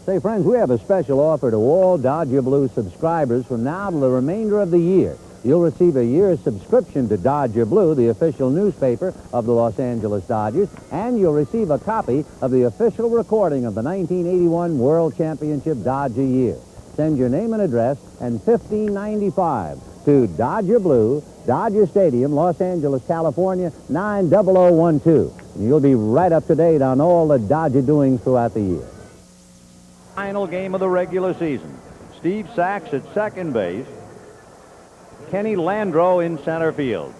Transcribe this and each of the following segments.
Say, friends, we have a special offer to all Dodger Blue subscribers from now to the remainder of the year. You'll receive a year's subscription to Dodger Blue, the official newspaper of the Los Angeles Dodgers, and you'll receive a copy of the official recording of the 1981 World Championship Dodger year. Send your name and address and $15.95 to Dodger Blue, Dodger Stadium, Los Angeles, California, 90012. And you'll be right up to date on all the Dodger doings throughout the year. Final game of the regular season. Steve Sachs at second base. Kenny Landreau in center field.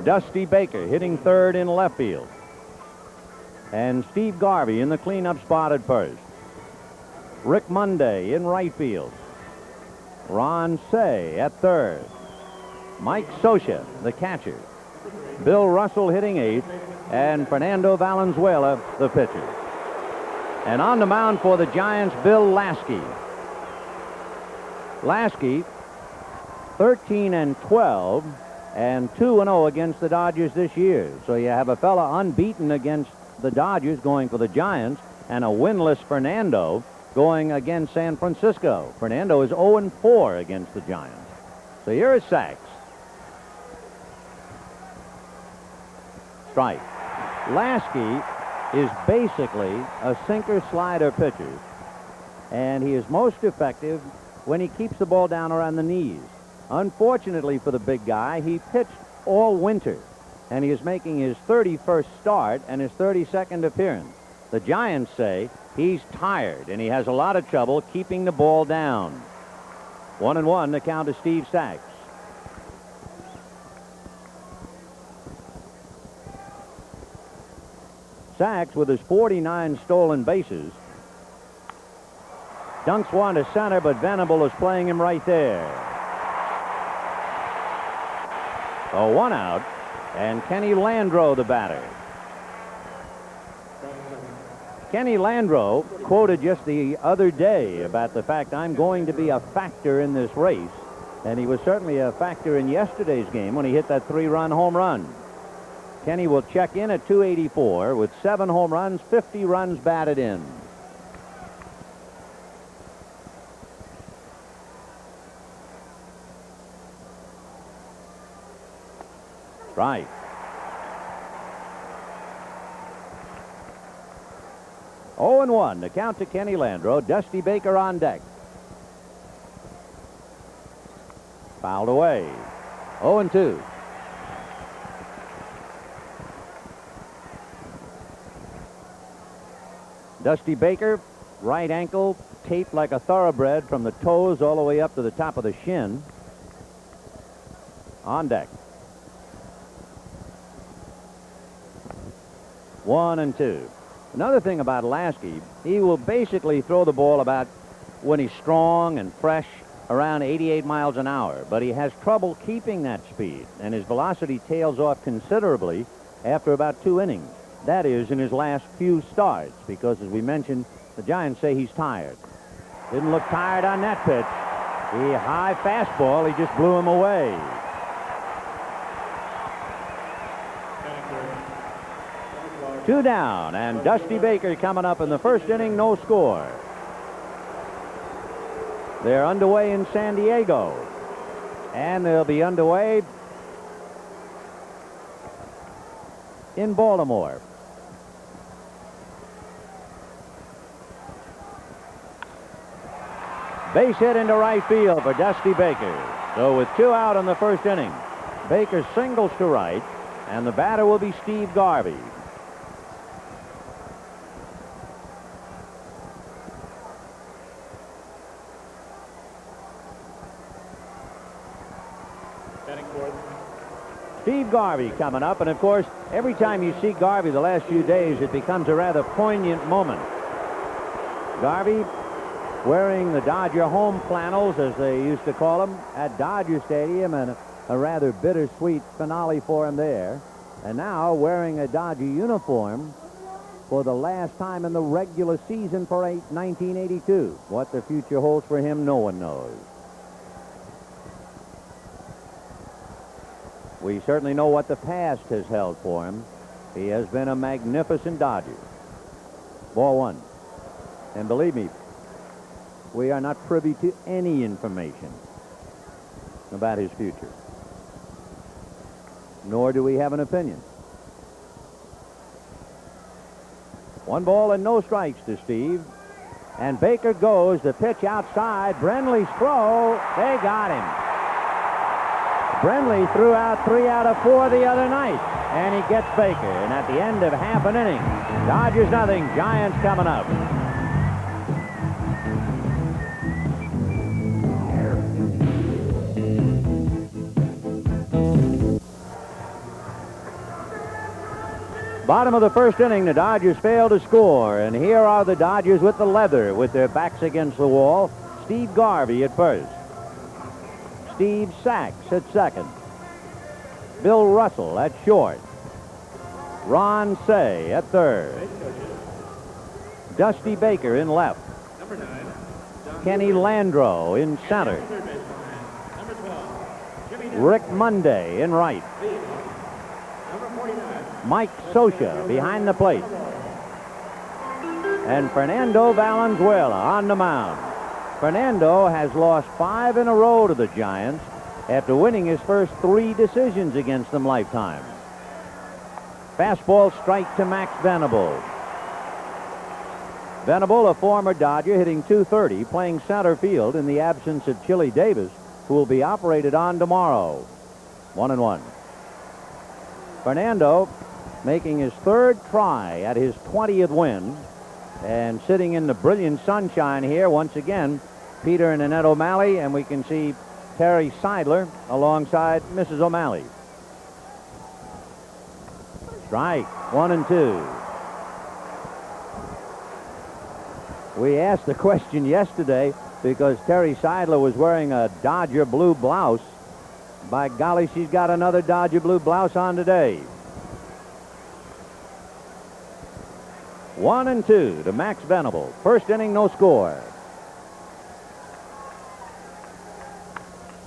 Dusty Baker hitting third in left field. And Steve Garvey in the cleanup spot at first. Rick Monday in right field. Ron Say at third. Mike Scioscia, the catcher. Bill Russell hitting eighth. And Fernando Valenzuela, the pitcher. And on the mound for the Giants, Bill Laskey. Laskey, 13-12 and 2-0 against the Dodgers this year. So you have a fella unbeaten against the Dodgers going for the Giants, and a winless Fernando going against San Francisco. Fernando is 0-4 against the Giants. So here is Sachs. Strike. Laskey is basically a sinker-slider pitcher, and he is most effective when he keeps the ball down around the knees. Unfortunately for the big guy, he pitched all winter, and he is making his 31st start and his 32nd appearance. The Giants say he's tired, and he has a lot of trouble keeping the ball down. 1-1, the count to Steve Sachs. Sachs, with his 49 stolen bases, dunks one to center, but Venable is playing him right there. So 1 out, and Kenny Landreau, the batter. Kenny Landreau quoted just the other day about the fact, I'm going to be a factor in this race, and he was certainly a factor in yesterday's game when he hit that 3-run home run. Kenny will check in at 284 with 7 home runs, 50 runs batted in. Right. Oh, 0-1. The count to Kenny Landreau. Dusty Baker on deck. Fouled away. 0-2. Dusty Baker, right ankle taped like a thoroughbred from the toes all the way up to the top of the shin. On deck. 1-2. Another thing about Laskey, he will basically throw the ball about, when he's strong and fresh, around 88 miles an hour. But he has trouble keeping that speed, and his velocity tails off considerably after about 2 innings. That is, in his last few starts, because, as we mentioned, the Giants say he's tired. Didn't look tired on that pitch. The high fastball, he just blew him away. Two down, and Dusty Baker coming up in the first inning, no score. They're underway in San Diego, and they'll be underway in Baltimore. Base hit into right field for Dusty Baker. So with 2 out in the first inning, Baker singles to right, and the batter will be Steve Garvey. Steve Garvey coming up, and of course, every time you see Garvey the last few days, it becomes a rather poignant moment. Garvey wearing the Dodger home flannels, as they used to call them, at Dodger Stadium, and a rather bittersweet finale for him there. And now wearing a Dodger uniform for the last time in the regular season for 1982. What the future holds for him, no one knows. We certainly know what the past has held for him. He has been a magnificent Dodger. Ball 1. And believe me, we are not privy to any information about his future. Nor do we have an opinion. 1 ball and no strikes to Steve. And Baker goes. The pitch outside. Brenly's throw. They got him. Brenly threw out 3 out of 4 the other night. And he gets Baker. And at the end of half an inning, Dodgers nothing, Giants coming up. Bottom of the first inning, the Dodgers fail to score, and here are the Dodgers with the leather with their backs against the wall. Steve Garvey at first. Steve Sachs at second. Bill Russell at short. Ron Say at third. Dusty Baker in left. Kenny Landreau in center. Rick Monday in right. Mike Scioscia behind the plate. And Fernando Valenzuela on the mound. Fernando has lost 5 in a row to the Giants after winning his first 3 decisions against them lifetime. Fastball strike to Max Venable. Venable, a former Dodger, hitting .230, playing center field in the absence of Chili Davis, who will be operated on tomorrow. 1-1. Fernando making his 3rd try at his 20th win, and sitting in the brilliant sunshine here once again, Peter and Annette O'Malley, and we can see Terry Seidler alongside Mrs. O'Malley. Strike, 1-2. We asked the question yesterday because Terry Seidler was wearing a Dodger blue blouse. By golly, she's got another Dodger blue blouse on today. 1-2 to Max Venable. First inning, no score.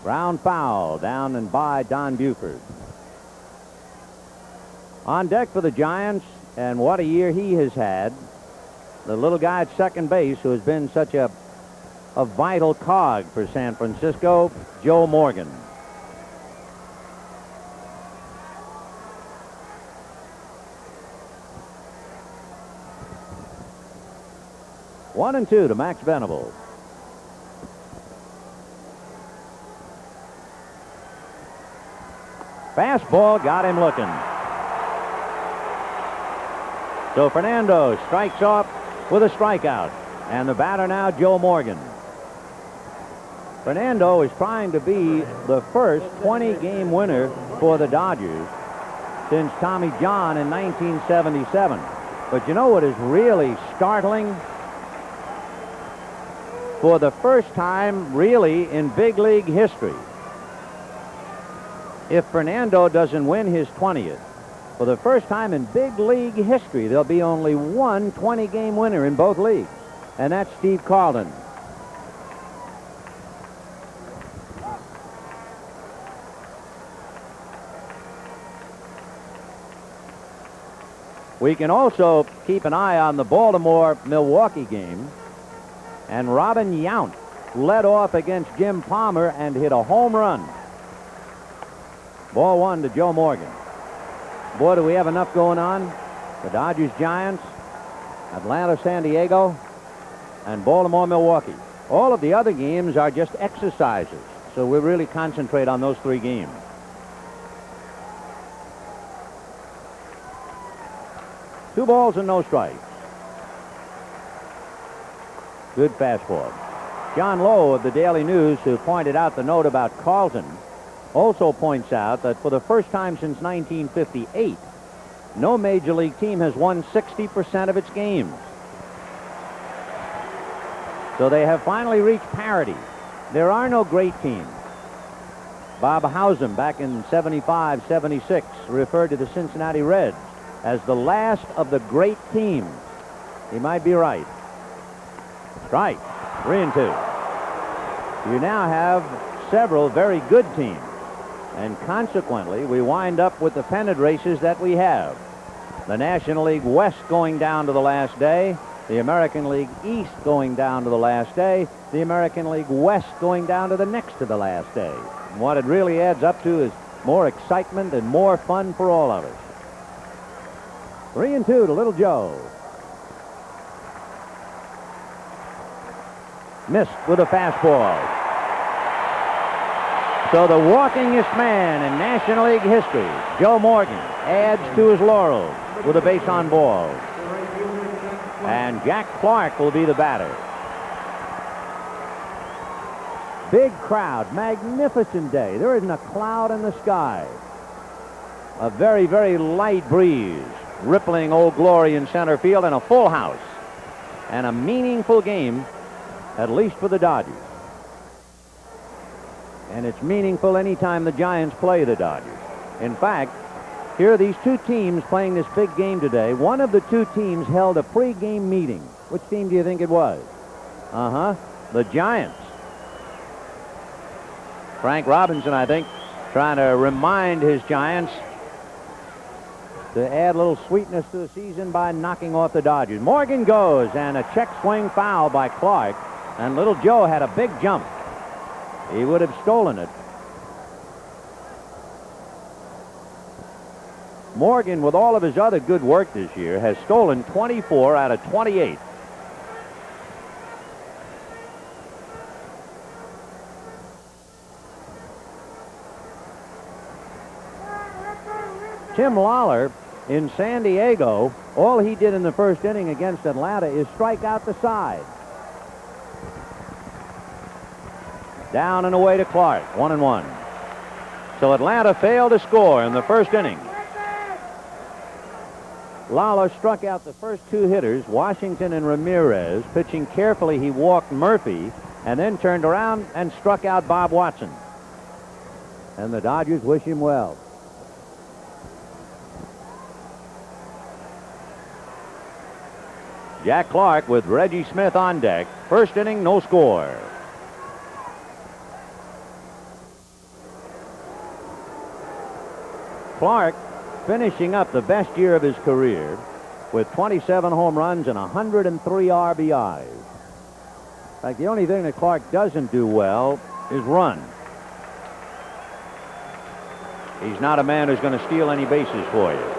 Ground foul down and by Don Buford. On deck for the Giants, and what a year he has had. The little guy at second base who has been such a vital cog for San Francisco, Joe Morgan. One and two to Max Venable. Fastball got him looking. So Fernando strikes off with a strikeout. And the batter now, Joe Morgan. Fernando is trying to be the first 20-game winner for the Dodgers since Tommy John in 1977. But you know what is really startling? For the first time, really, in big league history, if Fernando doesn't win his 20th, for the first time in big league history, there'll be only one 20-game winner in both leagues, and that's Steve Carlton. We can also keep an eye on the Baltimore-Milwaukee game, and Robin Yount led off against Jim Palmer and hit a home run. Ball one to Joe Morgan. Boy, do we have enough going on. The Dodgers, Giants, Atlanta, San Diego, and Baltimore, Milwaukee. All of the other games are just exercises, so we really concentrate on those three games. Two balls and no strikes. Good fastball. John Lowe of the Daily News, who pointed out the note about Carlton, also points out that for the first time since 1958, no major league team has won 60% of its games. So they have finally reached parity. There are no great teams. Bob Howsam back in 75, 76 referred to the Cincinnati Reds as the last of the great teams. He might be right. Strike, 3-2. You now have several very good teams, and consequently we wind up with the pennant races that we have. The National League West going down to the last day, The American League East going down to the last day. The American League West going down to the next to the last day. And what it really adds up to is more excitement and more fun for all of us. 3-2 to Little Joe. Missed with a fastball. So the walkingest man in National League history, Joe Morgan, adds to his laurels with a base on balls. And Jack Clark will be the batter. Big crowd, magnificent day. There isn't a cloud in the sky. A very, very light breeze rippling Old Glory in center field, and a full house. And a meaningful game, at least for the Dodgers. And it's meaningful anytime the Giants play the Dodgers. In fact, here are these two teams playing this big game today. One of the two teams held a pre-game meeting. Which team do you think it was? The Giants. Frank Robinson, I think, trying to remind his Giants to add a little sweetness to the season by knocking off the Dodgers. Morgan goes, and a check swing foul by Clark, and Little Joe had a big jump. He would have stolen it. Morgan, with all of his other good work this year, has stolen 24 out of 28. Tim Lawler in San Diego, all he did in the first inning against Atlanta is strike out the side. Down and away to Clark, 1-1. So Atlanta failed to score in the first inning. Lawler struck out the first two hitters, Washington and Ramirez. Pitching carefully, he walked Murphy and then turned around and struck out Bob Watson. And the Dodgers wish him well. Jack Clark with Reggie Smith on deck. First inning, no score. Clark finishing up the best year of his career with 27 home runs and 103 RBIs. In fact, the only thing that Clark doesn't do well is run. He's not a man who's going to steal any bases for you.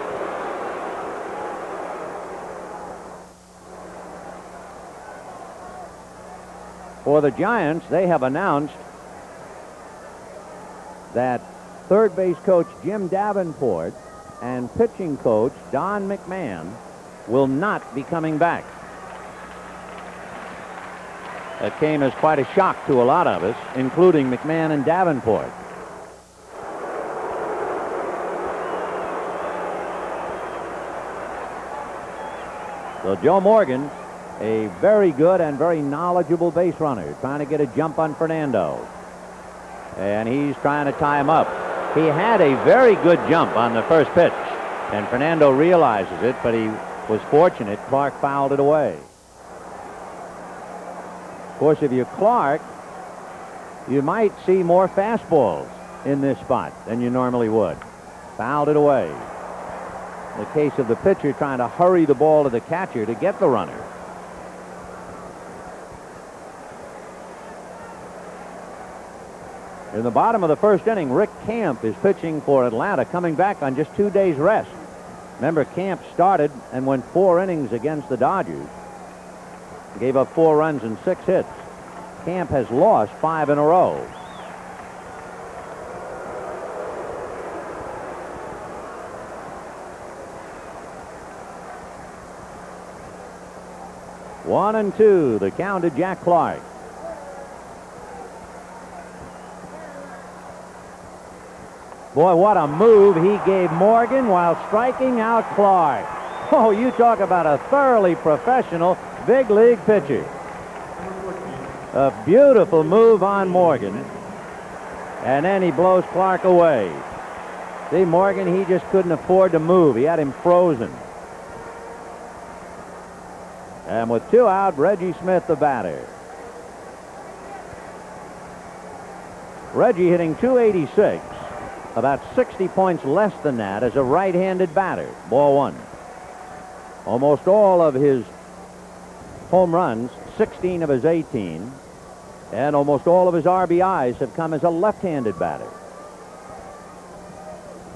For the Giants, they have announced that third base coach Jim Davenport and pitching coach Don McMahon will not be coming back. That came as quite a shock to a lot of us, including McMahon and Davenport. So Joe Morgan, a very good and very knowledgeable base runner, trying to get a jump on Fernando. And he's trying to tie him up. He had a very good jump on the first pitch, and Fernando realizes it, but he was fortunate. Clark fouled it away. Of course, if you're Clark, you might see more fastballs in this spot than you normally would. Fouled it away. In the case of the pitcher trying to hurry the ball to the catcher to get the runner. In the bottom of the first inning, Rick Camp is pitching for Atlanta, coming back on just 2 days rest. Remember, Camp started and went 4 innings against the Dodgers. Gave up 4 runs and 6 hits. Camp has lost 5 in a row. One and two, the count to Jack Clark. Boy, what a move he gave Morgan while striking out Clark. Oh, you talk about a thoroughly professional big league pitcher. A beautiful move on Morgan. And then he blows Clark away. See, Morgan, he just couldn't afford to move. He had him frozen. And with 2 out, Reggie Smith, the batter. Reggie hitting .286. About 60 points less than that as a right-handed batter. Ball 1. Almost all of his home runs, 16 of his 18, and almost all of his RBIs have come as a left-handed batter.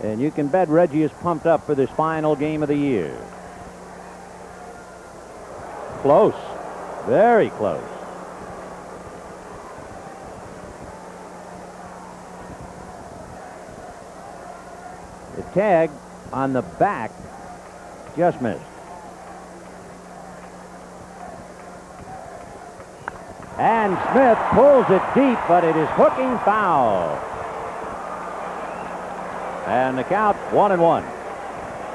And you can bet Reggie is pumped up for this final game of the year. Close. Very close. The tag on the back just missed. And Smith pulls it deep, but it is hooking foul. And the count 1-1.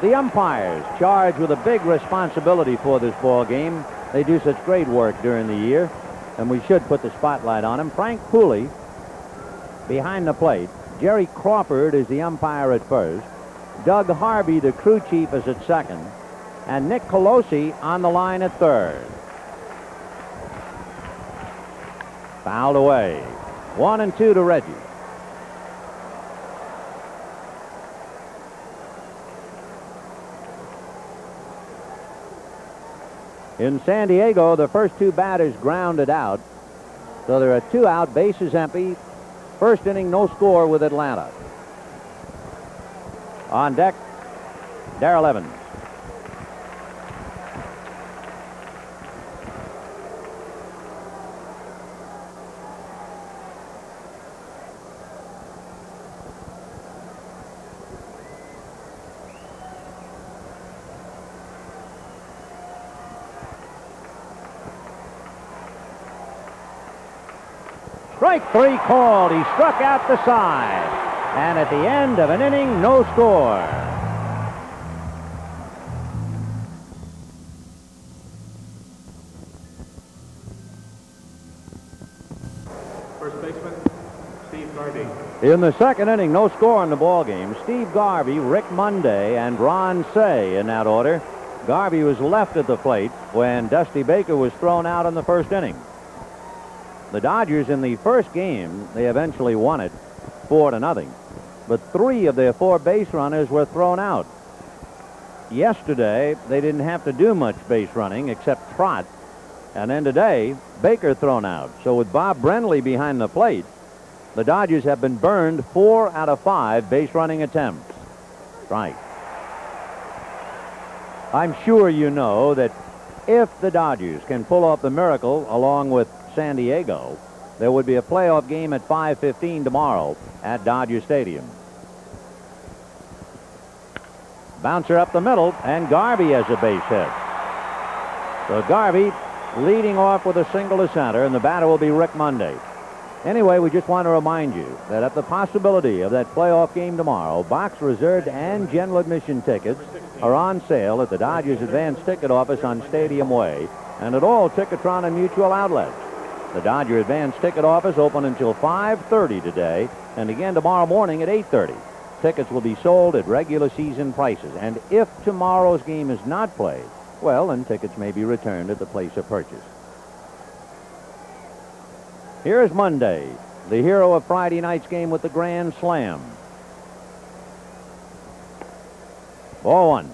The umpires charged with a big responsibility for this ball game. They do such great work during the year, and we should put the spotlight on them. Frank Pooley behind the plate. Jerry Crawford is the umpire at first. Doug Harvey, the crew chief, is at second. And Nick Colosi on the line at third. Fouled away. 1-2 to Reggie. In San Diego, the first two batters grounded out. So there are 2 out, bases empty. First inning, no score with Atlanta. On deck, Darrell Evans. Strike 3 called. He struck out the side. And at the end of an inning, no score. First baseman, Steve Garvey. In the second inning, no score in the ball game. Steve Garvey, Rick Monday, and Ron Say in that order. Garvey was left at the plate when Dusty Baker was thrown out in the first inning. The Dodgers in the first game, they eventually won it 4-0. But 3 of their 4 base runners were thrown out. Yesterday, they didn't have to do much base running except trot. And then today, Baker thrown out. So with Bob Brenly behind the plate, the Dodgers have been burned 4 out of 5 base running attempts. Right. I'm sure you know that if the Dodgers can pull off the miracle along with San Diego, there would be a playoff game at 5:15 tomorrow at Dodger Stadium. Bouncer up the middle, and Garvey has a base hit. So Garvey leading off with a single to center, and the batter will be Rick Monday. Anyway, we just want to remind you that at the possibility of that playoff game tomorrow, box reserved and general admission tickets are on sale at the Dodgers Advance Ticket Office on Stadium Way and at all Ticketron and Mutual outlets. The Dodger Advance Ticket Office open until 5:30 today and again tomorrow morning at 8:30. Tickets will be sold at regular season prices, and if tomorrow's game is not played, well, then tickets may be returned at the place of purchase. Here's Monday, the hero of Friday night's game with the grand slam. Ball 1.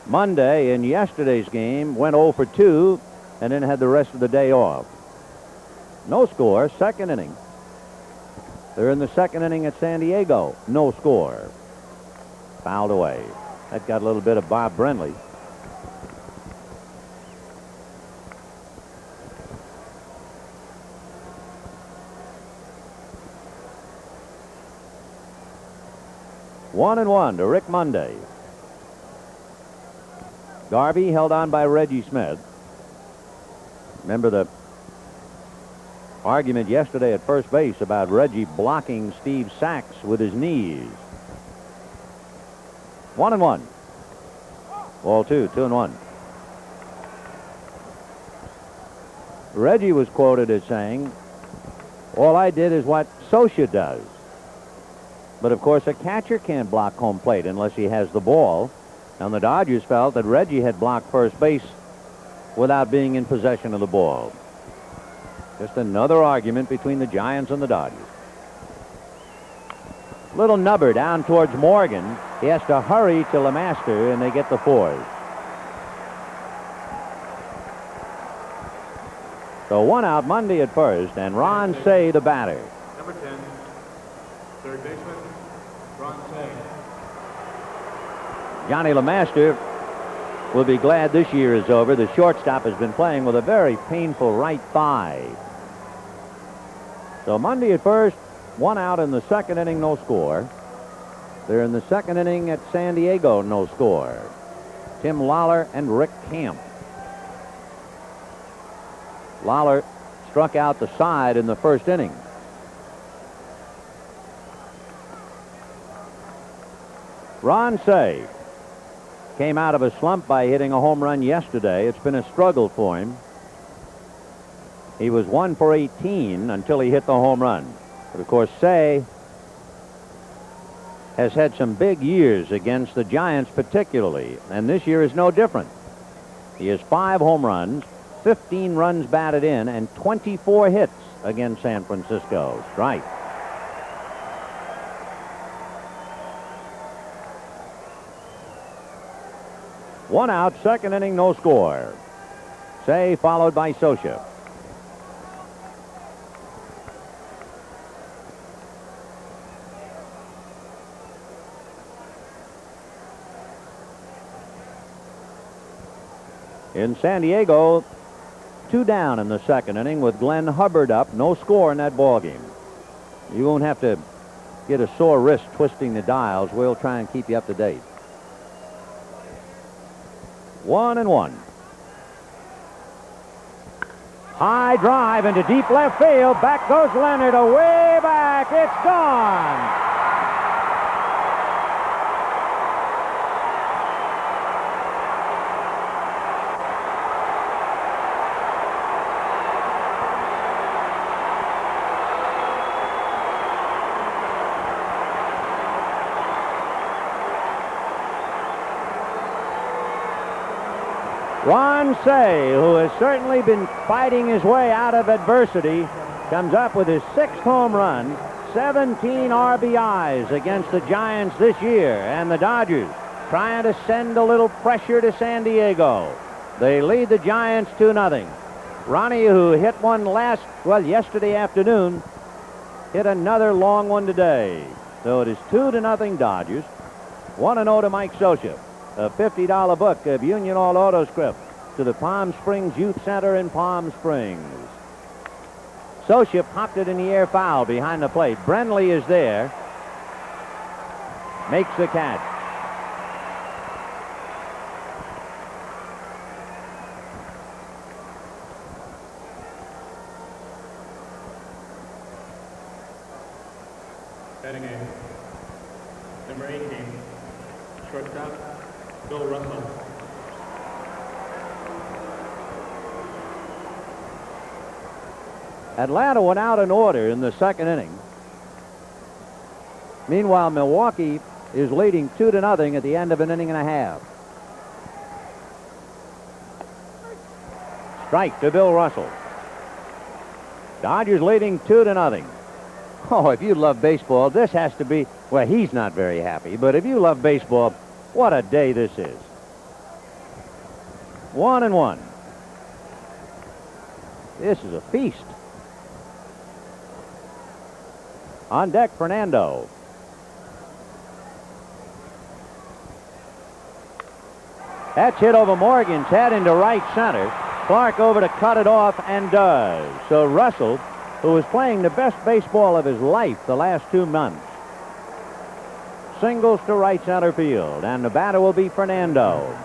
Monday in yesterday's game went 0 for 2 and then had the rest of the day off. No score, second inning. They're in the second inning at San Diego. No score. Fouled away. That got a little bit of Bob Brenly. One and one to Rick Monday. Garvey held on by Reggie Smith. Remember the argument yesterday at first base about Reggie blocking Steve Sachs with his knees. 1 and 1. Ball 2, 2 and 1. Reggie was quoted as saying, "All I did is what Socia does." But of course, a catcher can't block home plate unless he has the ball. And the Dodgers felt that Reggie had blocked first base without being in possession of the ball. Just another argument between the Giants and the Dodgers. Little nubber down towards Morgan. He has to hurry to LeMaster, and they get the 4s. So 1 out, Mundy at first, and Ron Say, the batter. Number 10, third baseman, Ron Say. Johnny LeMaster will be glad this year is over. The shortstop has been playing with a very painful right thigh. So Mundy at first, 1 out in the second inning, no score. They're in the second inning at San Diego, no score. Tim Lawler and Rick Camp. Lawler struck out the side in the first inning. Ron Say came out of a slump by hitting a home run yesterday. It's been a struggle for him. He was 1 for 18 until he hit the home run. But of course, Say has had some big years against the Giants particularly, and this year is no different. He has 5 home runs, 15 runs batted in, and 24 hits against San Francisco. Strike. One out, second inning, no score. Say followed by Scioscia. In San Diego, 2 down in the second inning with Glenn Hubbard up. No score in that ball game. You won't have to get a sore wrist twisting the dials. We'll try and keep you up to date. 1-1. High drive into deep left field. Back goes Leonard. Away back. It's gone. Ron Say, who has certainly been fighting his way out of adversity, comes up with his 6th home run, 17 RBIs against the Giants this year, and the Dodgers trying to send a little pressure to San Diego. They lead the Giants 2-0. Ronnie, who hit one yesterday afternoon, hit another long one today. So it is 2-0 Dodgers. 1-0 to Mike Scioscia. A $50 book of Union All Auto script to the Palm Springs Youth Center in Palm Springs. Scioscia popped it in the air foul behind the plate. Brenly is there. Makes the catch. Batting in. Number 18, shortstop, Bill Russell. Atlanta went out in order in the second inning. Meanwhile, Milwaukee is leading 2-0 at the end of an inning and a half. Strike to Bill Russell. Dodgers leading 2-0. Oh, if you love baseball, this has to be, well, he's not very happy, but if you love baseball, what a day this is. 1-1. This is a feast. On deck, Fernando. That's hit over Morgan's head into right center. Clark over to cut it off and does. So Russell, who was playing the best baseball of his life the last 2 months, singles to right center field, and the batter will be Fernando.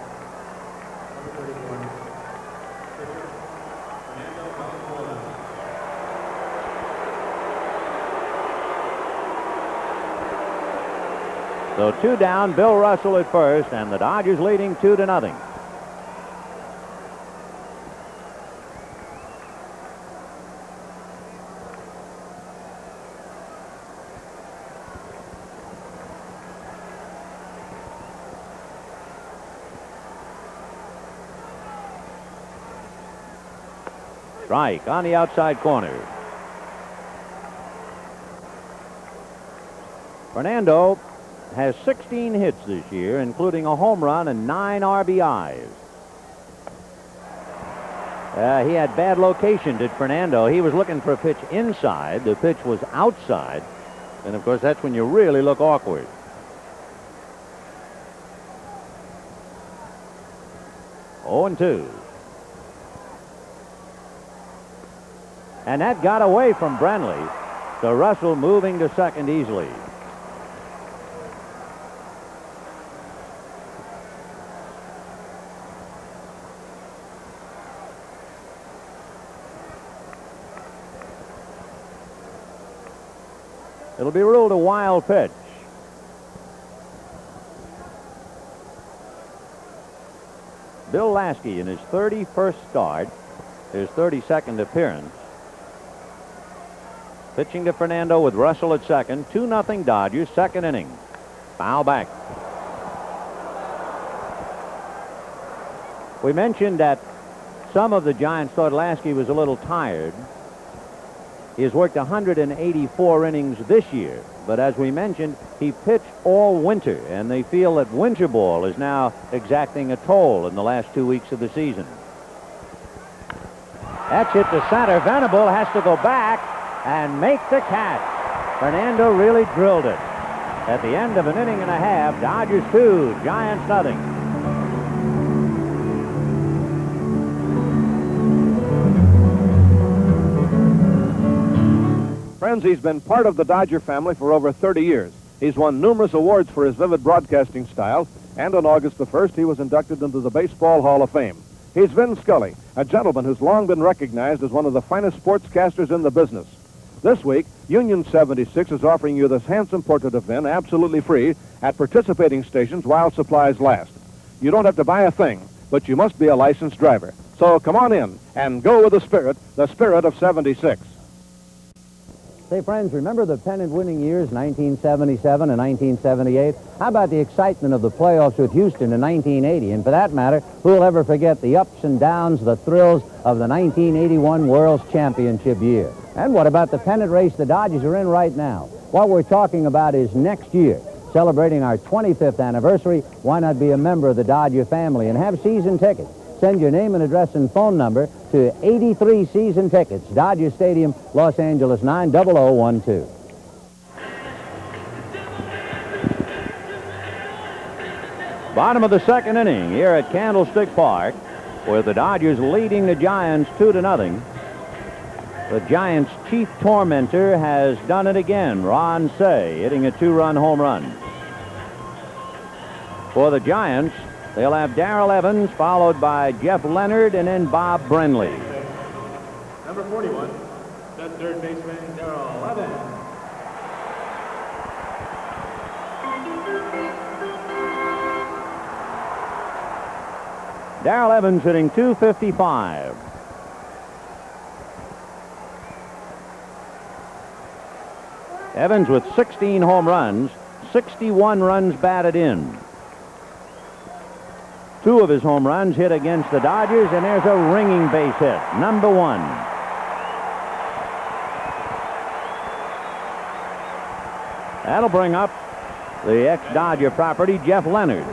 So 2 down, Bill Russell at first, and the Dodgers leading 2-0. Strike on the outside corner. Fernando has 16 hits this year, including a home run and 9 RBIs. He had bad location, did Fernando. He was looking for a pitch inside. The pitch was outside. And, of course, that's when you really look awkward. Oh, and 2. And that got away from Brenly. So Russell moving to second easily. It'll be ruled a wild pitch. Bill Laskey in his 31st start, his 32nd appearance. Pitching to Fernando with Russell at second. 2-0 Dodgers, second inning. Foul back. We mentioned that some of the Giants thought Laskey was a little tired. He has worked 184 innings this year, but as we mentioned, he pitched all winter, and they feel that winter ball is now exacting a toll in the last 2 weeks of the season. That's hit to center. Venable has to go back and make the catch. Fernando really drilled it. At the end of an inning and a half, Dodgers 2, Giants nothing. Friends, he's been part of the Dodger family for over 30 years. He's won numerous awards for his vivid broadcasting style, and on August the 1st, he was inducted into the Baseball Hall of Fame. He's Vin Scully, a gentleman who's long been recognized as one of the finest sportscasters in the business. This week, Union 76 is offering you this handsome portrait of Vin absolutely free at participating stations while supplies last. You don't have to buy a thing, but you must be a licensed driver. So come on in and go with the spirit of 76. Say, friends, remember the pennant-winning years, 1977 and 1978? How about the excitement of the playoffs with Houston in 1980? And for that matter, who'll ever forget the ups and downs, the thrills of the 1981 World's Championship year? And what about the pennant race the Dodgers are in right now? What we're talking about is next year, celebrating our 25th anniversary. Why not be a member of the Dodger family and have season tickets? Send your name and address and phone number to 83 Season Tickets, Dodger Stadium, Los Angeles, 90012. Bottom of the second inning here at Candlestick Park, with the Dodgers leading the Giants 2-0. The Giants' chief tormentor has done it again. Ron Cey hitting a 2-run home run. For the Giants, they'll have Darrell Evans, followed by Jeff Leonard, and then Bob Brenly. Number 41, the third baseman, Darrell Evans. Darrell Evans hitting .255. Evans with 16 home runs, 61 runs batted in. 2 of his home runs hit against the Dodgers, and there's a ringing base hit, number 1. That'll bring up the ex-Dodger property, Jeff Leonard.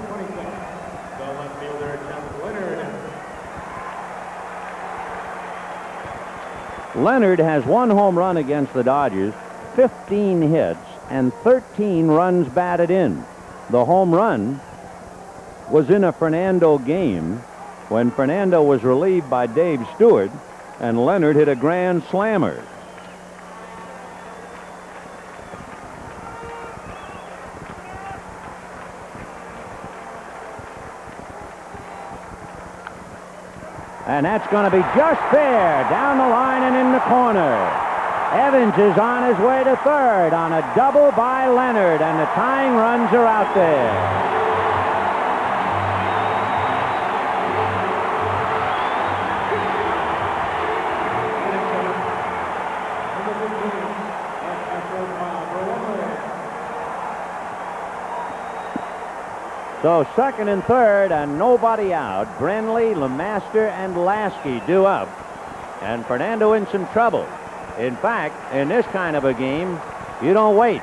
Leonard has 1 home run against the Dodgers, 15 hits, and 13 runs batted in. The home run was in a Fernando game when Fernando was relieved by Dave Stewart, and Leonard hit a grand slammer. And that's going to be just there, down the line and in the corner. Evans is on his way to third on a double by Leonard, and the tying runs are out there. So second and third and nobody out. Brenly, LeMaster, and Laskey due up. And Fernando in some trouble. In fact, in this kind of a game, you don't wait.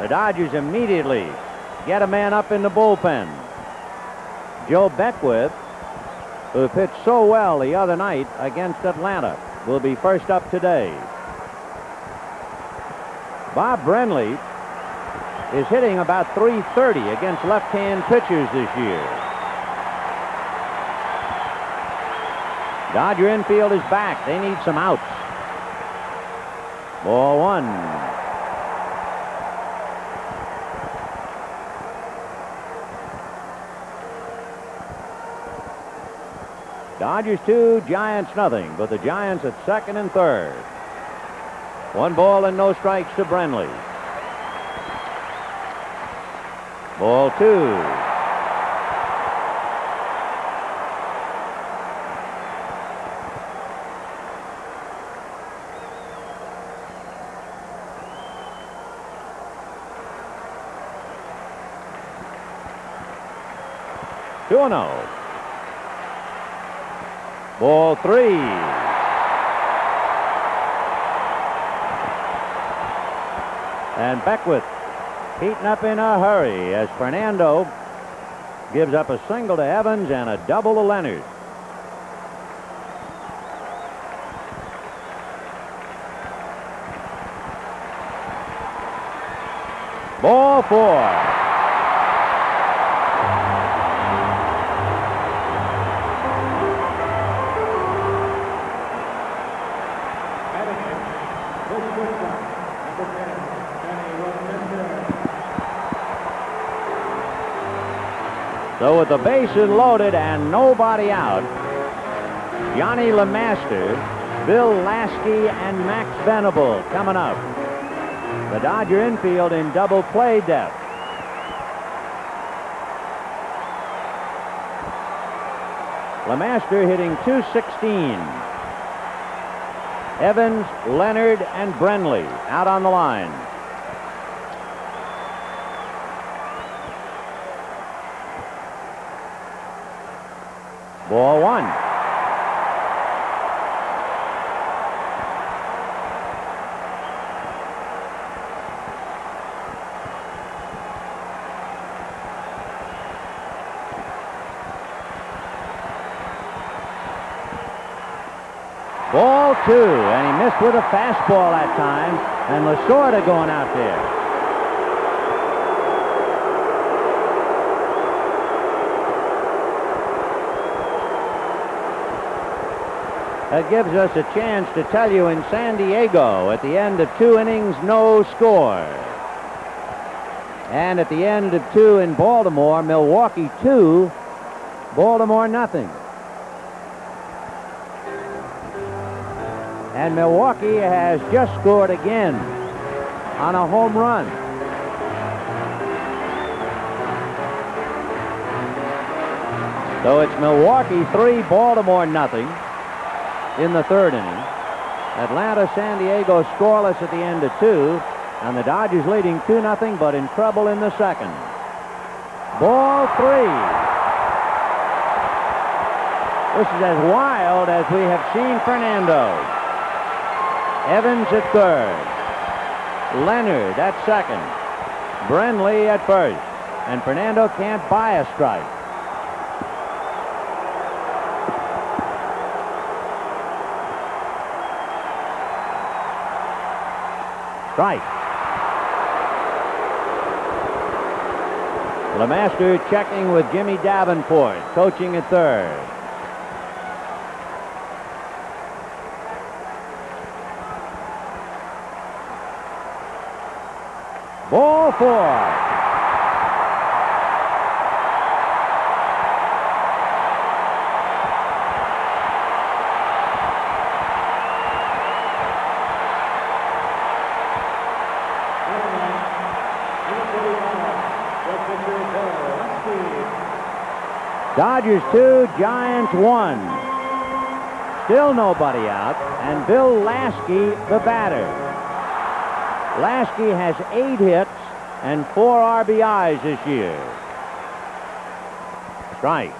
The Dodgers immediately get a man up in the bullpen. Joe Beckwith who pitched so well the other night against Atlanta, will be first up today. Bob Brenly is hitting about .330 against left-hand pitchers this year. Dodger infield is back. They need some outs. Ball one. Dodgers 2, Giants nothing, but the Giants at second and third. 1 ball and no strikes to Brenly. Ball 2. Two and 0. Ball 3. And Beckwith heating up in a hurry as Fernando gives up a single to Evans and a double to Leonard. Ball 4. So with the bases loaded and nobody out, Johnny LeMaster, Bill Laskey, and Max Venable coming up. The Dodger infield in double play depth. LeMaster hitting .216. Evans, Leonard, and Brenly out on the line. Ball 1. Ball 2, and he missed with a fastball that time, and Lasorda going out there. That gives us a chance to tell you in San Diego at the end of 2 innings, no score. And at the end of 2 in Baltimore, Milwaukee 2, Baltimore nothing. And Milwaukee has just scored again on a home run. So it's Milwaukee 3, Baltimore nothing in the 3rd inning. Atlanta, San Diego scoreless at the end of 2, and the Dodgers leading 2-0, but in trouble in the 2nd. Ball 3. This is as wild as we have seen Fernando. Evans at 3rd. Leonard at 2nd. Brenly at 1st. And Fernando can't buy a strike. Strike. LeMaster checking with Jimmy Davenport, coaching at 3rd. Ball 4. Dodgers 2, Giants 1. Still nobody out, and Bill Laskey, the batter. Laskey has 8 hits and 4 RBIs this year. Strike.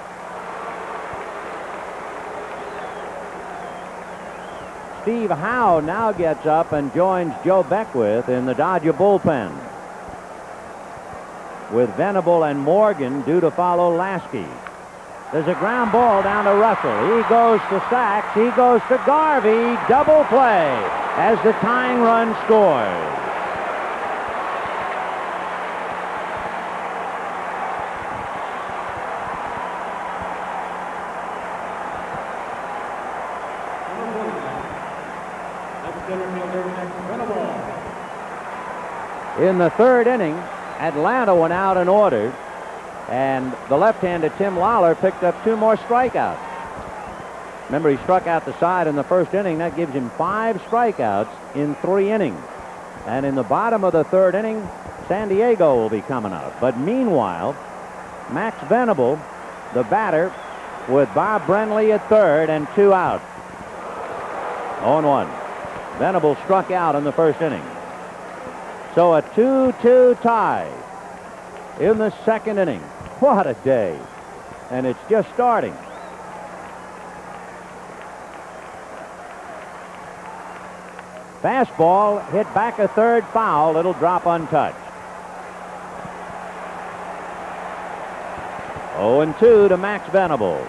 Steve Howe now gets up and joins Joe Beckwith in the Dodger bullpen, with Venable and Morgan due to follow Laskey. There's a ground ball down to Russell. He goes to Sachs. He goes to Garvey. Double play as the tying run scores. In the third inning, Atlanta went out in order, and the left-handed Tim Lawler picked up 2 more strikeouts. Remember, he struck out the side in the first inning. That gives him 5 strikeouts in 3 innings. And in the bottom of the third inning, San Diego will be coming up. But meanwhile, Max Venable, the batter, with Bob Brenly at third and 2 out. 0-1. Venable struck out in the first inning. So a 2-2 tie in the second inning. What a day. And it's just starting. Fastball hit back a third, foul. It'll drop untouched. 0-2 to Max Venable.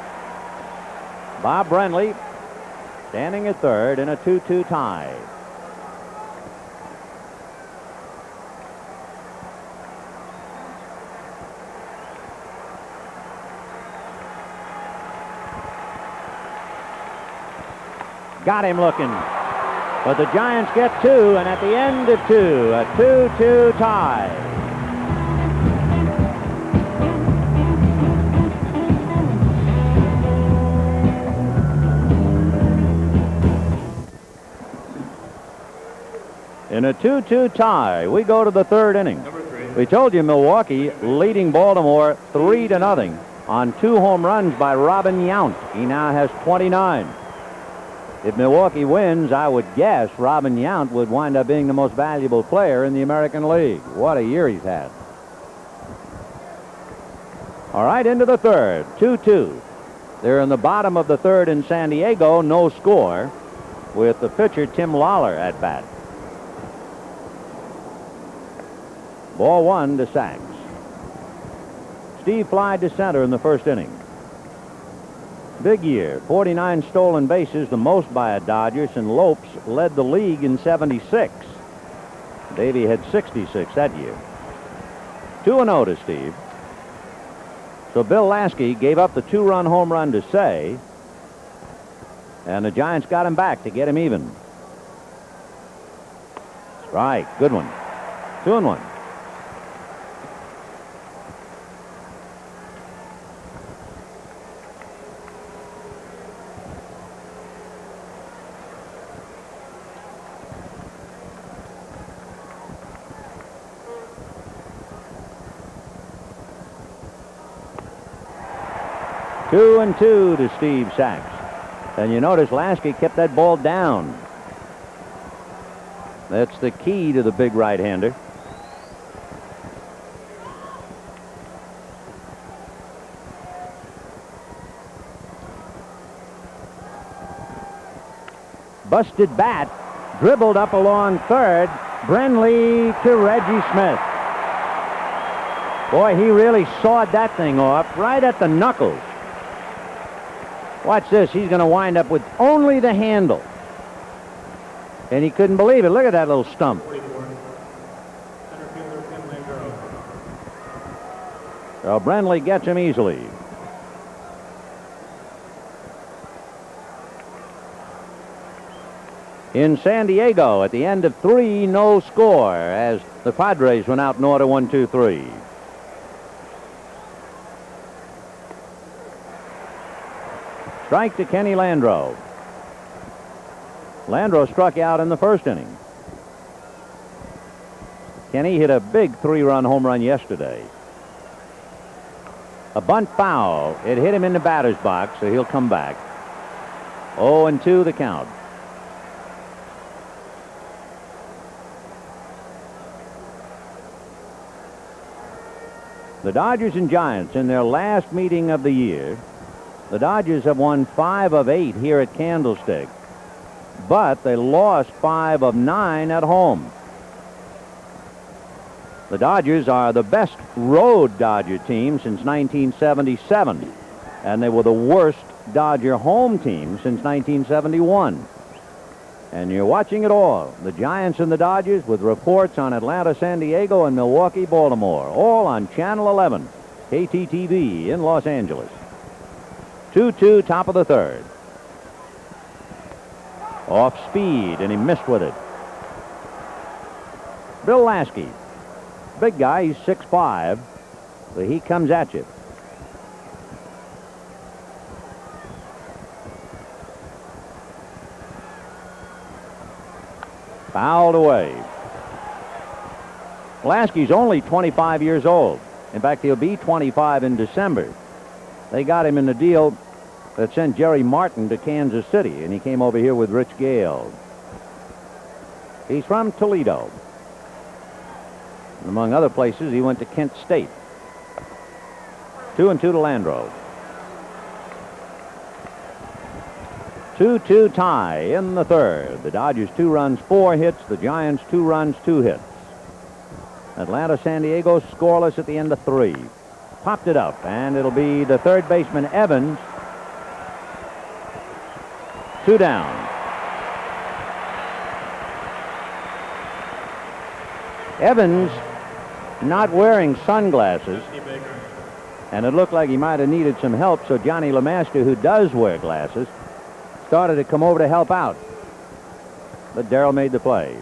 Bob Brenly standing at third in a 2-2 tie. Got him looking. But the Giants get 2, and at the end of 2, a 2-2 tie. In a 2-2 tie, we go to the third inning. We told you Milwaukee leading Baltimore 3-0 on 2 home runs by Robin Yount. He now has 29. If Milwaukee wins, I would guess Robin Yount would wind up being the most valuable player in the American League. What a year he's had. All right, into the third, 2-2. They're in the bottom of the third in San Diego, no score, with the pitcher Tim Lawler at bat. Ball 1 to Sachs. Steve flied to center in the first inning. Big year, 49 stolen bases, the most by a Dodger, and Lopes led the league in 76. Davey had 66 that year. 2-0 to Steve. So Bill Laskey gave up the 2-run home run to Say, and the Giants got him back to get him even. Strike, good one. 2-1. Two and 2 to Steve Sachs. And you notice Lasky kept that ball down. That's the key to the big right-hander. Busted bat, dribbled up along third. Brenly to Reggie Smith. Boy, he really sawed that thing off right at the knuckles. Watch this. He's going to wind up with only the handle. And he couldn't believe it. Look at that little stump. So Brenly gets him easily. In San Diego, at the end of 3, no score as the Padres went out in order 1-2-3. Strike to Kenny Landreau. Landreau struck out in the first inning. Kenny hit a big 3-run home run yesterday. A bunt foul. It hit him in the batter's box, so he'll come back. 0-2 the count. The Dodgers and Giants in their last meeting of the year. The Dodgers have won 5 of 8 here at Candlestick, but they lost 5 of 9 at home. The Dodgers are the best road Dodger team since 1977. and they were the worst Dodger home team since 1971. And you're watching it all. The Giants and the Dodgers with reports on Atlanta, San Diego, and Milwaukee, Baltimore. All on Channel 11, KTTV in Los Angeles. 2-2, top of the third. Off speed, and he missed with it. Bill Laskey. Big guy, he's 6'5", but he comes at you. Fouled away. Laskey's only 25 years old. In fact, he'll be 25 in December. They got him in the deal that sent Jerry Martin to Kansas City, and he came over here with Rich Gale. He's from Toledo. And among other places, he went to Kent State. 2-2 to Landreau. 2-2 tie in the third. The Dodgers 2 runs, 4 hits. The Giants 2 runs, 2 hits. Atlanta, San Diego scoreless at the end of 3. Popped it up, and it'll be the third baseman, Evans. 2 down. Evans not wearing sunglasses, and it looked like he might have needed some help, so Johnny LeMaster, who does wear glasses, started to come over to help out. But Darrell made the play.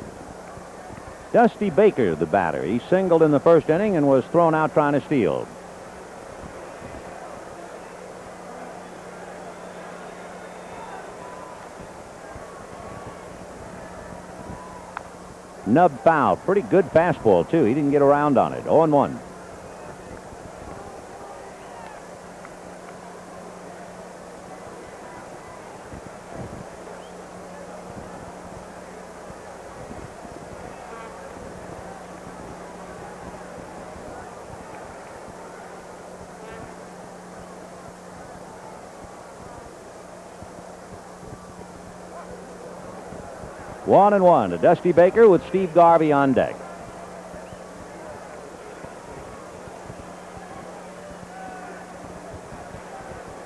Dusty Baker, the batter. He singled in the first inning and was thrown out trying to steal. Nub foul. Pretty good fastball, too. He didn't get around on it. 0-1. One and one to Dusty Baker with Steve Garvey on deck.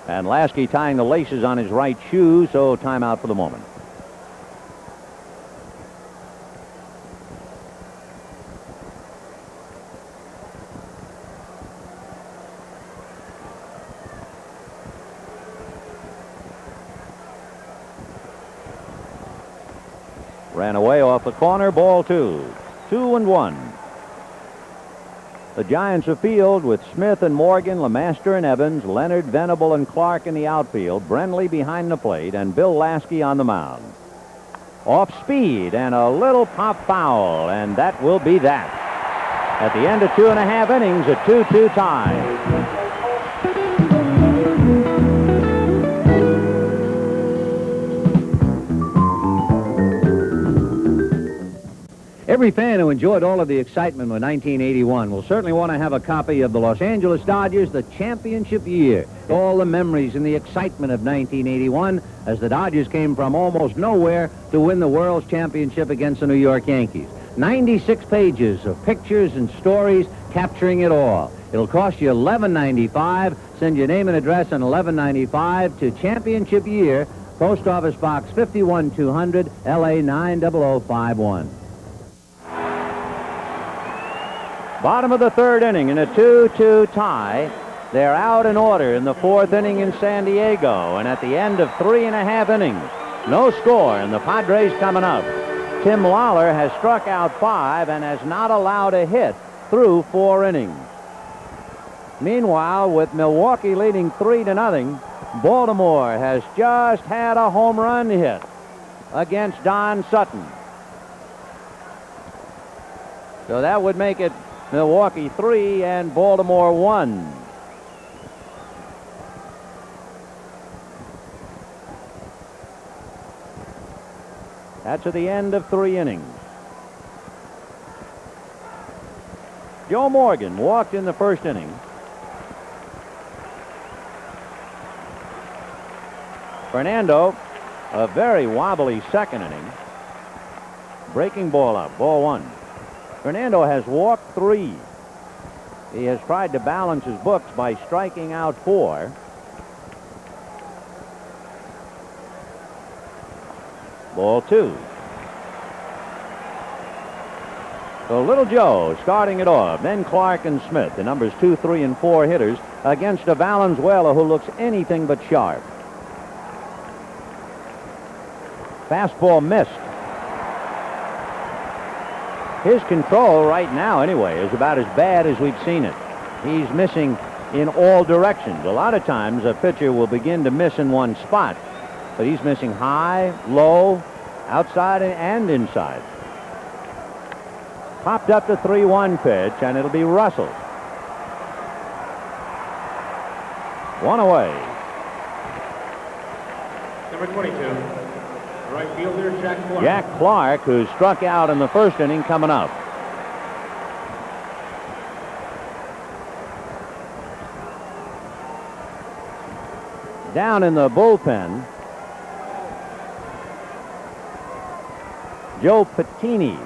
And Laskey tying the laces on his right shoe, so timeout for the moment. Ran away off the corner, ball 2. 2-1. The Giants afield with Smith and Morgan, LeMaster and Evans, Leonard, Venable and Clark in the outfield, Brenly behind the plate, and Bill Laskey on the mound. Off speed and a little pop foul, and that will be that. At the end of 2.5 innings, a 2-2 tie. Every fan who enjoyed all of the excitement of 1981 will certainly want to have a copy of the Los Angeles Dodgers, the championship year. All the memories and the excitement of 1981 as the Dodgers came from almost nowhere to win the World's Championship against the New York Yankees. 96 pages of pictures and stories capturing it all. It'll cost you $11.95. Send your name and address on $11.95 to Championship Year, Post Office Box 51200, LA 90051. Bottom of the third inning in a 2-2 tie. They're out in order in the fourth inning in San Diego. And at the end of 3.5 innings, no score, and the Padres coming up. Tim Lawler has struck out 5 and has not allowed a hit through 4 innings. Meanwhile, with Milwaukee leading 3-0, Baltimore has just had a home run hit against Don Sutton. So that would make it Milwaukee 3 and Baltimore 1. That's at the end of 3 innings. Joe Morgan walked in the first inning. Fernando, a very wobbly second inning. Breaking ball up, ball 1. Fernando has walked 3. He has tried to balance his books by striking out 4. Ball 2. So Little Joe starting it off. Then Clark and Smith, the numbers 2, 3, and 4 hitters, against a Valenzuela who looks anything but sharp. Fastball missed. His control right now, anyway, is about as bad as we've seen it. He's missing in all directions. A lot of times a pitcher will begin to miss in one spot, but he's missing high, low, outside, and inside. Popped up the 3-1 pitch, and it'll be Russell. 1 away. Number 22, right fielder Jack Clark. Jack Clark, who struck out in the first inning, coming up. Down in the bullpen, Joe Pettini,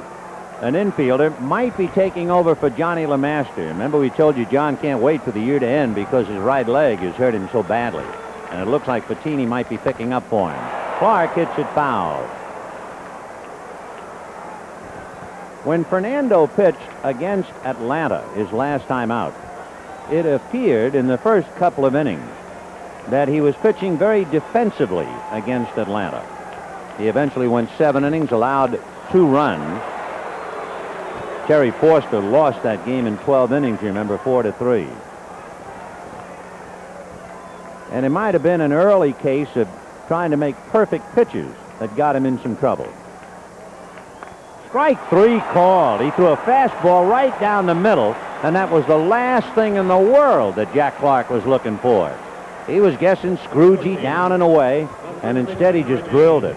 an infielder, might be taking over for Johnny LeMaster. Remember, we told you John can't wait for the year to end because his right leg has hurt him so badly. And it looks like Pettini might be picking up for him. Clark hits it foul. When Fernando pitched against Atlanta his last time out, it appeared in the first couple of innings that he was pitching very defensively against Atlanta. He eventually went 7 innings, allowed 2 runs. Terry Forster lost that game in 12 innings, you remember, 4-3. And it might have been an early case of trying to make perfect pitches that got him in some trouble. Strike 3 called. He threw a fastball right down the middle, and that was the last thing in the world that Jack Clark was looking for. He was guessing Scroogey down and away, and instead he just drilled it.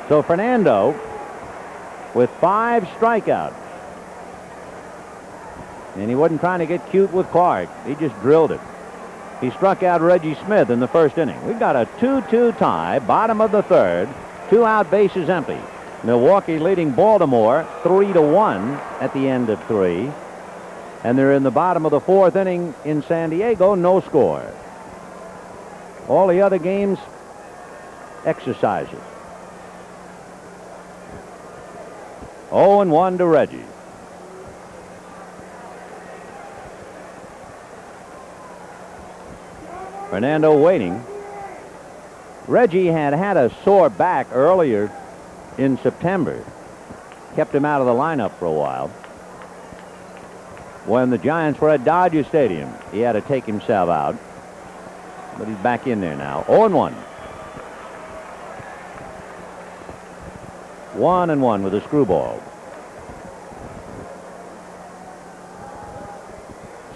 So Fernando with 5 strikeouts. And he wasn't trying to get cute with Clark. He just drilled it. He struck out Reggie Smith in the first inning. We've got a 2-2 tie, bottom of the third, 2 out, bases empty. Milwaukee leading Baltimore 3-1 at the end of 3. And they're in the bottom of the 4th inning in San Diego, no score. All the other games, exercises. 0-1 to Reggie. Fernando waiting. Reggie had a sore back earlier in September. Kept him out of the lineup for a while. When the Giants were at Dodger Stadium, he had to take himself out. But he's back in there now. 0-1. 1-1 with a screwball.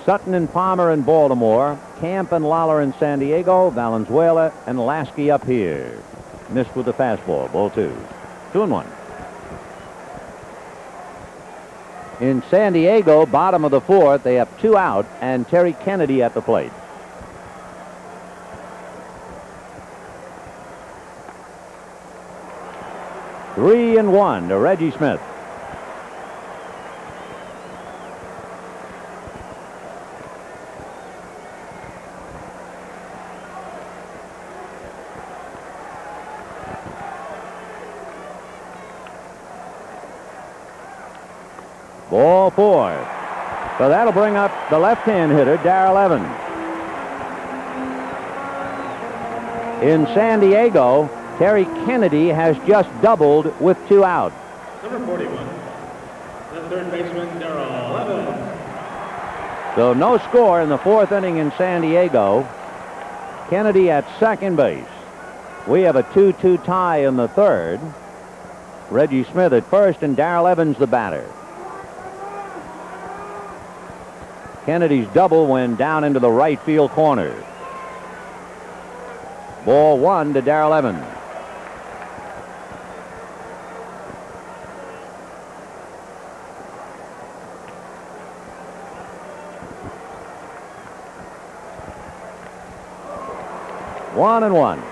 Sutton and Palmer in Baltimore. Camp and Lawler in San Diego. Valenzuela and Laskey up here. Missed with the fastball. Ball 2. 2-1. In San Diego, bottom of the 4th, they have 2 out and Terry Kennedy at the plate. Three and 1 to Reggie Smith. Ball 4. So that'll bring up the left-hand hitter, Darrell Evans. In San Diego, Terry Kennedy has just doubled with 2 out. Number 41, the third baseman, Darrell Evans. So no score in the 4th inning in San Diego. Kennedy at second base. We have a 2-2 tie in the 3rd. Reggie Smith at first and Darrell Evans the batter. Kennedy's double went down into the right field corner. Ball 1 to Darrell Evans. One and 1.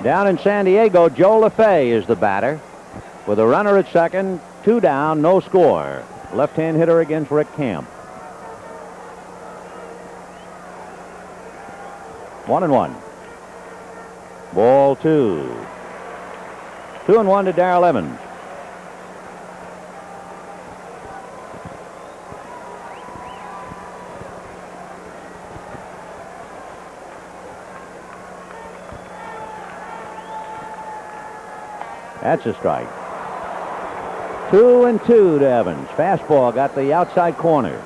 Down in San Diego, Joe LaFay is the batter. With a runner at second, 2 down, no score. Left-hand hitter against Rick Camp. 1 and 1. Ball 2. 2-1 to Darrell Evans. That's a strike. 2-2 to Evans. Fastball got the outside corner.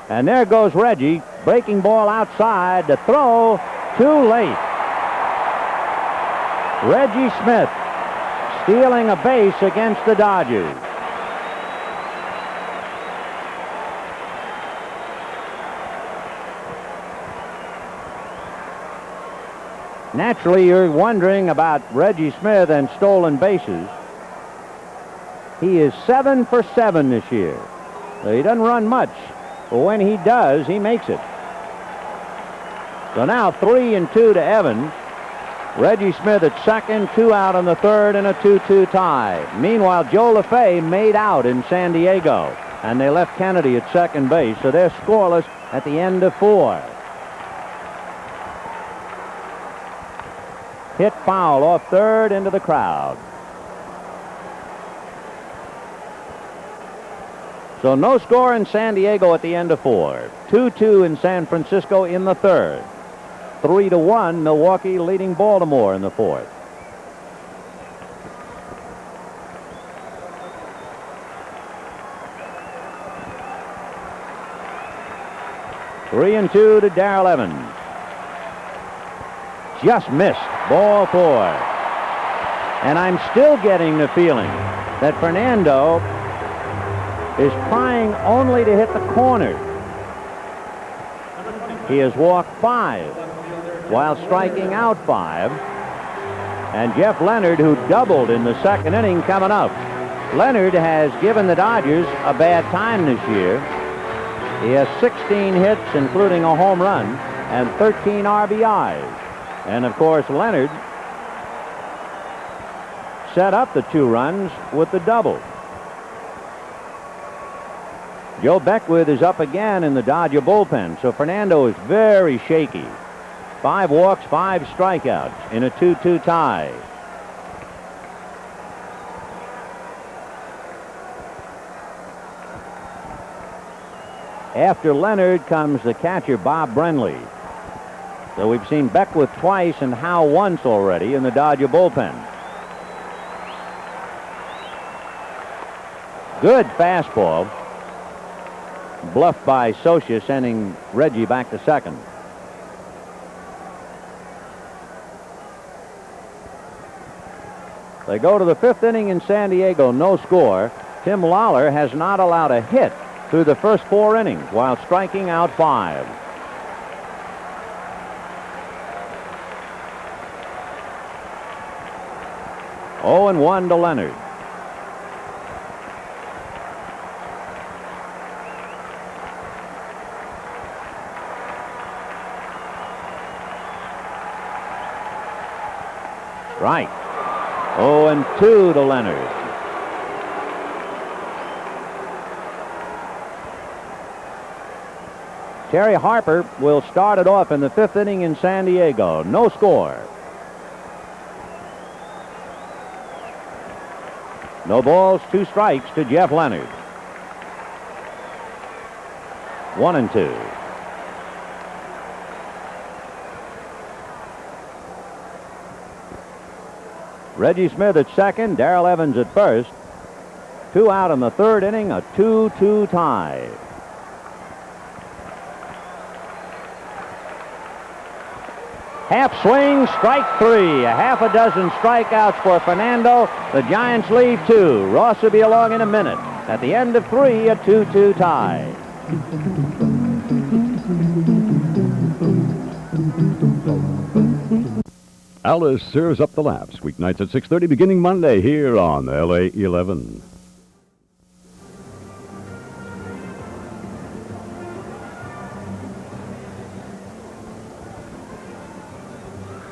And there goes Reggie. Breaking ball outside. The throw. Too late. Reggie Smith stealing a base against the Dodgers. Naturally, you're wondering about Reggie Smith and stolen bases. He is 7 for 7 this year. So he doesn't run much, but when he does, he makes it. So now 3-2 to Evans. Reggie Smith at second, 2 out on the third, and a 2-2 tie. Meanwhile, Joe LaFay made out in San Diego, and they left Kennedy at second base, so they're scoreless at the end of 4. Hit foul off third into the crowd. So no score in San Diego at the end of 4. 2-2 in San Francisco in the third. 3-1 Milwaukee leading Baltimore in the fourth. Three and 2 to Darrell Evans. Just missed. Ball 4. And I'm still getting the feeling that Fernando is trying only to hit the corner. He has walked 5 while striking out 5. And Jeff Leonard, who doubled in the second inning, coming up. Leonard has given the Dodgers a bad time this year. He has 16 hits, including a home run, and 13 RBIs. And, of course, Leonard set up the 2 runs with the double. Joe Beckwith is up again in the Dodger bullpen, so Fernando is very shaky. 5 walks, 5 strikeouts in a 2-2 tie. After Leonard comes the catcher, Bob Brenly. So we've seen Beckwith twice and Howe once already in the Dodger bullpen. Good fastball. Bluffed by Socia, sending Reggie back to second. They go to the 5th inning in San Diego, no score. Tim Lawler has not allowed a hit through the first 4 innings while striking out 5. Oh, and 1 to Leonard. Right. 0-2 to Leonard. Terry Harper will start it off in the 5th inning in San Diego. No score. No balls, 2 strikes to Jeff Leonard. 1-2. Reggie Smith at second, Darrell Evans at first. 2 out in the 3rd inning, a 2-2 tie. Half swing, strike 3. A half a dozen strikeouts for Fernando. The Giants lead 2. Ross will be along in a minute. At the end of 3, a 2-2 tie. Alice serves up the laughs, weeknights at 6:30, beginning Monday here on LA 11.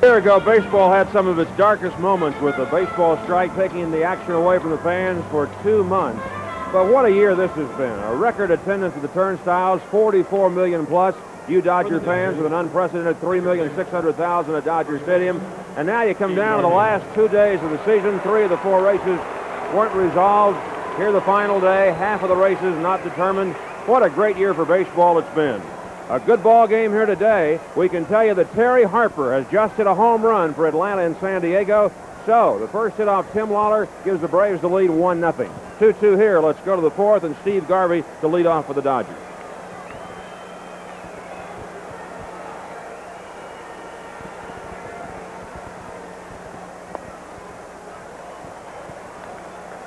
year ago, baseball had some of its darkest moments with the baseball strike taking the action away from the fans for 2 months. But what a year this has been. A record attendance at the turnstiles, 44 million plus. You Dodger fans with an unprecedented 3,600,000 at Dodger Stadium. And now you come down to the last 2 days of the season. 3 of the 4 races weren't resolved. Here the final day, half of the races not determined. What a great year for baseball it's been. A good ball game here today. We can tell you that Terry Harper has just hit a home run for Atlanta and San Diego. So the first hit off Tim Lawler gives the Braves the lead 1-0. 2-2 here. Let's go to the 4th, and Steve Garvey to lead off for the Dodgers.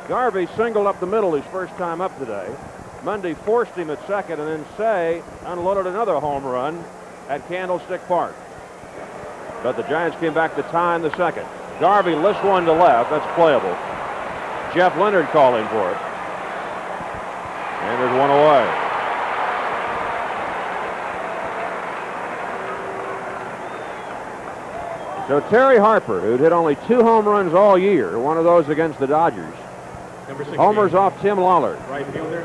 Garvey singled up the middle his first time up today. Mundy forced him at second, and then Say unloaded another home run at Candlestick Park. But the Giants came back to tie in the second. Garvey lifts one to left. That's playable. Jeff Leonard calling for it. And there's one away. So Terry Harper, who'd hit only 2 home runs all year, one of those against the Dodgers. Homers off Tim Lawler. Right fielder.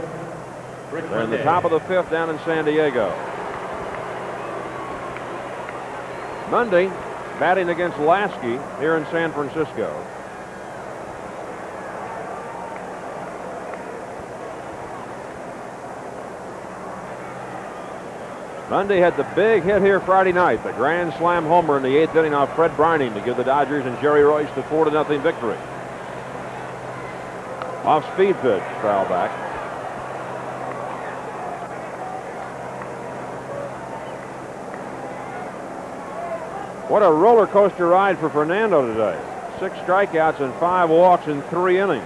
They're in the top of the 5th down in San Diego. Mundy batting against Laskey here in San Francisco. Mundy had the big hit here Friday night, the grand slam homer in the 8th inning off Fred Brining to give the Dodgers and Jerry Royce the 4-0 victory. Off speed pitch, foul back. What a roller coaster ride for Fernando today. 6 strikeouts and 5 walks in 3 innings.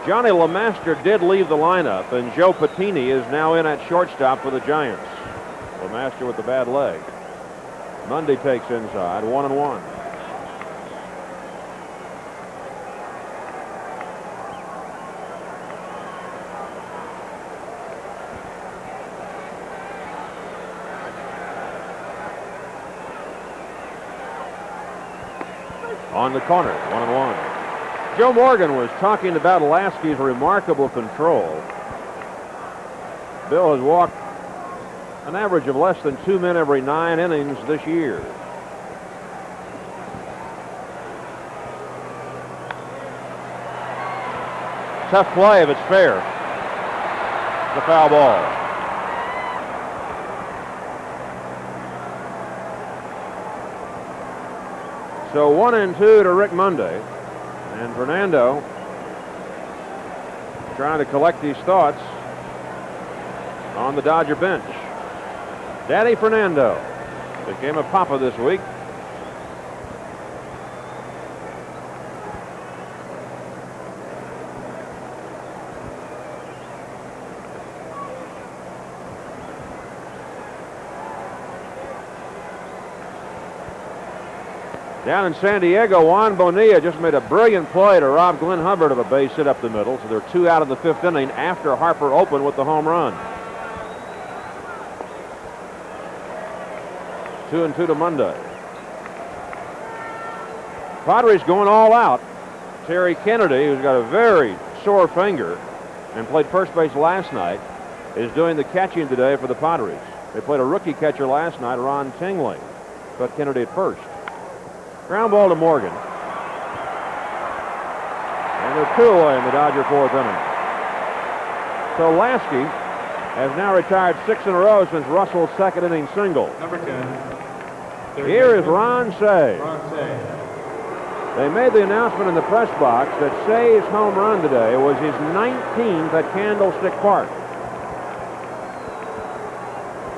Johnny LeMaster did leave the lineup, and Joe Patini is now in at shortstop for the Giants. LeMaster with the bad leg. Mundy takes inside, 1-1. On the corner, 1-1. Joe Morgan was talking about Laskey's remarkable control. Bill has walked an average of less than 2 men every 9 innings this year. Tough play if it's fair. The foul ball. So 1-2 to Rick Mundy, and Fernando trying to collect his thoughts on the Dodger bench. Daddy Fernando became a papa this week. Down in San Diego, Juan Bonilla just made a brilliant play to rob Glenn Hubbard of a base hit up the middle. So they're 2 out of the 5th inning after Harper opened with the home run. 2-2 to Mundy. Padres going all out. Terry Kennedy, who's got a very sore finger and played first base last night, is doing the catching today for the Padres. They played a rookie catcher last night, Ron Tingley. But Kennedy at first. Ground ball to Morgan. And they're 2 away in the Dodger 4th inning. So Laskey has now retired 6 in a row since Russell's 2nd inning single. Number 10. Here is Ron Say. Ron Say. They made the announcement in the press box that Say's home run today was his 19th at Candlestick Park.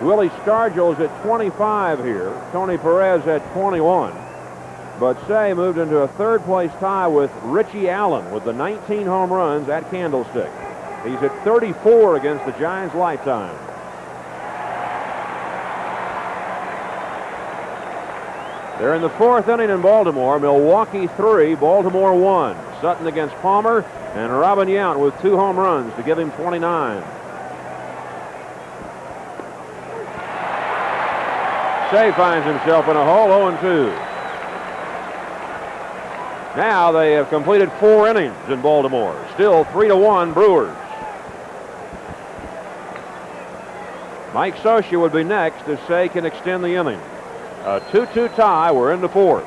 Willie Stargell's at 25 here. Tony Perez at 21. But Say moved into a 3rd place tie with Richie Allen with the 19 home runs at Candlestick. He's at 34 against the Giants' lifetime. They're in the 4th inning in Baltimore. Milwaukee 3, Baltimore 1. Sutton against Palmer, and Robin Yount with 2 home runs to give him 29. Shea finds himself in a hole, 0-2. Now they have completed 4 innings in Baltimore. Still 3-1 Brewers. Mike Socia would be next if Shea can extend the inning. A 2-2 tie. We're in the 4th.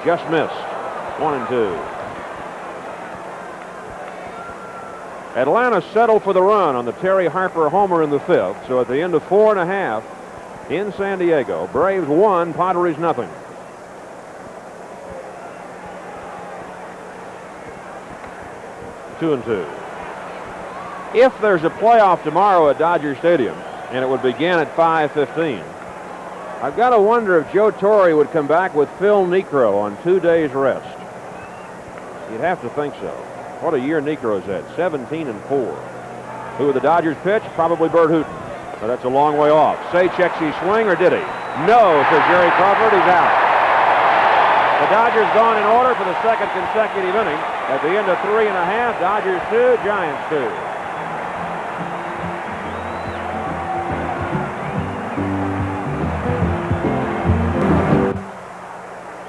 Just missed. 1-2. Atlanta settled for the run on the Terry Harper homer in the 5th. So at the end of 4.5 in San Diego, Braves 1, Padres nothing. Two and two. If there's a playoff tomorrow at Dodger Stadium, and it would begin at 5:15, I've got to wonder if Joe Torre would come back with Phil Niekro on 2 days rest. You'd have to think so. What a year Niekro's had, 17-4. Who would the Dodgers pitch? Probably Bert Hooton. But that's a long way off. Say checks his swing, or did he? No, says Jerry Crawford. He's out. The Dodgers gone in order for the 2nd consecutive inning. At the end of 3.5, Dodgers 2, Giants 2.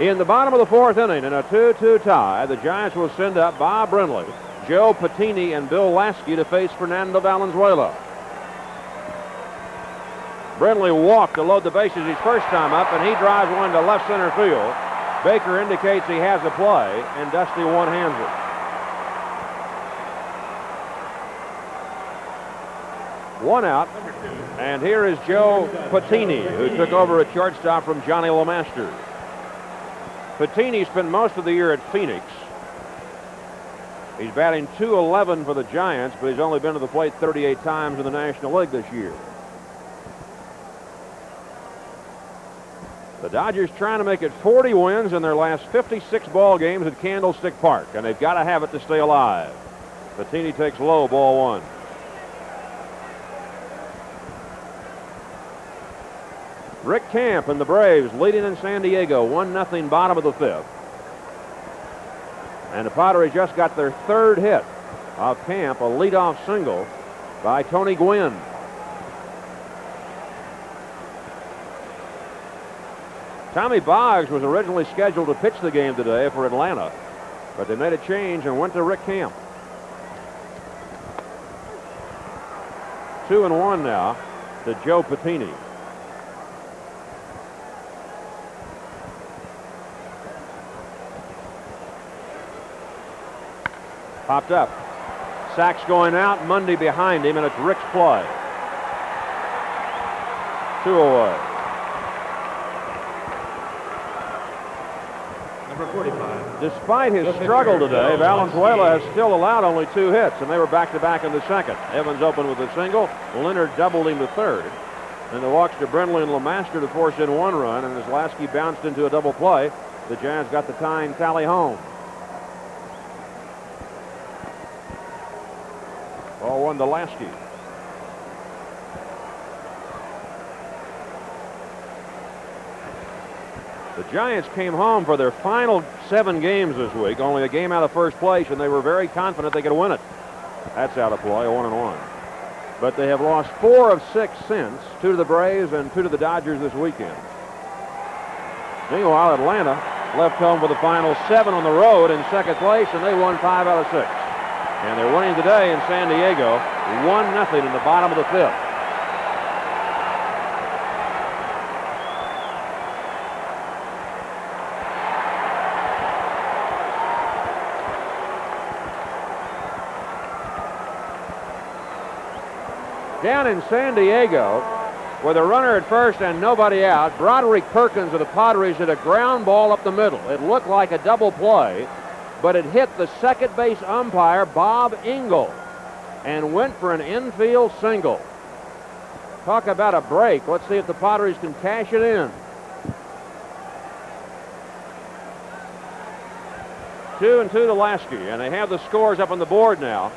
In the bottom of the 4th inning, in a 2-2 tie, the Giants will send up Bob Brenly, Joe Patini, and Bill Laskey to face Fernando Valenzuela. Brenly walked to load the bases his first time up, and he drives one to left center field. Baker indicates he has a play, and Dusty one-hands it. One out, and here is Joe Patini, who took over at shortstop from Johnny LeMaster. Patini spent most of the year at Phoenix. He's batting .211 for the Giants, but he's only been to the plate 38 times in the National League this year. The Dodgers trying to make it 40 wins in their last 56 ball games at Candlestick Park, and they've got to have it to stay alive. Patini takes low, ball 1. Rick Camp and the Braves leading in San Diego, 1-0 bottom of the 5th. And the Padres just got their 3rd hit of Camp, a leadoff single by Tony Gwynn. Tommy Boggs was originally scheduled to pitch the game today for Atlanta, but they made a change and went to Rick Camp. 2-1 now to Joe Patini. Popped up. Sachs going out, Mundy behind him, and it's Rick's play. 2 away. Number 45. Despite his struggle today, Valenzuela has still allowed only 2 hits, and they were back-to-back in the 2nd. Evans opened with a single. Leonard doubled him to 3rd. And the walks to Brenly and LeMaster to force in 1 run, and as Lasky bounced into a double play, the Giants got the tying tally home. Ball 1 to Lasky. The Giants came home for their final 7 games this week, only a game out of first place, and they were very confident they could win it. That's out of play, 1-1. But they have lost 4 of 6 since, 2 to the Braves and 2 to the Dodgers this weekend. Meanwhile, Atlanta left home for the final 7 on the road in 2nd place, and they won 5 out of 6. And they're winning today in San Diego, 1-0 in the bottom of the 5th. Down in San Diego, with a runner at first and nobody out, Broderick Perkins of the Padres hit a ground ball up the middle. It looked like a double play, but it hit the second base umpire, Bob Engel, and went for an infield single. Talk about a break. Let's see if the Padres can cash it in. 2-2 to Lasky, and they have the scores up on the board now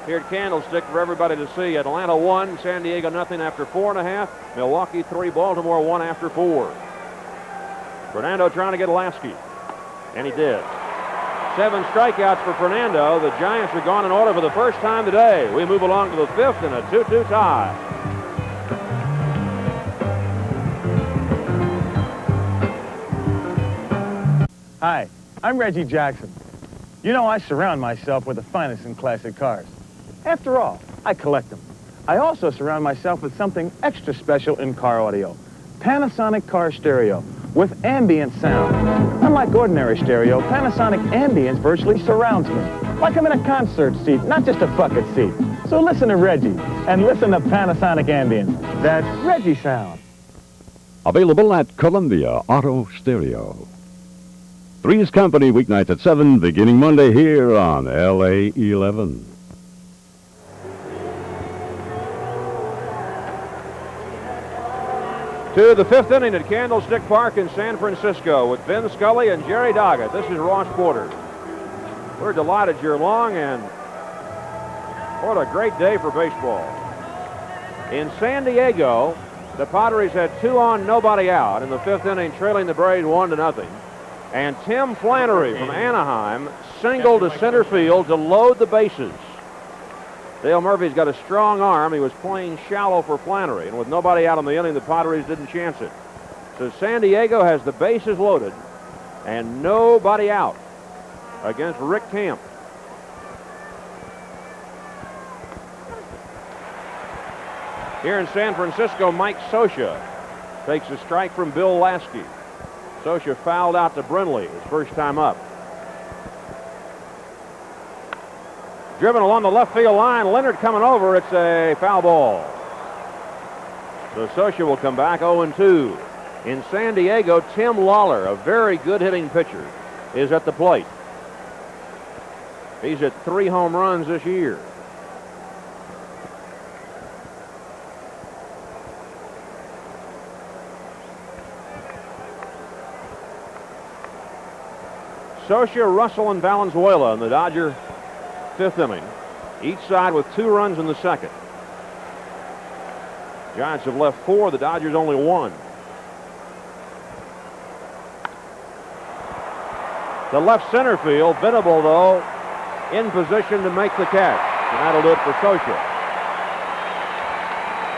here at Candlestick for everybody to see. Atlanta 1, San Diego nothing after 4.5. Milwaukee 3, Baltimore 1 after 4. Fernando trying to get Lasky, and he did. 7 strikeouts for Fernando. The Giants are gone in order for the first time today. We move along to the 5th in a 2-2 tie. Hi, I'm Reggie Jackson. You know, I surround myself with the finest in classic cars. After all, I collect them. I also surround myself with something extra special in car audio. Panasonic car stereo with ambient sound. Unlike ordinary stereo, Panasonic ambience virtually surrounds me. Like I'm in a concert seat, not just a bucket seat. So listen to Reggie and listen to Panasonic ambience. That's Reggie sound. Available at Columbia Auto Stereo. Three's Company, weeknights at 7, beginning Monday here on LA 11. To the fifth inning at Candlestick Park in San Francisco with Vin Scully and Jerry Doggett. This is Ross Porter. We're delighted you're along, and what a great day for baseball. In San Diego, the Padres had 2 on, nobody out in the fifth inning, trailing the Braves 1-0. And Tim Flannery from Anaheim singled to center field to load the bases. Dale Murphy's got a strong arm. He was playing shallow for Flannery, and with nobody out in the inning, the Padres didn't chance it. So San Diego has the bases loaded and nobody out against Rick Camp. Here in San Francisco, Mike Scioscia takes a strike from Bill Laskey. Scioscia fouled out to Brindley his first time up. Driven along the left field line, Leonard coming over. It's a foul ball. So Scioscia will come back 0-2. In San Diego, Tim Lawler, a very good hitting pitcher, is at the plate. He's at 3 home runs this year. Scioscia, Russell, and Valenzuela in the Dodger fifth inning, each side with 2 runs in the second. Giants have left 4, the Dodgers only 1. The left center field, Venable, though, in position to make the catch, and that'll do it for Scioscia.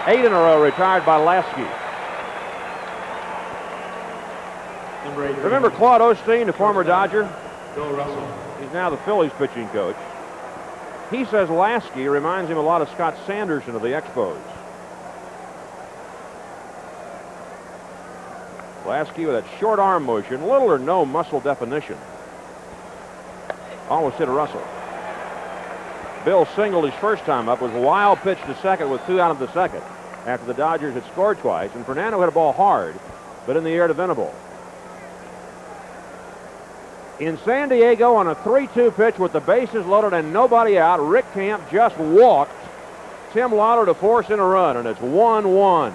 8 in a row retired by Laskey. Remember Claude Osteen, the former Dodger? Bill Russell. He's now the Phillies pitching coach. He says Laskey reminds him a lot of Scott Sanderson of the Expos. Laskey with that short arm motion, little or no muscle definition. Almost hit a Russell. Bill singled his first time up, was a wild pitch to second with 2 out of the second after the Dodgers had scored twice, and Fernando hit a ball hard, but in the air to Venable. In San Diego on a 3-2 pitch with the bases loaded and nobody out, Rick Camp just walked Tim Lawler to force in a run, and it's 1-1.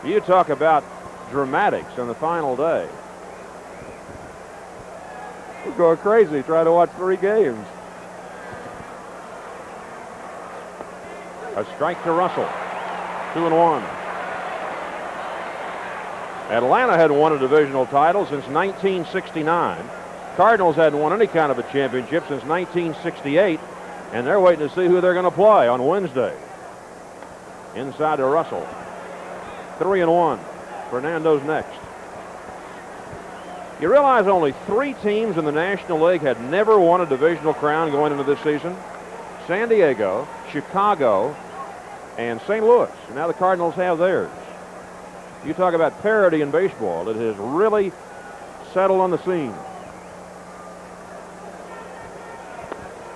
You talk about dramatics on the final day. We're going crazy trying to watch 3 games. A strike to Russell. 2-1. Atlanta hadn't won a divisional title since 1969. Cardinals hadn't won any kind of a championship since 1968, and they're waiting to see who they're going to play on Wednesday. Inside to Russell. 3-1. Fernando's next. You realize only 3 teams in the National League had never won a divisional crown going into this season? San Diego, Chicago, and St. Louis. And now the Cardinals have theirs. You talk about parity in baseball. It has really settled on the scene.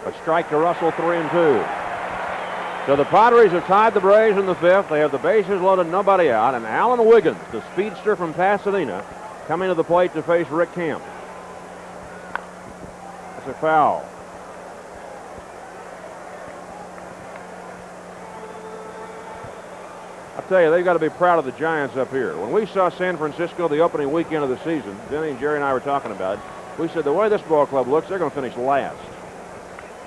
A strike to Russell, 3-2. So the Padres have tied the Braves in the fifth. They have the bases loaded, nobody out, and Alan Wiggins, the speedster from Pasadena, coming to the plate to face Rick Camp. That's a foul. I'll tell you, they've got to be proud of the Giants up here. When we saw San Francisco the opening weekend of the season, Denny and Jerry and I were talking about it, we said the way this ball club looks, they're going to finish last.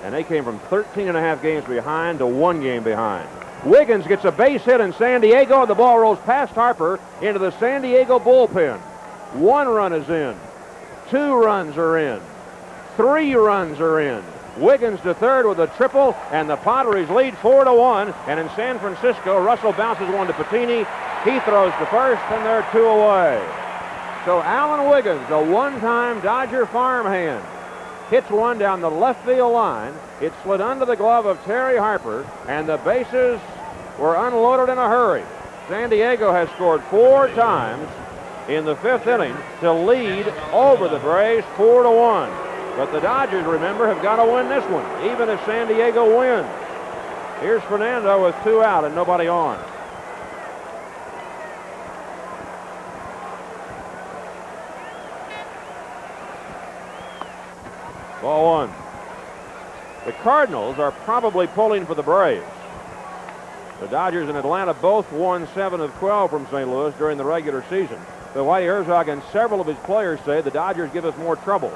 And they came from 13.5 games behind to 1 game behind. Wiggins gets a base hit in San Diego, and the ball rolls past Harper into the San Diego bullpen. 1 run is in. 2 runs are in. 3 runs are in. Wiggins to third with a triple, and the Padres lead 4-1. And in San Francisco, Russell bounces one to Patini. He throws to first, and they're 2 away. So Alan Wiggins, a one-time Dodger farmhand, hits one down the left field line. It slid under the glove of Terry Harper, and the bases were unloaded in a hurry. San Diego has scored 4 times in the 5th inning to lead over the Braves 4-1. But the Dodgers, remember, have got to win this one, even if San Diego wins. Here's Fernando with 2 out and nobody on. Ball 1. The Cardinals are probably pulling for the Braves. The Dodgers and Atlanta both won 7 of 12 from St. Louis during the regular season. But Whitey Herzog and several of his players say the Dodgers give us more trouble.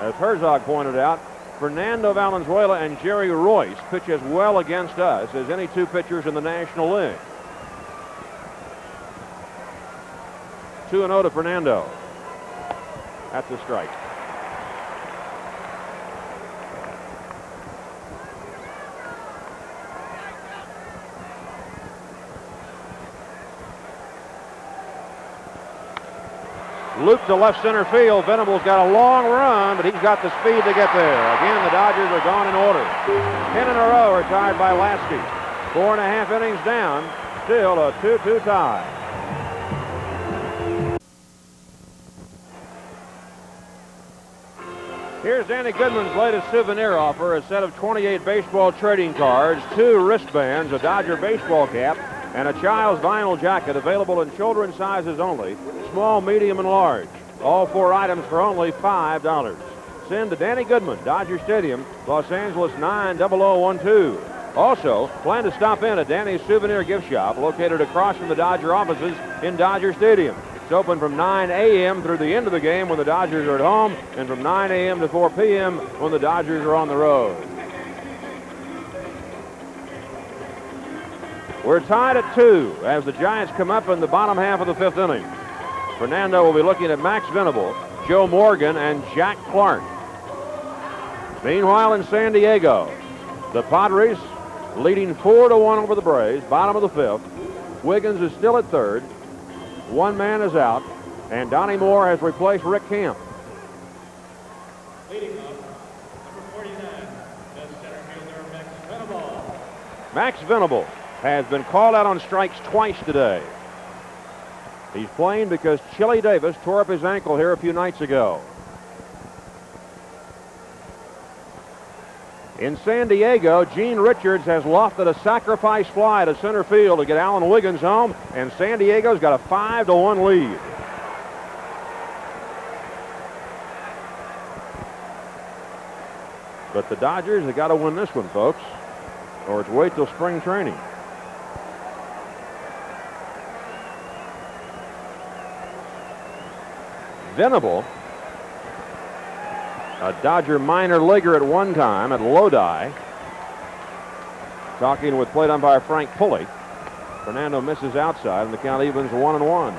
As Herzog pointed out, Fernando Valenzuela and Jerry Royce pitch as well against us as any 2 pitchers in the National League. 2-0 to Fernando. That's a strike. Loop to left center field. Venable's got a long run, but he's got the speed to get there. Again, the Dodgers are gone in order. 10 in a row are tied by Laskey. 4.5 innings down. Still a 2-2 tie. Here's Danny Goodman's latest souvenir offer, a set of 28 baseball trading cards, 2 wristbands, a Dodger baseball cap, and a child's vinyl jacket, available in children's sizes only, small, medium, and large. All 4 items for only $5. Send to Danny Goodman, Dodger Stadium, Los Angeles 90012. Also, plan to stop in at Danny's Souvenir Gift Shop, located across from the Dodger offices in Dodger Stadium. It's open from 9 a.m. through the end of the game when the Dodgers are at home, and from 9 a.m. to 4 p.m. when the Dodgers are on the road. We're tied at 2 as the Giants come up in the bottom half of the 5th inning. Fernando will be looking at Max Venable, Joe Morgan, and Jack Clark. Meanwhile, in San Diego, the Padres leading 4-1 over the Braves, bottom of the 5th. Wiggins is still at 3rd. 1 man is out, and Donnie Moore has replaced Rick Camp. Leading off, number 49, the center fielder, Max Venable. Max Venable has been called out on strikes twice today. He's playing because Chili Davis tore up his ankle here a few nights ago. In San Diego, Gene Richards has lofted a sacrifice fly to center field to get Alan Wiggins home, and San Diego's got a 5-1 lead. But the Dodgers have got to win this one, folks, or it's wait till spring training. Venable, a Dodger minor leaguer at one time at Lodi, talking with plate umpire Frank Pulley. Fernando misses outside, and the count evens 1-1.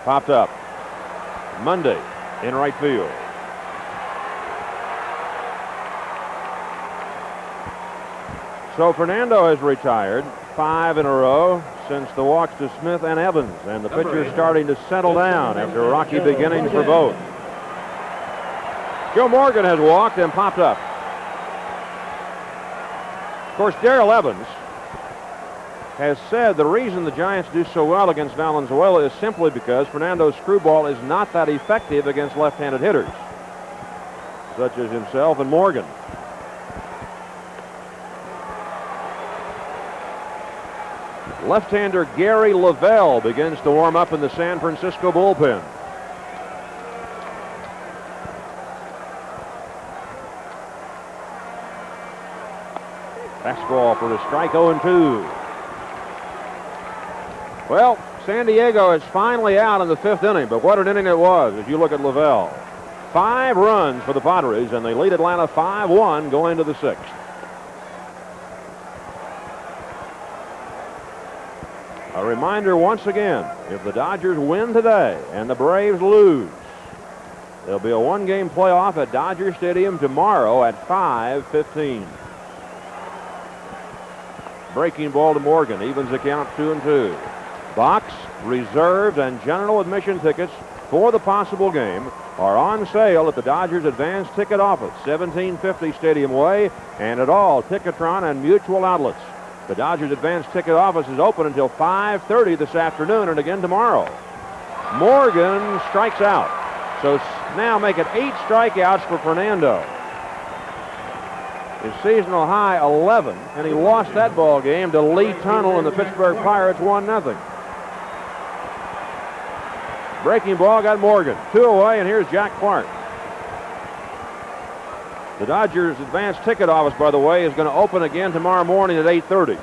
Popped up. Monday in right field. So Fernando has retired 5 in a row since the walks to Smith and Evans, and the pitcher's starting to settle down after rocky beginnings for both. Joe Morgan has walked and popped up. Of course, Darrell Evans has said the reason the Giants do so well against Valenzuela is simply because Fernando's screwball is not that effective against left-handed hitters, such as himself and Morgan. Left-hander Gary Lavelle begins to warm up in the San Francisco bullpen. Fastball for a strike, 0-2. Well, San Diego is finally out in the 5th inning, but what an inning it was as you look at Lavelle. 5 runs for the Padres, and they lead Atlanta 5-1 going to the 6th. A reminder once again, if the Dodgers win today and the Braves lose, There'll be a one-game playoff at Dodger Stadium tomorrow at 5:15. Breaking ball to Morgan, evens the count 2-2. Box, reserved, and general admission tickets for the possible game are on sale at the Dodgers Advance Ticket Office, 1750 Stadium Way, and at all Ticketron and Mutual outlets. The Dodgers Advance Ticket Office is open until 5:30 this afternoon and again tomorrow. Morgan strikes out. So now make it 8 strikeouts for Fernando. His seasonal high 11, and he lost that ball game to Lee Tunnell and the Pittsburgh Pirates 1-0. Breaking ball got Morgan. 2 away, and here's Jack Clark. The Dodgers Advance Ticket Office, by the way, is going to open again tomorrow morning at 8:30.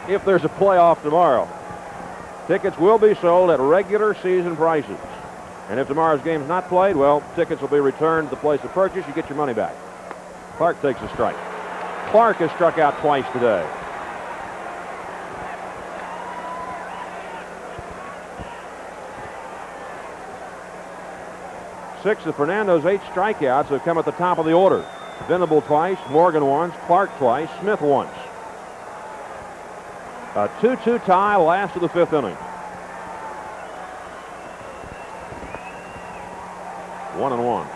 If there's a playoff tomorrow. Tickets will be sold at regular season prices. And if tomorrow's game's not played, well, tickets will be returned to the place of purchase. You get your money back. Clark takes a strike. Clark has struck out twice today. Six of Fernando's 8 strikeouts have come at the top of the order. Venable twice, Morgan once, Clark twice, Smith once. A 2-2 tie, last of the 5th inning. 1-1.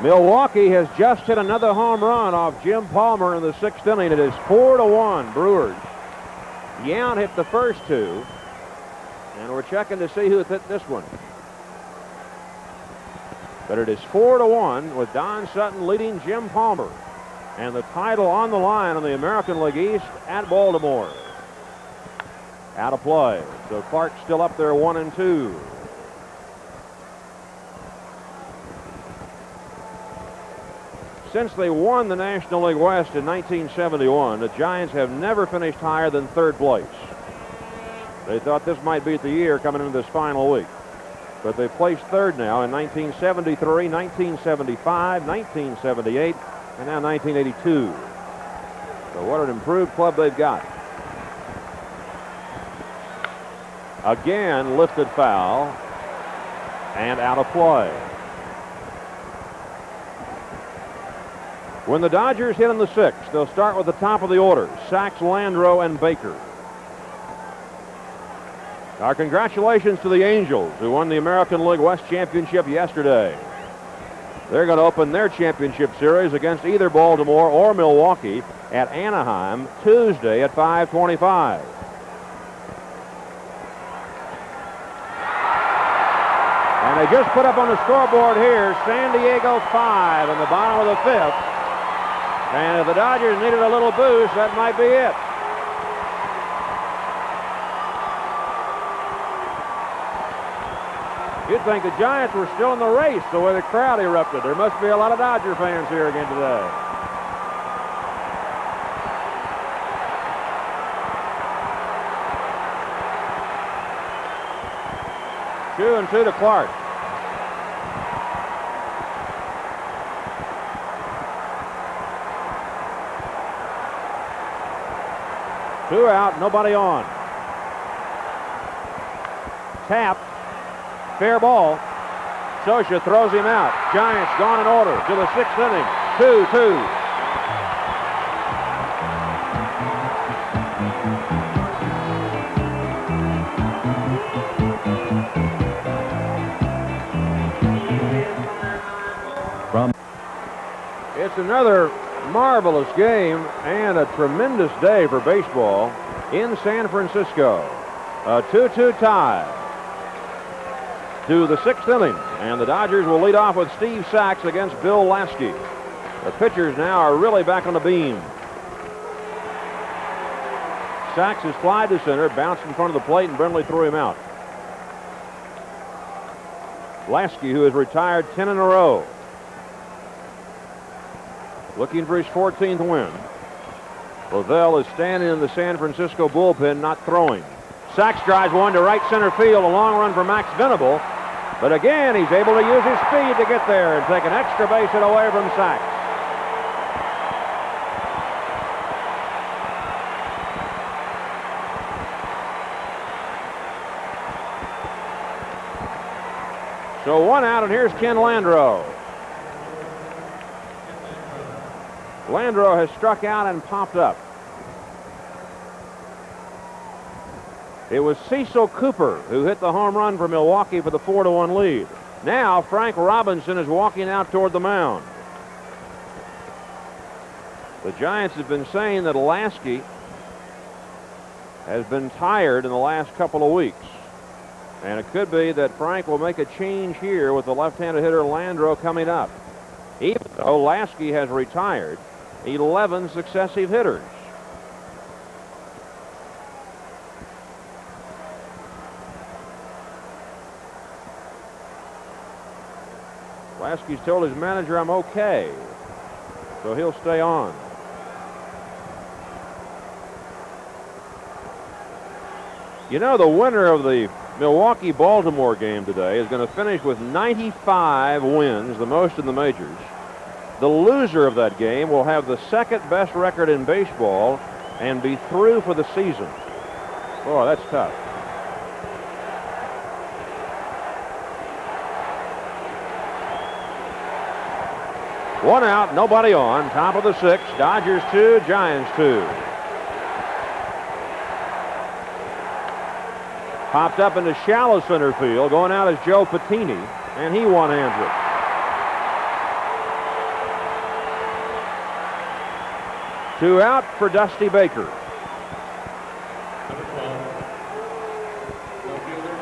Milwaukee has just hit another home run off Jim Palmer in the 6th inning. It is 4-1 Brewers. Yount hit the first 2, and we're checking to see who hit this one. But it is 4-1 with Don Sutton leading Jim Palmer. And the title on the line in the American League East at Baltimore. Out of play. So Clark's still up there 1-2. Since they won the National League West in 1971, the Giants have never finished higher than 3rd place. They thought this might be the year coming into this final week. But they've placed 3rd now in 1973, 1975, 1978, and now 1982. So what an improved club they've got. Again, lifted foul and out of play. When the Dodgers hit in the 6th, they'll start with the top of the order, Sachs, Landreau, and Baker. Our congratulations to the Angels, who won the American League West Championship yesterday. They're going to open their championship series against either Baltimore or Milwaukee at Anaheim Tuesday at 5:25. And they just put up on the scoreboard here, San Diego 5 in the bottom of the 5th. And if the Dodgers needed a little boost, that might be it. You'd think the Giants were still in the race the way the crowd erupted. There must be a lot of Dodger fans here again today. Two and two to Clark. Two out, nobody on. Tap. Fair ball. Scioscia throws him out. Giants gone in order to the 6th inning. 2-2. It's another marvelous game and a tremendous day for baseball in San Francisco. A 2-2 tie to the 6th inning, and the Dodgers will lead off with Steve Sachs against Bill Laskey. The pitchers now are really back on the beam. Sachs is fly to center, bounced in front of the plate, and Brindley threw him out. Laskey, who has retired 10 in a row, looking for his 14th win. Lavelle is standing in the San Francisco bullpen, not throwing. Sachs drives one to right center field, a long run for Max Venable. But again, he's able to use his speed to get there and take an extra base hit away from Sachs. So 1 out, and here's Ken Landreau. Landreau has struck out and popped up. It was Cecil Cooper who hit the home run for Milwaukee for the 4-1 lead. Now Frank Robinson is walking out toward the mound. The Giants have been saying that Laskey has been tired in the last couple of weeks. And it could be that Frank will make a change here with the left-handed hitter Landreau coming up. Even though Laskey has retired 11 successive hitters. Laskey's told his manager, I'm okay, so he'll stay on. You know, the winner of the Milwaukee-Baltimore game today is going to finish with 95 wins, the most in the majors. The loser of that game will have the second best record in baseball and be through for the season. Boy, that's tough. One out, nobody on. Top of the 6th. Dodgers 2, Giants 2. Popped up into shallow center field. Going out is Joe Patini, and he one-hands it. Two out for Dusty Baker. Number 12, no fielder,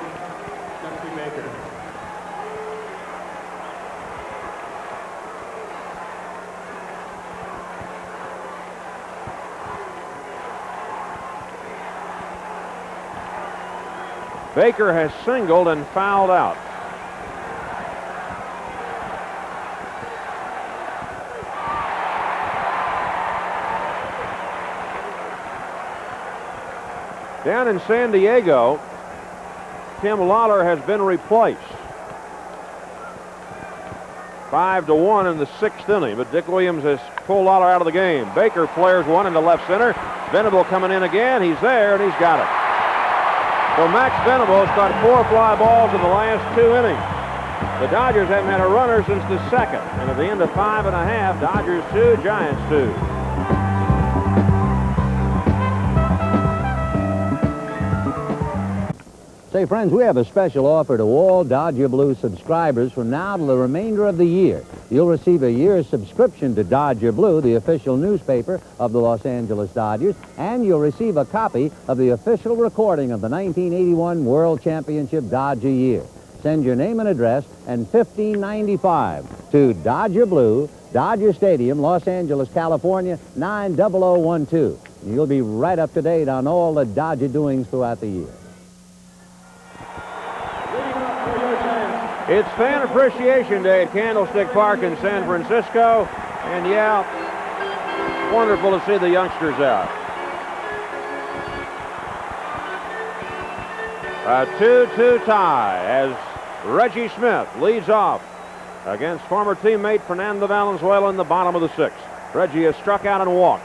Dusty Baker. Baker has singled and fouled out. Down in San Diego, Tim Lawler has been replaced. 5-1 in the 6th inning, but Dick Williams has pulled Lawler out of the game. Baker flares one into left center. Venable coming in again. He's there, and he's got it. Well, Max Venable has caught 4 fly balls in the last 2 innings. The Dodgers haven't had a runner since the 2nd. And at the end of 5.5, Dodgers 2, Giants 2. Say, friends, we have a special offer to all Dodger Blue subscribers from now to the remainder of the year. You'll receive a year's subscription to Dodger Blue, the official newspaper of the Los Angeles Dodgers, and you'll receive a copy of the official recording of the 1981 World Championship Dodger year. Send your name and address and $15.95 to Dodger Blue, Dodger Stadium, Los Angeles, California, 90012. You'll be right up to date on all the Dodger doings throughout the year. It's Fan Appreciation Day at Candlestick Park in San Francisco. And yeah, wonderful to see the youngsters out. A 2-2 tie as Reggie Smith leads off against former teammate Fernando Valenzuela in the bottom of the 6th. Reggie has struck out and walked.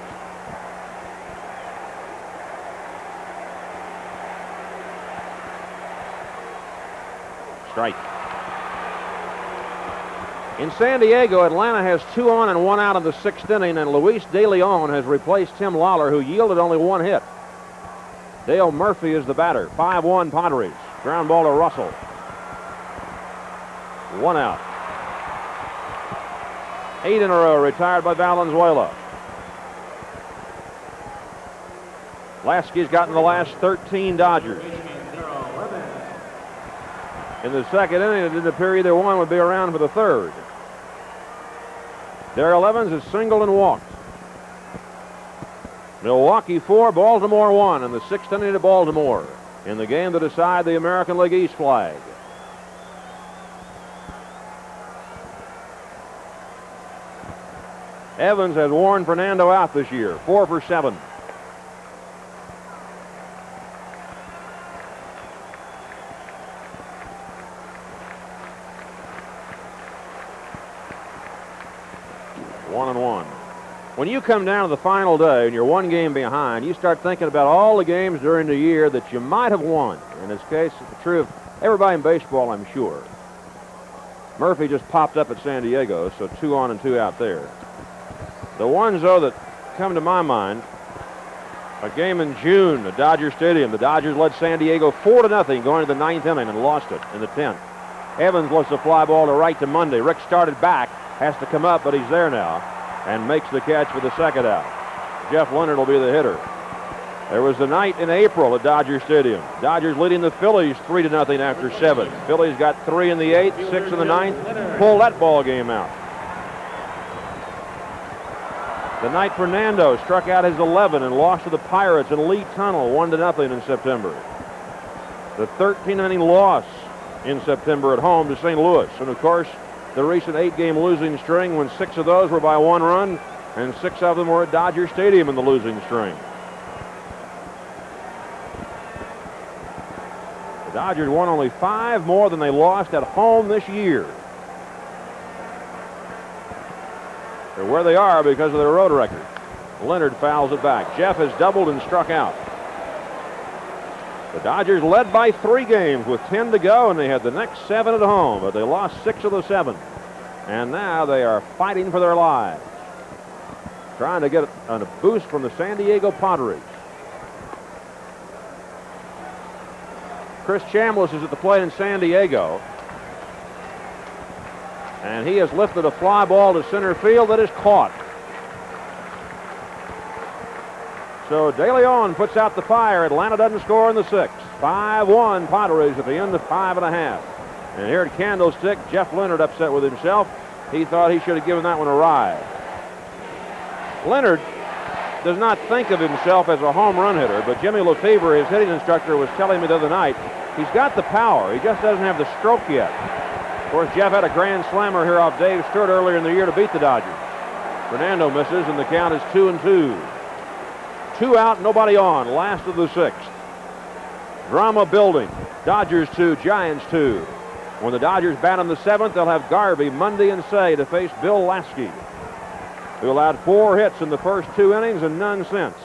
Strike. In San Diego, Atlanta has 2 on and 1 out in the 6th inning, and Luis De Leon has replaced Tim Lawler, who yielded only 1 hit. Dale Murphy is the batter. 5-1 Padres. Ground ball to Russell. 1 out. 8 in a row retired by Valenzuela. Laskey's gotten the last 13 Dodgers. In the 2nd inning, it didn't appear either one would be around for the 3rd. Darrell Evans has singled and walked. Milwaukee 4, Baltimore 1 in the 6th inning to Baltimore in the game to decide the American League East flag. Evans has worn Fernando out this year, 4 for 7. When you come down to the final day and you're 1 game behind, you start thinking about all the games during the year that you might have won. In this case, it's true of everybody in baseball, I'm sure. Murphy just popped up at San Diego, so 2 on and 2 out there. The ones, though, that come to my mind, a game in June at Dodger Stadium. The Dodgers led San Diego 4-0 going to the 9th inning and lost it in the 10th. Evans lets the fly ball to right to Monday. Rick started back, has to come up, but he's there now, and makes the catch for the second out. Jeff Leonard will be the hitter. There was the night in April at Dodger Stadium. Dodgers leading the Phillies 3-0 after 7. Phillies got 3 in the 8th, 6 in the 9th, pulled that ball game out. The night Fernando struck out his 11 and lost to the Pirates in Lee Tunnel 1-0 in September. The 13-inning loss in September at home to St. Louis. And, of course, the recent 8-game losing string when 6 of those were by 1 run and 6 of them were at Dodger Stadium in the losing string. The Dodgers won only 5 more than they lost at home this year. They're where they are because of their road record. Leonard fouls it back. Jeff has doubled and struck out. The Dodgers led by 3 games with 10 to go, and they had the next 7 at home, but they lost 6 of the 7. And now they are fighting for their lives, trying to get a boost from the San Diego Padres. Chris Chambliss is at the plate in San Diego, and he has lifted a fly ball to center field that is caught. So De Leon puts out the fire. Atlanta doesn't score in the 6th. 5-1 Padres at the end of 5.5. And here at Candlestick, Jeff Leonard upset with himself. He thought he should have given that one a ride. Leonard does not think of himself as a home run hitter, but Jimmy Lefebvre, his hitting instructor, was telling me the other night, he's got the power. He just doesn't have the stroke yet. Of course, Jeff had a grand slammer here off Dave Stewart earlier in the year to beat the Dodgers. Fernando misses, and the count is 2-2. 2 out, nobody on. Last of the 6th. Drama building. Dodgers 2, Giants 2. When the Dodgers bat in the 7th, they'll have Garvey, Mundy, and Say to face Bill Laskey, who allowed 4 hits in the first 2 innings and none since.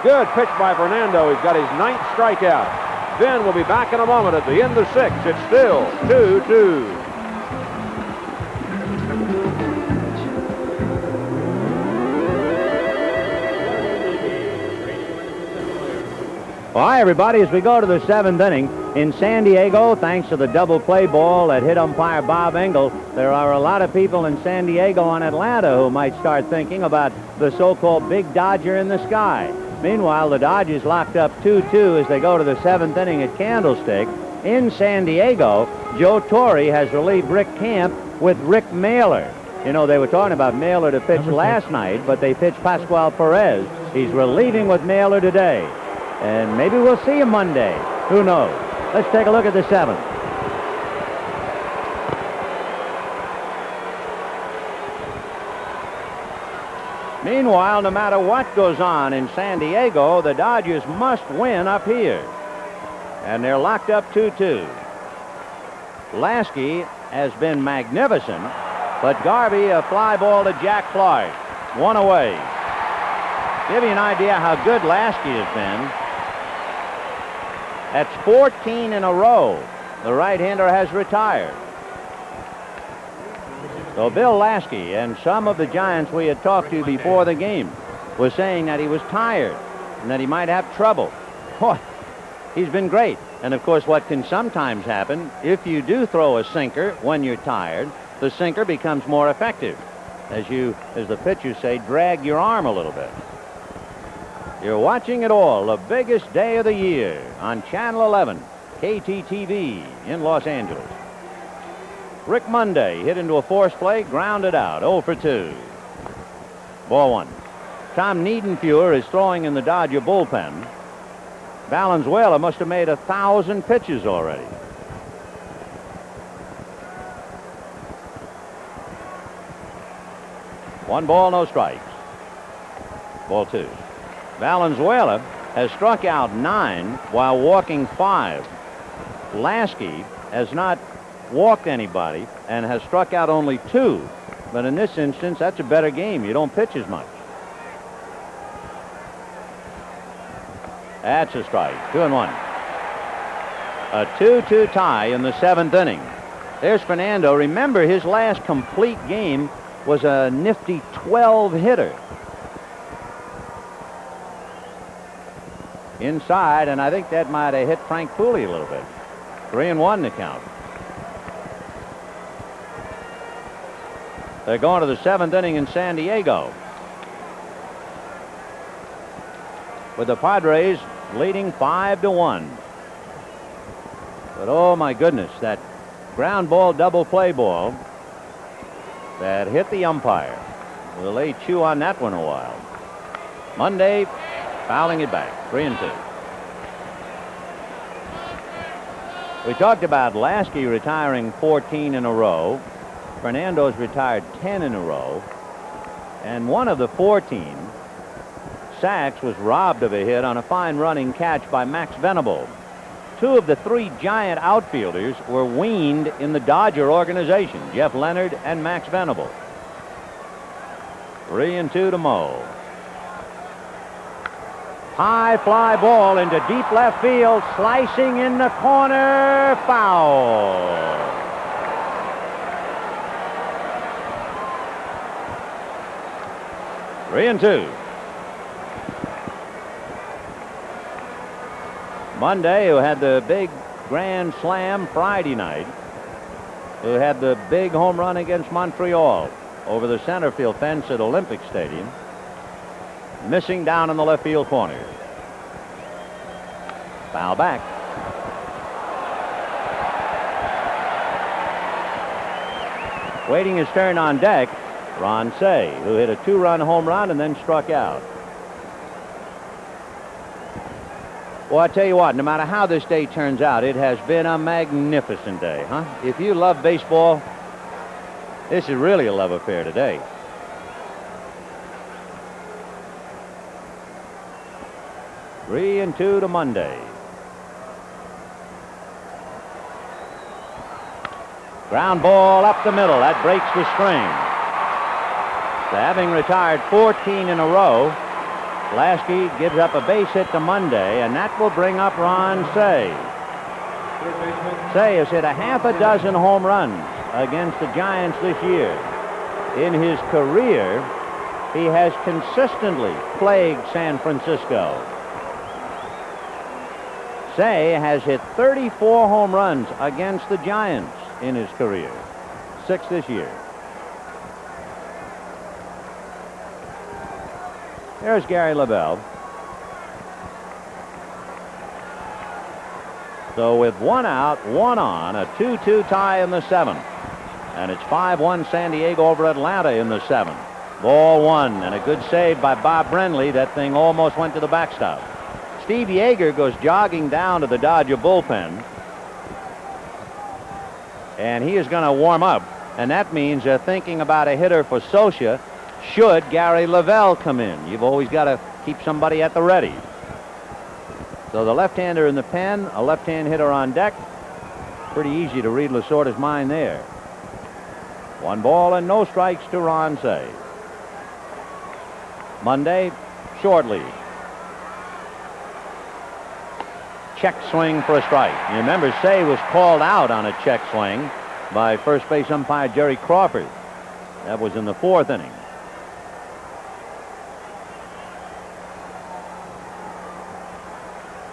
Good pitch by Fernando. He's got his 9th strikeout. Vin will be back in a moment at the end of 6. It's still 2-2. Well, hi, everybody. As we go to the 7th inning in San Diego, thanks to the double play ball that hit umpire Bob Engel, there are a lot of people in San Diego and Atlanta who might start thinking about the so-called big Dodger in the sky. Meanwhile, the Dodgers locked up 2-2 as they go to the 7th inning at Candlestick. In San Diego, Joe Torre has relieved Rick Camp with Rick Mailer. You know, they were talking about Mailer to pitch last night, but they pitched Pascual Perez. He's relieving with Mailer today. And maybe we'll see him Monday. Who knows? Let's take a look at the 7th. Meanwhile, no matter what goes on in San Diego, the Dodgers must win up here. And they're locked up 2-2. Laskey has been magnificent, but Garvey a fly ball to Jack Clark. 1 away. Give you an idea how good Laskey has been. That's 14 in a row. The right-hander has retired. So Bill Laskey and some of the Giants we had talked to before the game was saying that he was tired and that he might have trouble. Boy, he's been great. And, of course, what can sometimes happen, if you do throw a sinker when you're tired, the sinker becomes more effective. As the pitchers say, drag your arm a little bit. You're watching it all, the biggest day of the year, on Channel 11, KTTV in Los Angeles. Rick Monday hit into a force play, grounded out, 0 for 2. Ball 1. Tom Niedenfuer is throwing in the Dodger bullpen. Valenzuela must have made 1,000 pitches already. One ball, no strikes. Ball 2. Valenzuela has struck out 9 while walking 5. Laskey has not walked anybody and has struck out only 2. But in this instance, that's a better game. You don't pitch as much. That's a strike. 2-1. A 2-2 tie in the 7th inning. There's Fernando. Remember, his last complete game was a nifty 12 hitter. Inside, and I think that might have hit Frank Pooley a little bit. 3-1 to count. They're going to the 7th inning in San Diego, with the Padres leading 5-1. But oh my goodness, that ground ball double play ball that hit the umpire. Will they chew on that one a while? Monday, fouling it back, 3-2. We talked about Laskey retiring 14 in a row. Fernando's retired 10 in a row. And one of the 14, Sachs, was robbed of a hit on a fine running catch by Max Venable. 2 of the 3 giant outfielders were weaned in the Dodger organization, Jeff Leonard and Max Venable. 3-2 to Mo. High fly ball into deep left field, slicing in the corner, foul. Three and two. Monday, who had the big grand slam Friday night, who had the big home run against Montreal over the center field fence at Olympic Stadium, missing down in the left field corner. Foul back. Waiting his turn on deck, Ron Cey, who hit a 2-run home run and then struck out. Well, I tell you what, no matter how this day turns out, it has been a magnificent day, huh? If you love baseball, this is really a love affair today. 3-2 to Monday. Ground ball up the middle. That breaks the string. So having retired 14 in a row, Laskey gives up a base hit to Monday, and that will bring up Ron Cey. Cey has hit a half a dozen home runs against the Giants this year. In his career, he has consistently plagued San Francisco. Cey has hit 34 home runs against the Giants in his career, 6 this year. There's Gary Lavelle. So with 1 out, 1 on, a 2-2 tie in the 7th. And it's 5-1 San Diego over Atlanta in the 7th. Ball 1, and a good save by Bob Brenly. That thing almost went to the backstop. Steve Yeager goes jogging down to the Dodger bullpen. And he is going to warm up. And that means they're thinking about a hitter for Scioscia should Gary Lavelle come in. You've always got to keep somebody at the ready. So the left-hander in the pen, a left-hand hitter on deck. Pretty easy to read Lasorda's mind there. 1 ball and no strikes to Ron Cey. Monday, short lead. Check swing for a strike. You remember, Cey was called out on a check swing by first base umpire Jerry Crawford. That was in the 4th inning.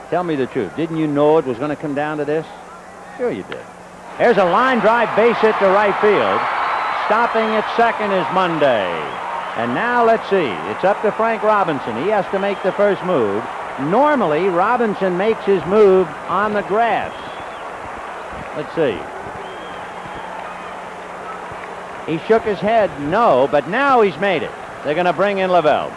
Tell me the truth. Didn't you know it was going to come down to this? Sure you did. There's a line drive base hit to right field. Stopping at second is Monday. And now let's see. It's up to Frank Robinson. He has to make the first move. Normally, Robinson makes his move on the grass. Let's see. He shook his head no, but now he's made it. They're going to bring in Lavelle.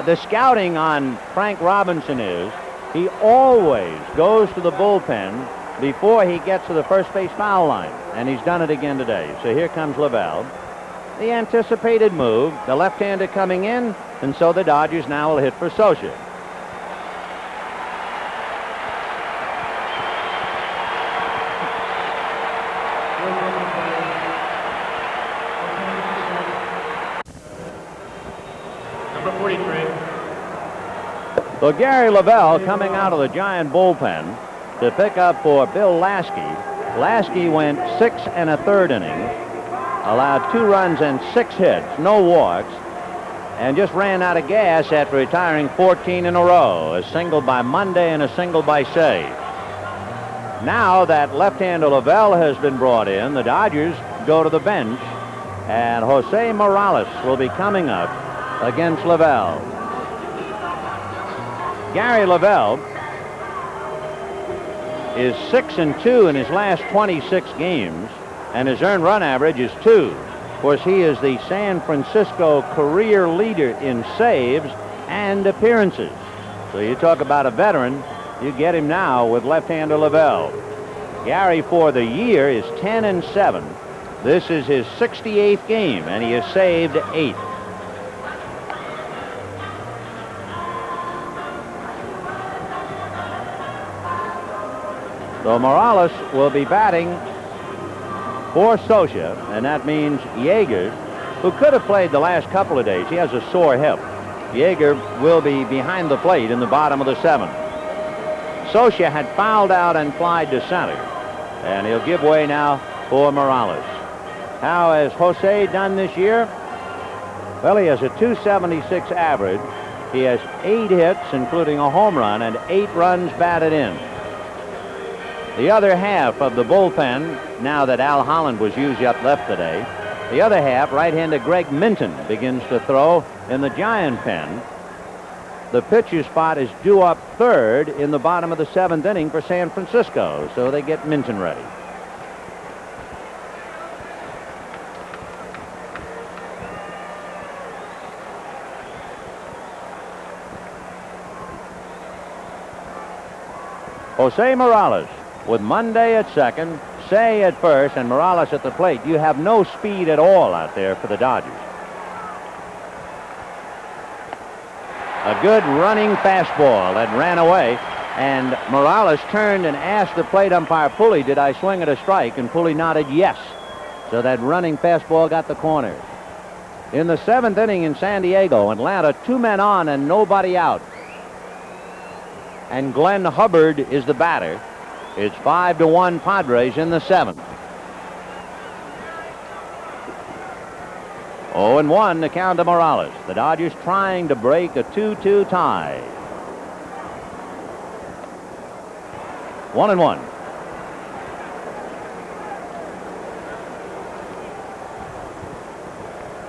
The scouting on Frank Robinson is he always goes to the bullpen before he gets to the first base foul line, and he's done it again today. So here comes Lavelle. The anticipated move, the left-hander coming in, and so the Dodgers now will hit for Scioscia. Number 43. So Gary Lavelle coming out of the Giant bullpen to pick up for Bill Laskey, Laskey went 6 1/3 innings, allowed 2 runs and 6 hits, no walks, and just ran out of gas after retiring 14 in a row, a single by Monday and a single by Say. Now that left-hander Lavelle has been brought in, the Dodgers go to the bench, and Jose Morales will be coming up against Lavelle. Gary Lavelle is 6-2 in his last 26 games, and his earned run average is 2. Of course, he is the San Francisco career leader in saves and appearances. So you talk about a veteran, you get him now with left-hander Lavelle. Gary for the year is 10-7. This is his 68th game, and he has saved 8. So Morales will be batting for Scioscia, and that means Yeager, who could have played the last couple of days. He has a sore hip. Yeager will be behind the plate in the bottom of the 7th. Scioscia had fouled out and flied to center, and he'll give way now for Morales. How has Jose done this year? Well, he has a .276 average. He has 8 hits, including a home run, and 8 runs batted in. The other half of the bullpen, now that Al Holland was used up left today, the other half, right-hander Greg Minton begins to throw in the Giant pen. The pitcher spot is due up 3rd in the bottom of the 7th inning for San Francisco, so they get Minton ready. Jose Morales with Monday at second, Say at first, and Morales at the plate. You have no speed at all out there for the Dodgers. A good running fastball that ran away, and Morales turned and asked the plate umpire Pulley, did I swing at a strike? And Pulley nodded yes. So that running fastball got the corner. In the 7th inning in San Diego, Atlanta, 2 men on and nobody out. And Glenn Hubbard is the batter. It's 5-1 Padres in the 7th. 0-1 the count to Morales. The Dodgers trying to break a 2-2 tie. 1-1.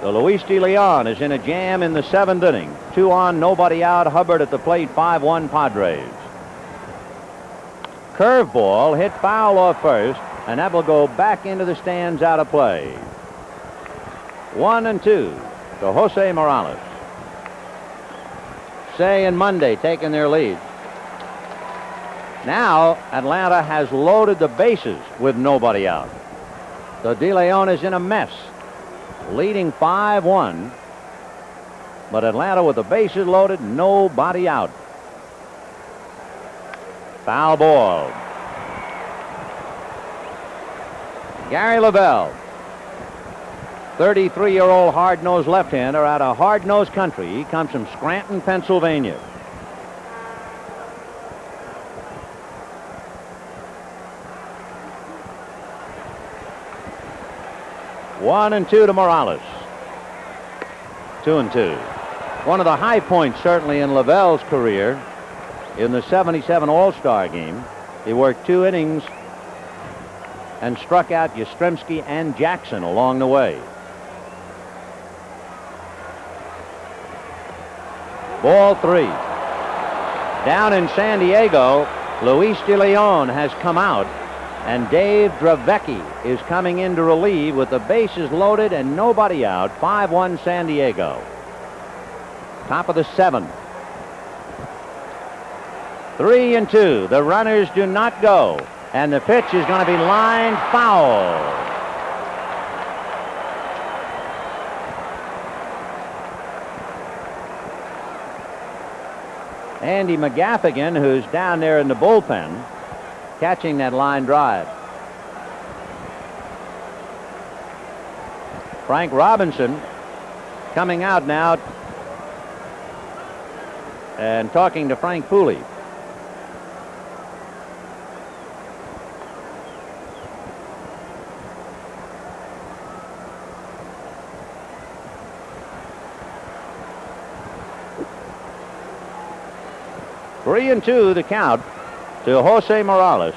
So Luis de Leon is in a jam in the 7th inning. 2 on, nobody out. Hubbard at the plate, 5-1 Padres. Curveball hit foul off first, and that will go back into the stands out of play. 1-2 to Jose Morales. Say and Monday taking their lead. Now Atlanta has loaded the bases with nobody out. So De Leon is in a mess, leading 5-1, but Atlanta with the bases loaded, nobody out. Foul ball. Gary Lavelle, 33-year-old hard-nosed left-hander out of hard-nosed country. He comes from Scranton, Pennsylvania. One and two to Morales. 2-2. One of the high points certainly in Lavelle's career. In the 77 All-Star game, he worked 2 innings and struck out Yastrzemski and Jackson along the way. Ball 3. Down in San Diego, Luis de Leon has come out, and Dave Dravecki is coming in to relieve with the bases loaded and nobody out. 5-1 San Diego. Top of the 7th. 3-2. The runners do not go, and the pitch is going to be lined foul. Andy McGaffigan, who's down there in the bullpen, catching that line drive. Frank Robinson coming out now and talking to Frank Pooley. 3-2 the count to Jose Morales.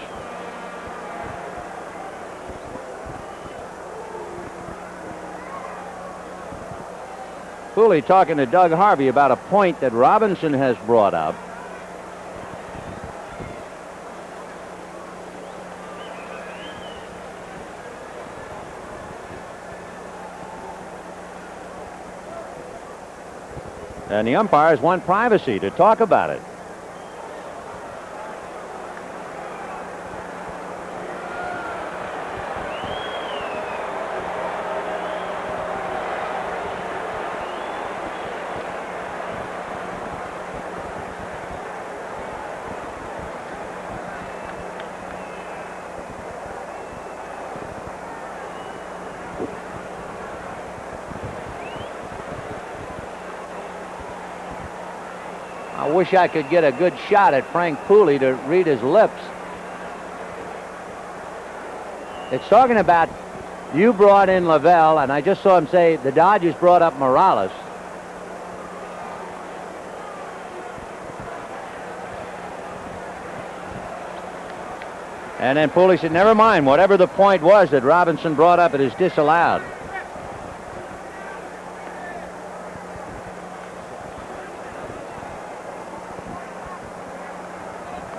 Cooley talking to Doug Harvey about a point that Robinson has brought up. And the umpires want privacy to talk about it. I wish I could get a good shot at Frank Pooley to read his lips. It's talking about you brought in Lavelle, and I just saw him say the Dodgers brought up Morales. And then Pooley said, never mind, whatever the point was that Robinson brought up, it is disallowed.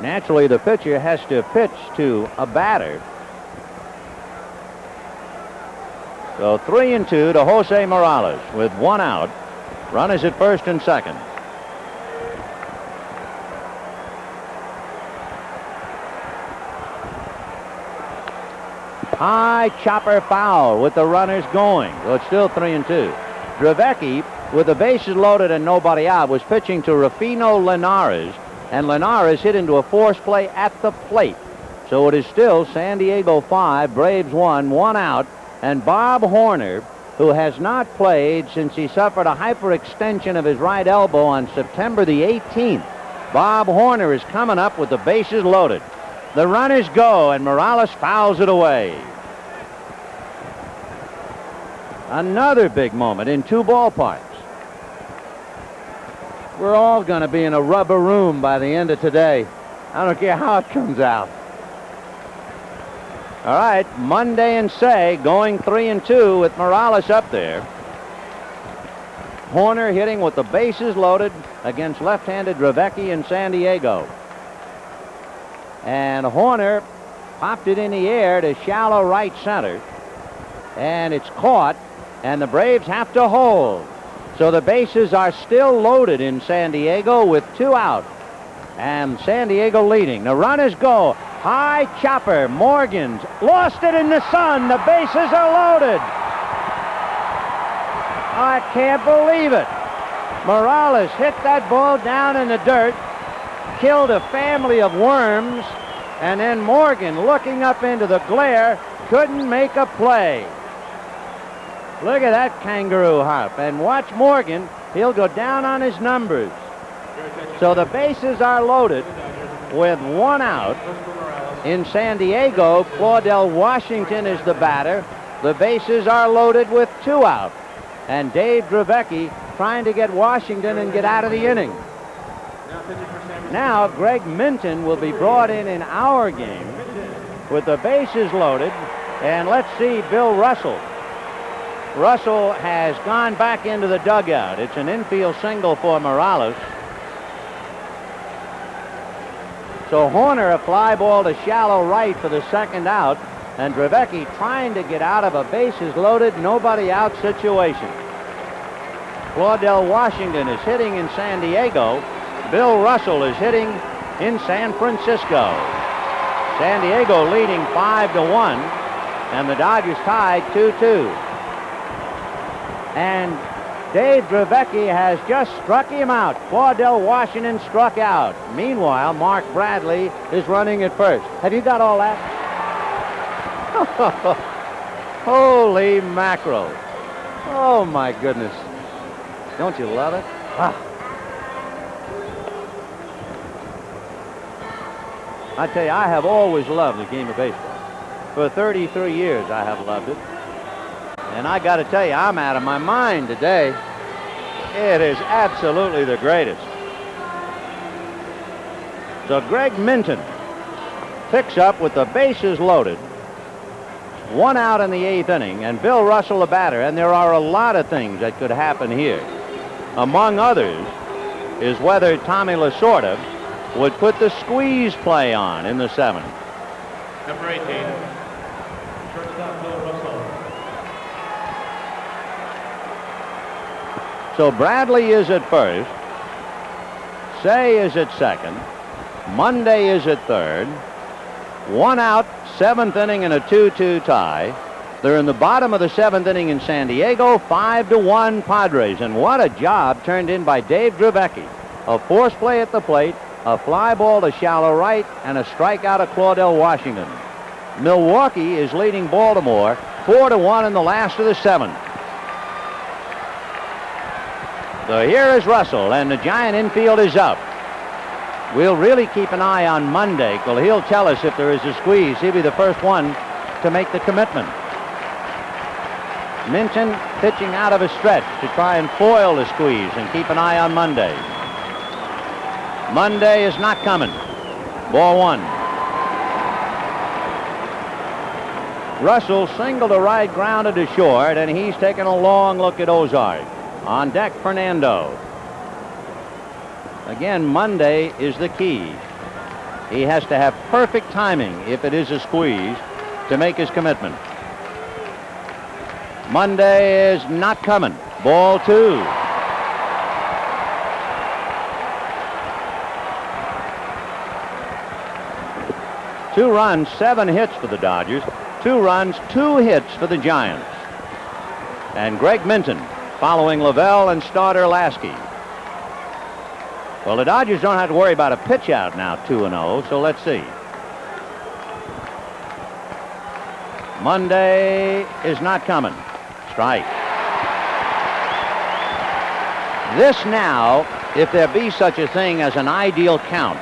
Naturally, the pitcher has to pitch to a batter. So 3-2 to Jose Morales with 1 out. Runners at first and second. High chopper foul with the runners going. So it's still 3-2. Dravecky, with the bases loaded and nobody out, was pitching to Rufino Linares. And Linares hit into a force play at the plate. So it is still San Diego 5, Braves 1, 1 out. And Bob Horner, who has not played since he suffered a hyperextension of his right elbow on September the 18th. Bob Horner is coming up with the bases loaded. The runners go, and Morales fouls it away. Another big moment in 2 ballparks. We're all going to be in a rubber room by the end of today. I don't care how it comes out. All right, Monday and Say going 3-2 with Morales up there. Horner hitting with the bases loaded against left-handed Dravecky in San Diego. And Horner popped it in the air to shallow right center. And it's caught, and the Braves have to hold. So the bases are still loaded in San Diego with 2 out. And San Diego leading. The runners go. High chopper. Morgan's lost it in the sun. The bases are loaded. I can't believe it. Morales hit that ball down in the dirt, killed a family of worms, and then Morgan, looking up into the glare, couldn't make a play. Look at that kangaroo hop. And watch Morgan. He'll go down on his numbers. So the bases are loaded with 1 out. In San Diego, Claudel Washington is the batter. The bases are loaded with 2 out. And Dave Dravecky trying to get Washington and get out of the inning. Now Greg Minton will be brought in our game with the bases loaded. And let's see Bill Russell. Russell has gone back into the dugout. It's an infield single for Morales. So Horner, a fly ball to shallow right for the 2nd out, and Dravecky trying to get out of a bases loaded, nobody out situation. Claudel Washington is hitting in San Diego. Bill Russell is hitting in San Francisco. San Diego leading 5-1, and the Dodgers tied 2-2. And Dave Dravecky has just struck him out. Claudel Washington struck out. Meanwhile, Mark Bradley is running at first. Have you got all that? Holy mackerel. Oh, my goodness. Don't you love it? Ah. I tell you, I have always loved the game of baseball. For 33 years, I have loved it. And I got to tell you, I'm out of my mind today. It is absolutely the greatest. So Greg Minton picks up with the bases loaded. 1 out in the 8th inning, and Bill Russell the batter, and there are a lot of things that could happen here. Among others is whether Tommy Lasorda would put the squeeze play on in the 7th. Number 18, shortstop Bill Russell. So Bradley is at first. Say is at second. Monday is at third. 1 out, 7th inning, and a 2-2 tie. They're in the bottom of the 7th inning in San Diego, 5-1 Padres. And what a job turned in by Dave Drevecki. A force play at the plate, a fly ball to shallow right, and a strikeout of Claudell Washington. Milwaukee is leading Baltimore 4-1 in the last of the 7th. So here is Russell, and the Giant infield is up. We'll really keep an eye on Monday. Well, he'll tell us if there is a squeeze. He'll be the first one to make the commitment. Minton pitching out of a stretch to try and foil the squeeze and keep an eye on Monday. Monday is not coming. Ball 1. Russell single to right, grounded to short, and he's taking a long look at Ozark. On deck, Fernando. Again, Monday is the key. He has to have perfect timing, if it is a squeeze, to make his commitment. Monday is not coming. Ball 2. Two runs, 7 hits for the Dodgers. 2 runs, 2 hits for the Giants. And Greg Minton following Lavelle and starter Laskey. Well, the Dodgers don't have to worry about a pitch out now, 2-0, so let's see. Monday is not coming. Strike. This now, if there be such a thing as an ideal count,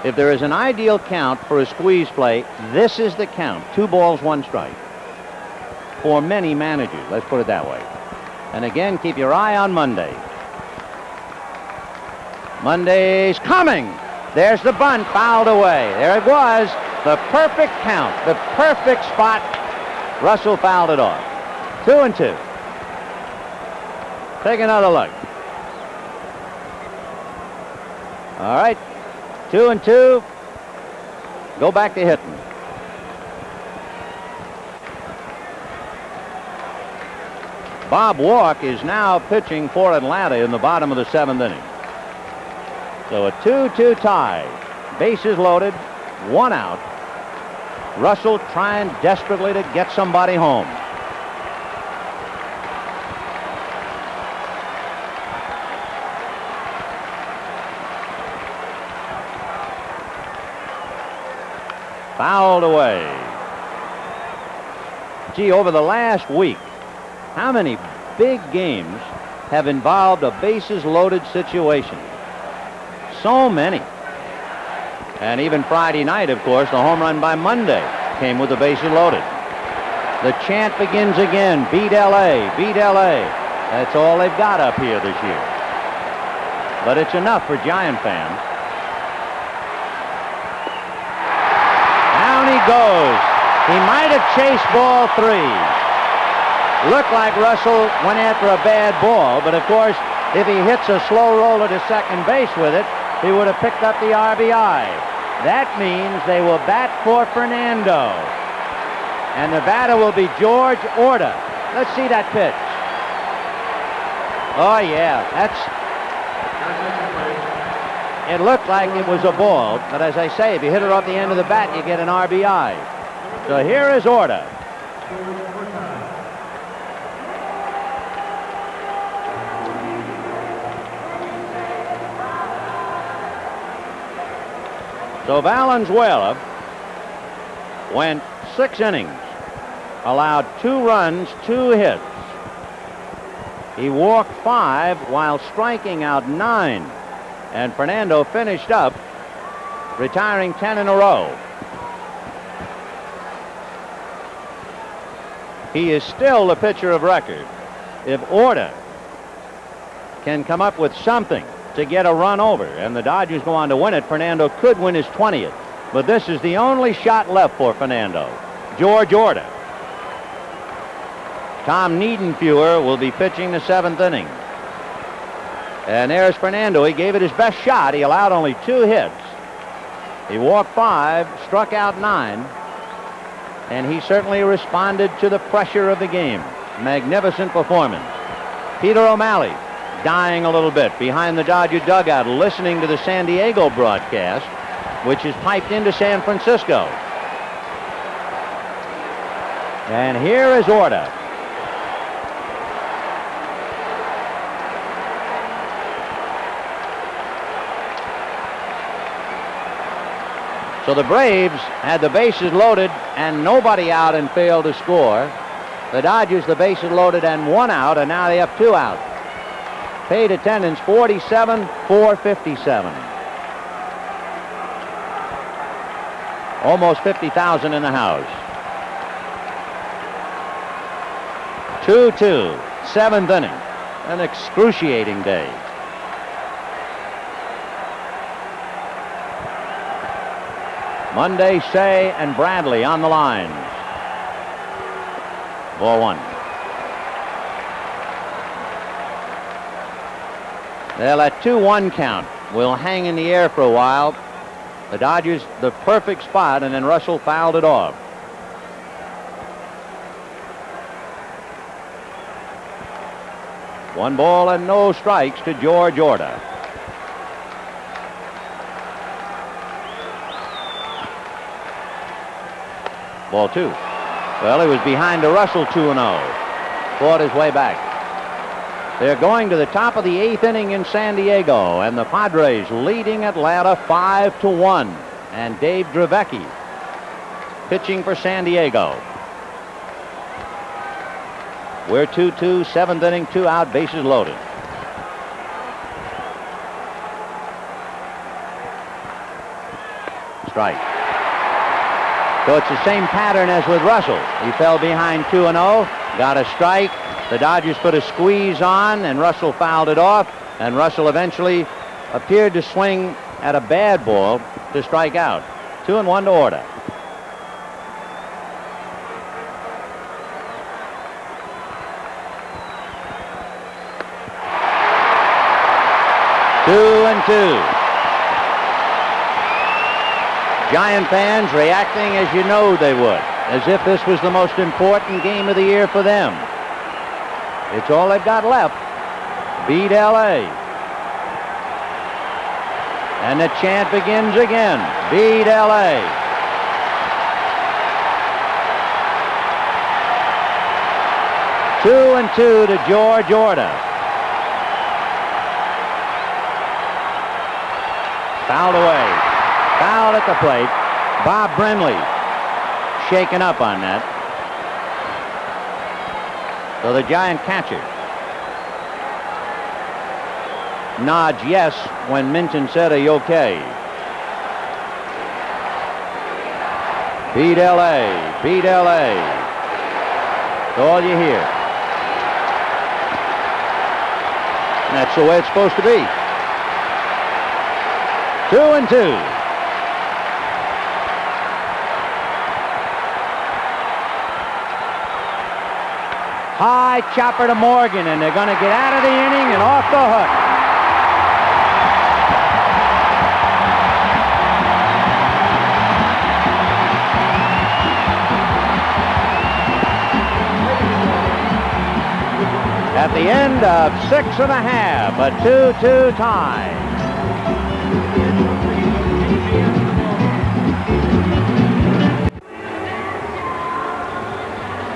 if there is an ideal count for a squeeze play, this is the count. 2 balls, 1 strike. For many managers, let's put it that way. And again, keep your eye on Monday. Monday's coming. There's the bunt, fouled away. There it was. The perfect count, the perfect spot. Russell fouled it off. 2-2. Take another look. All right. 2-2. Go back to hitting. Bob Walk is now pitching for Atlanta in the bottom of the 7th inning. So a 2-2 tie. Bases loaded, 1 out. Russell trying desperately to get somebody home. Fouled away. Gee, over the last week, how many big games have involved a bases loaded situation? So many. And even Friday night, of course, the home run by Monday came with the bases loaded. The chant begins again. Beat L.A., beat L.A. That's all they've got up here this year. But it's enough for Giant fans. Down he goes. He might have chased ball 3. Looked like Russell went after a bad ball, but of course, if he hits a slow roller to second base with it, he would have picked up the RBI. That means they will bat for Fernando. And the batter will be George Orta. Let's see that pitch. Oh, yeah, it looked like it was a ball, but as I say, if you hit it off the end of the bat, you get an RBI. So here is Orta. So Valenzuela went 6 innings, allowed 2 runs, 2 hits. He walked 5 while striking out 9. And Fernando finished up, retiring 10 in a row. He is still the pitcher of record. If Orta can come up with something to get a run over, and the Dodgers go on to win it. Fernando could win his 20th, but this is the only shot left for Fernando. George Orta. Tom Niedenfuer will be pitching the 7th inning. And there's Fernando. He gave it his best shot. He allowed only 2 hits. He walked 5, struck out 9, and he certainly responded to the pressure of the game. Magnificent performance. Peter O'Malley dying a little bit behind the Dodger dugout, listening to the San Diego broadcast, which is piped into San Francisco. And here is Orta. So the Braves had the bases loaded and nobody out and failed to score. The Dodgers, the bases loaded and 1 out, and now they have 2 out. Paid attendance 47,457. Almost 50,000 in the house. 2-2, 7th inning. An excruciating day. Monday, Shea, and Bradley on the lines. Ball 1. Well, that 2-1 count will hang in the air for a while. The Dodgers, the perfect spot, and then Russell fouled it off. One ball and no strikes to George Orta. Ball 2. Well, he was behind to Russell 2-0. Fought his way back. They're going to the top of the 8th inning in San Diego, and the Padres leading Atlanta 5-1. And Dave Dravecky pitching for San Diego. We're 2-2, 7th inning, 2 out, bases loaded. Strike. So it's the same pattern as with Russell. He fell behind 2-0, got a strike. The Dodgers put a squeeze on, and Russell fouled it off. And Russell eventually appeared to swing at a bad ball to strike out. 2-1 to Orta. Two and 2. Giant fans reacting as you know they would, as if this was the most important game of the year for them. It's all they've got left. Beat L.A. And the chant begins again. Beat L.A. Two and 2 to George Orta. Fouled away. Foul at the plate. Bob Brenly shaken up on that. So the Giant catcher nods yes when Minton said, "Are you okay?" Beat L.A. Beat L.A. That's all you hear. And that's the way it's supposed to be. 2 and 2. High chopper to Morgan, and they're going to get out of the inning and off the hook. At the end of 6 1/2, a 2-2 tie.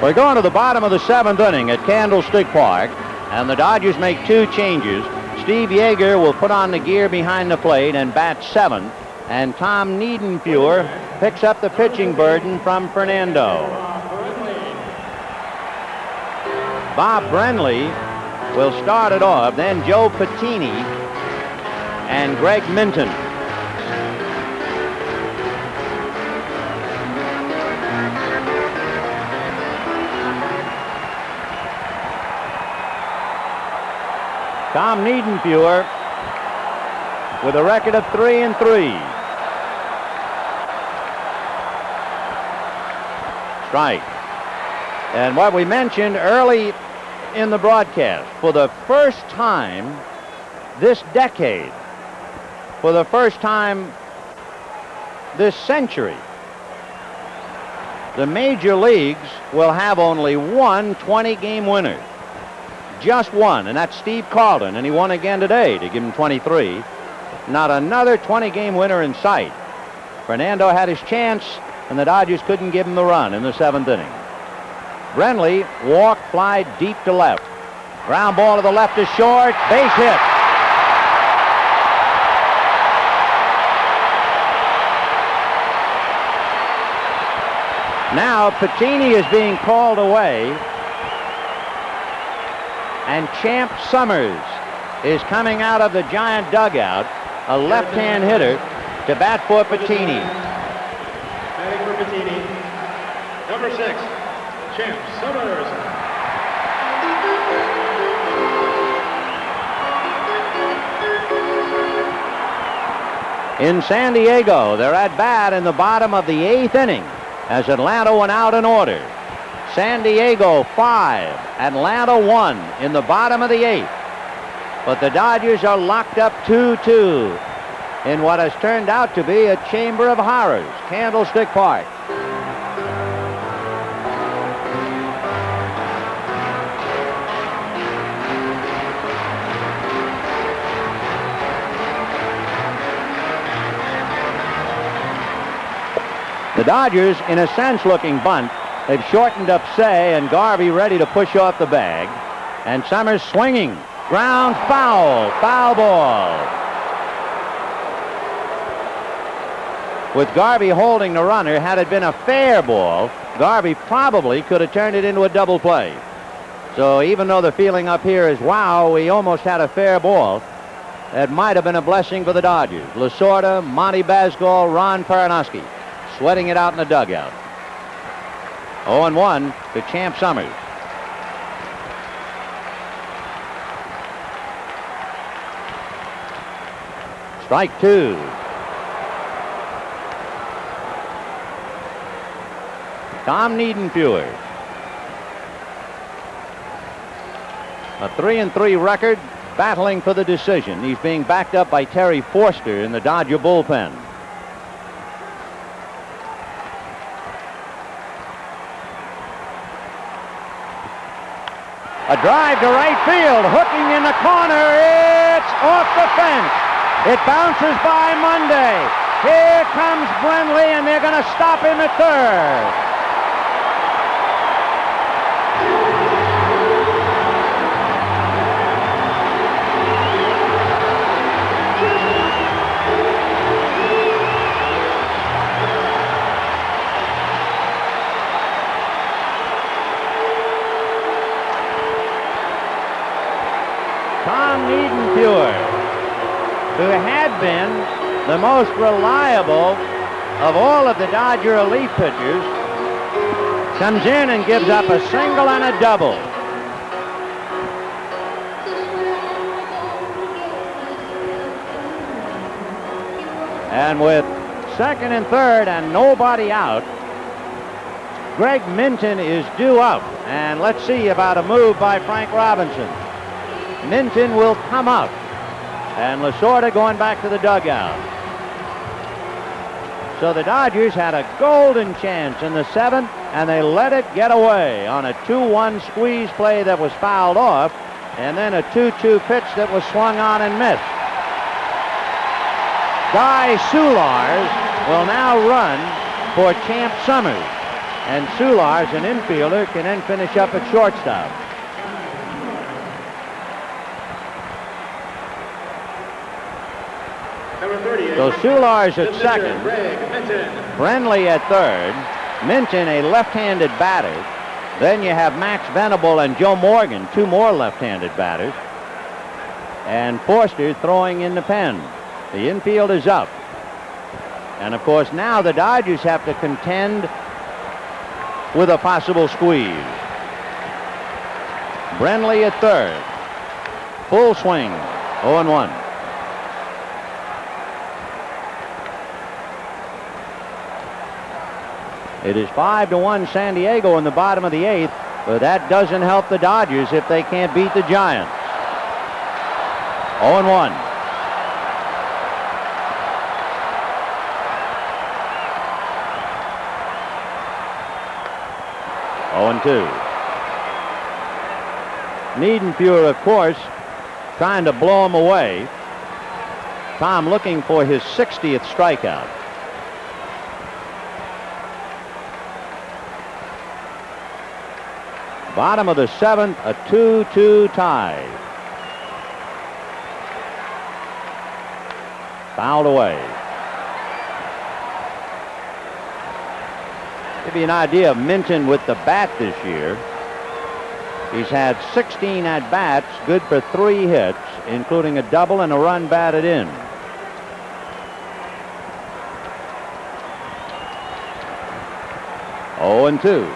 We're going to the bottom of the 7th inning at Candlestick Park, and the Dodgers make 2 changes. Steve Yeager will put on the gear behind the plate and bat 7th, and Tom Niedenfuer picks up the pitching burden from Fernando. Bob Brenly will start it off, then Joe Patini and Greg Minton. Tom Niedenfuer with a record of 3-3. Strike. And what we mentioned early in the broadcast, for the first time this decade, for the first time this century, the major leagues will have only one 20-game winner. Just one, and that's Steve Carlton, and he won again today to give him 23. Not another 20-game winner in sight. Fernando had his chance, and the Dodgers couldn't give him the run in the 7th inning. Brenly walked, fly deep to left. Ground ball to the left is short, base hit. Now Piccini is being called away, and Champ Summers is coming out of the Giant dugout, a left-hand hitter, to bat for Piccini. Batting for Piccini, number 6, Champ Summers. In San Diego, they're at bat in the bottom of the 8th inning as Atlanta went out in order. San Diego 5, Atlanta 1 in the bottom of the 8th. But the Dodgers are locked up 2-2 in what has turned out to be a chamber of horrors, Candlestick Park. The Dodgers, in a sense-looking bunt. They've shortened up Say, and Garvey ready to push off the bag. And Summers swinging. Ground foul. Foul ball. With Garvey holding the runner, had it been a fair ball, Garvey probably could have turned it into a double play. So even though the feeling up here is, wow, we almost had a fair ball, that might have been a blessing for the Dodgers. Lasorda, Monty Basgall, Ron Peranowski sweating it out in the dugout. 0-1 to Champ Summers. Strike 2. Tom Niedenfuer. A 3-3 record, battling for the decision. He's being backed up by Terry Forster in the Dodger bullpen. A drive to right field, hooking in the corner. It's off the fence. It bounces by Monday. Here comes Brenly, and they're going to stop him at third. Tom Niedenfuer, who had been the most reliable of all of the Dodger elite pitchers, comes in and gives up a single and a double. And with second and third and nobody out, Greg Minton is due up. And let's see about a move by Frank Robinson. Minton will come up, and Lasorda going back to the dugout. So the Dodgers had a golden chance in the 7th, and they let it get away on a 2-1 squeeze play that was fouled off, and then a 2-2 pitch that was swung on and missed. Guy Soulars will now run for Champ Summers, and Soulars, an infielder, can then finish up at shortstop. So Soulars at second, Brenly at third, Minton a left-handed batter. Then you have Max Venable and Joe Morgan, 2 more left-handed batters. And Forster throwing in the pen. The infield is up. And of course now the Dodgers have to contend with a possible squeeze. Brenly at third. Full swing, 0-1. It is 5-1 San Diego in the bottom of the 8th, but that doesn't help the Dodgers if they can't beat the Giants. 0-1. Oh, 2. Niedenfuer, of course, trying to blow him away. Tom looking for his 60th strikeout. Bottom of the 7th, a 2-2 tie. Fouled away. Give you an idea of Minton with the bat this year. He's had 16 at-bats, good for 3 hits, including a double and a run batted in. Oh, 2.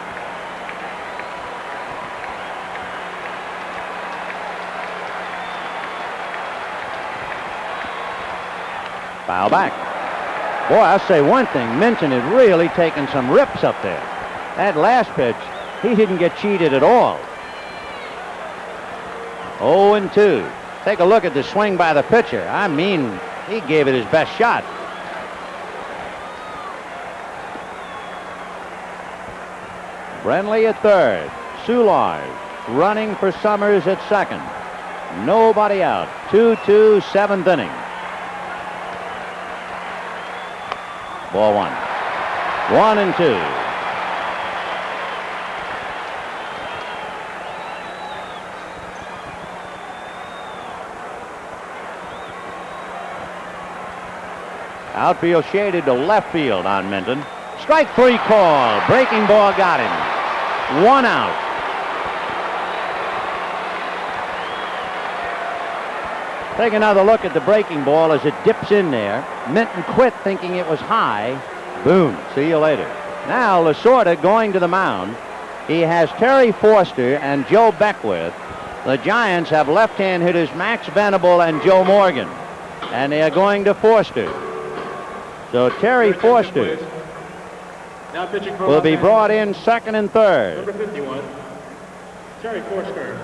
Foul back. Boy, I'll say one thing. Minton had really taken some rips up there. That last pitch, he didn't get cheated at all. 0-2. Take a look at the swing by the pitcher. I mean, he gave it his best shot. Brenly at third. Soulard running for Summers at second. Nobody out. 2-2, 7th inning. Ball 1. 1-2. Outfield shaded to left field on Minton. Strike 3 call. Breaking ball got him. 1 out. Take another look at the breaking ball as it dips in there. Minton quit thinking it was high. Boom. See you later. Now Lasorda going to the mound. He has Terry Forster and Joe Beckwith. The Giants have left-hand hitters Max Venable and Joe Morgan. And they are going to Forster. So Terry Forster will be brought in second and third. Number 51, Terry Forster.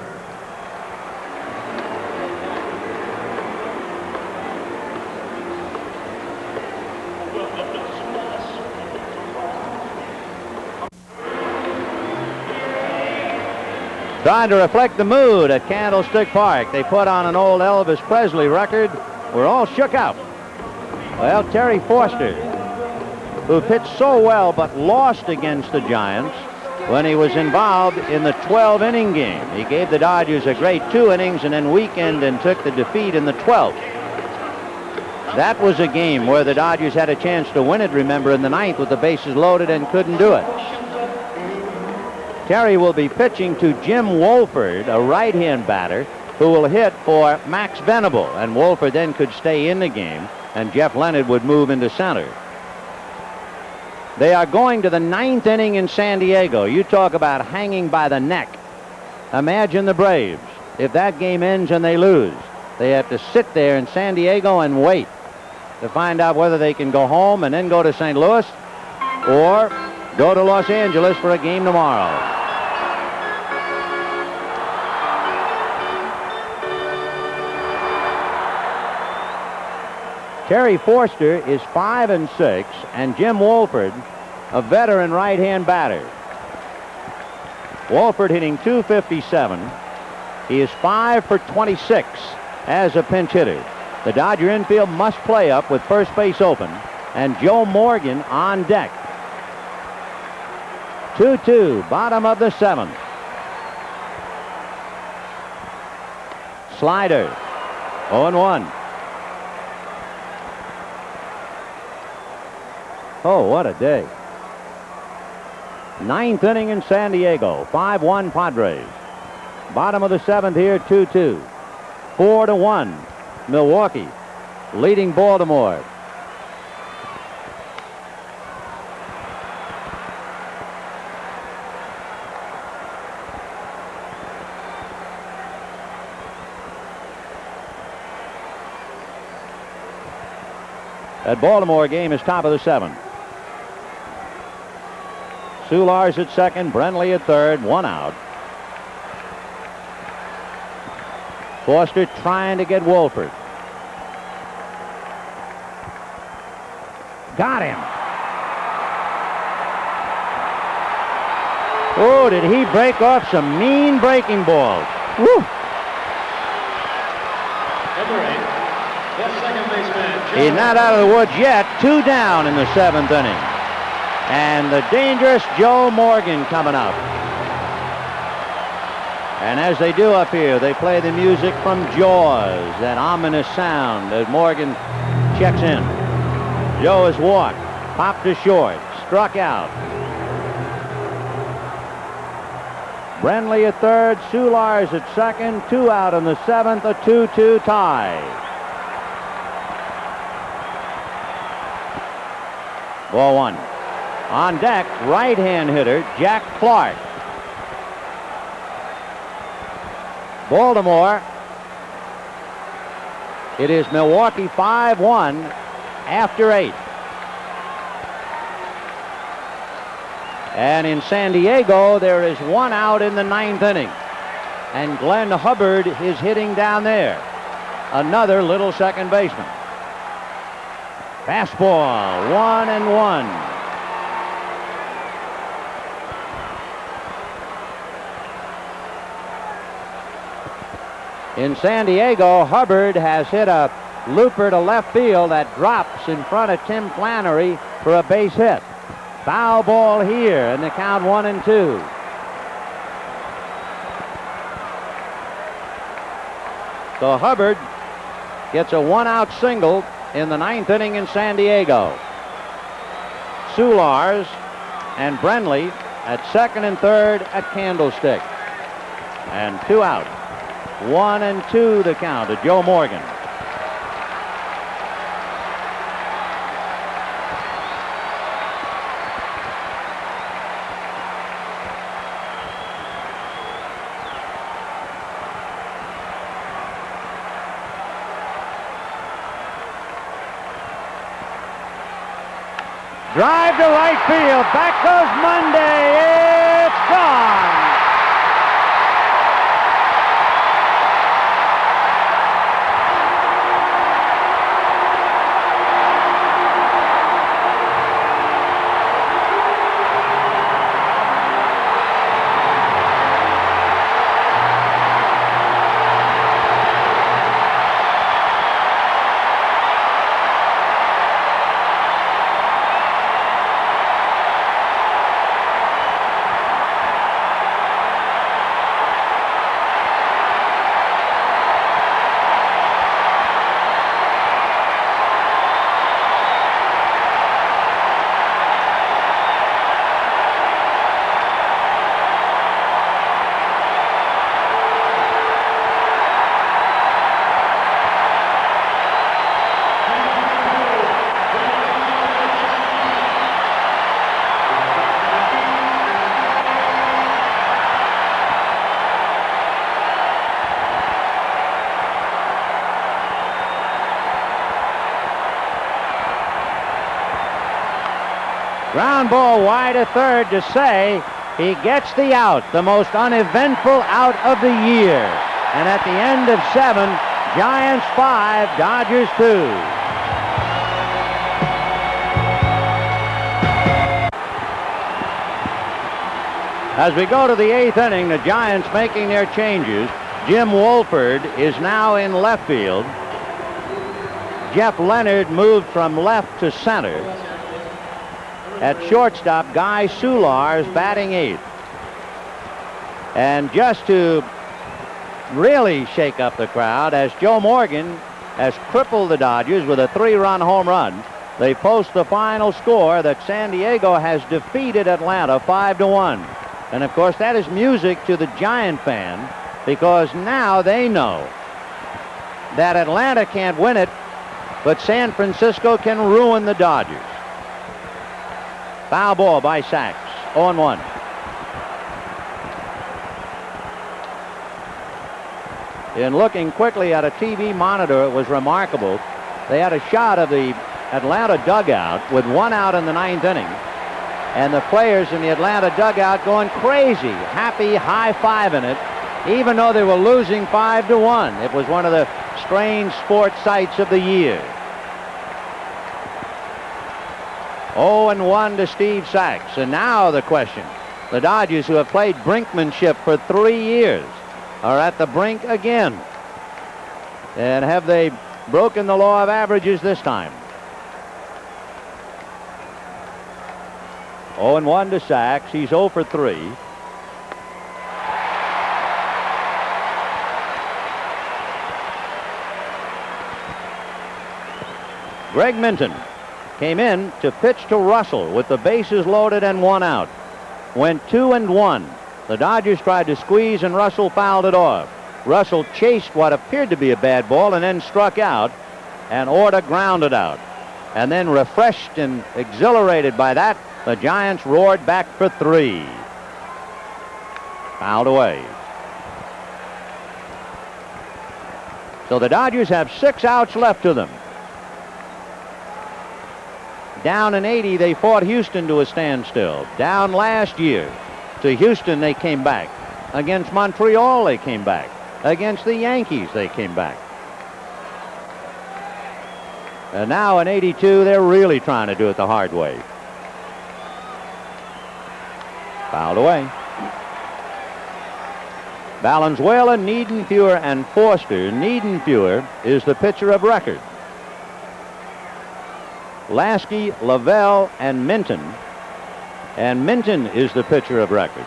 Trying to reflect the mood at Candlestick Park. They put on an old Elvis Presley record. We're all shook up. Well, Terry Forster, who pitched so well but lost against the Giants when he was involved in the 12-inning game. He gave the Dodgers a great 2 innings and then weakened and took the defeat in the 12th. That was a game where the Dodgers had a chance to win it, remember, in the 9th with the bases loaded and couldn't do it. Terry will be pitching to Jim Wolford, a right-hand batter, who will hit for Max Venable, and Wolford then could stay in the game, and Jeff Leonard would move into center. They are going to the 9th inning in San Diego. You talk about hanging by the neck. Imagine the Braves. If that game ends and they lose, they have to sit there in San Diego and wait to find out whether they can go home and then go to St. Louis or go to Los Angeles for a game tomorrow. Terry Forster is 5-6, and Jim Wolford, a veteran right-hand batter. Wolford hitting .257. He is 5 for 26 as a pinch hitter. The Dodger infield must play up with first base open, and Joe Morgan on deck. 2-2, bottom of the 7th. Slider, 0-1. Oh, what a day. 9th inning in San Diego. 5-1 Padres. Bottom of the 7th here, 2-2. 4-1 Milwaukee leading Baltimore. That Baltimore game is top of the 7th. Soulars at second, Brenly at third, 1 out. Foster trying to get Wolford. Got him. Oh, did he break off some mean breaking balls? Woo! Number 8, the second baseman. He's not out of the woods yet. 2 down in the 7th inning. And the dangerous Joe Morgan coming up. And as they do up here, they play the music from Jaws, that ominous sound as Morgan checks in. Joe has walked, popped to short, struck out. Brenly at third, Soulars at second, 2 out in the 7th, a 2-2 tie. Ball 1. On deck, right-hand hitter Jack Clark. Baltimore. It is Milwaukee 5-1 after 8. And in San Diego, there is 1 out in the 9th inning. And Glenn Hubbard is hitting down there. Another little second baseman. Fastball, 1-1. In San Diego, Hubbard has hit a looper to left field that drops in front of Tim Flannery for a base hit. Foul ball here, and the count 1-2. So Hubbard gets a 1-out single in the 9th inning in San Diego. Soulars and Brenly at second and third at Candlestick. And 2 out. 1-2 the count to Joe Morgan. Drive to right field. Back goes Monday. It's gone. Ground ball wide to third to say he gets the out, the most uneventful out of the year. And at the end of 7, Giants 5, Dodgers 2. As we go to the 8th inning, the Giants making their changes. Jim Wolford is now in left field. Jeff Leonard moved from left to center. At shortstop, Guy Soulars batting 8th. And just to really shake up the crowd, as Joe Morgan has crippled the Dodgers with a 3-run home run, they post the final score that San Diego has defeated Atlanta 5-1. And of course, that is music to the Giant fan, because now they know that Atlanta can't win it, but San Francisco can ruin the Dodgers. Foul ball by Sachs, 0-1. In looking quickly at a TV monitor, it was remarkable. They had a shot of the Atlanta dugout with 1 out in the 9th inning. And the players in the Atlanta dugout going crazy, happy, high-fiving it, even though they were losing 5-1. It was one of the strange sports sights of the year. 0-1 to Steve Sax. And now the question, the Dodgers, who have played brinkmanship for 3 years, are at the brink again. And have they broken the law of averages this time? 0-1 to Sax. He's 0 for 3. Greg Minton came in to pitch to Russell with the bases loaded and 1 out. Went 2-1. The Dodgers tried to squeeze and Russell fouled it off. Russell chased what appeared to be a bad ball and then struck out, and Orta grounded out. And then, refreshed and exhilarated by that, the Giants roared back for 3. Fouled away. So the Dodgers have 6 outs left to them. Down in 80, they fought Houston to a standstill. Down last year to Houston, they came back. Against Montreal, they came back. Against the Yankees, they came back. And now in 82, they're really trying to do it the hard way. Fouled away. Valenzuela, Niedenfuer, and Forster. Niedenfuer is the pitcher of record. Laskey, Lavelle, and Minton. And Minton is the pitcher of record.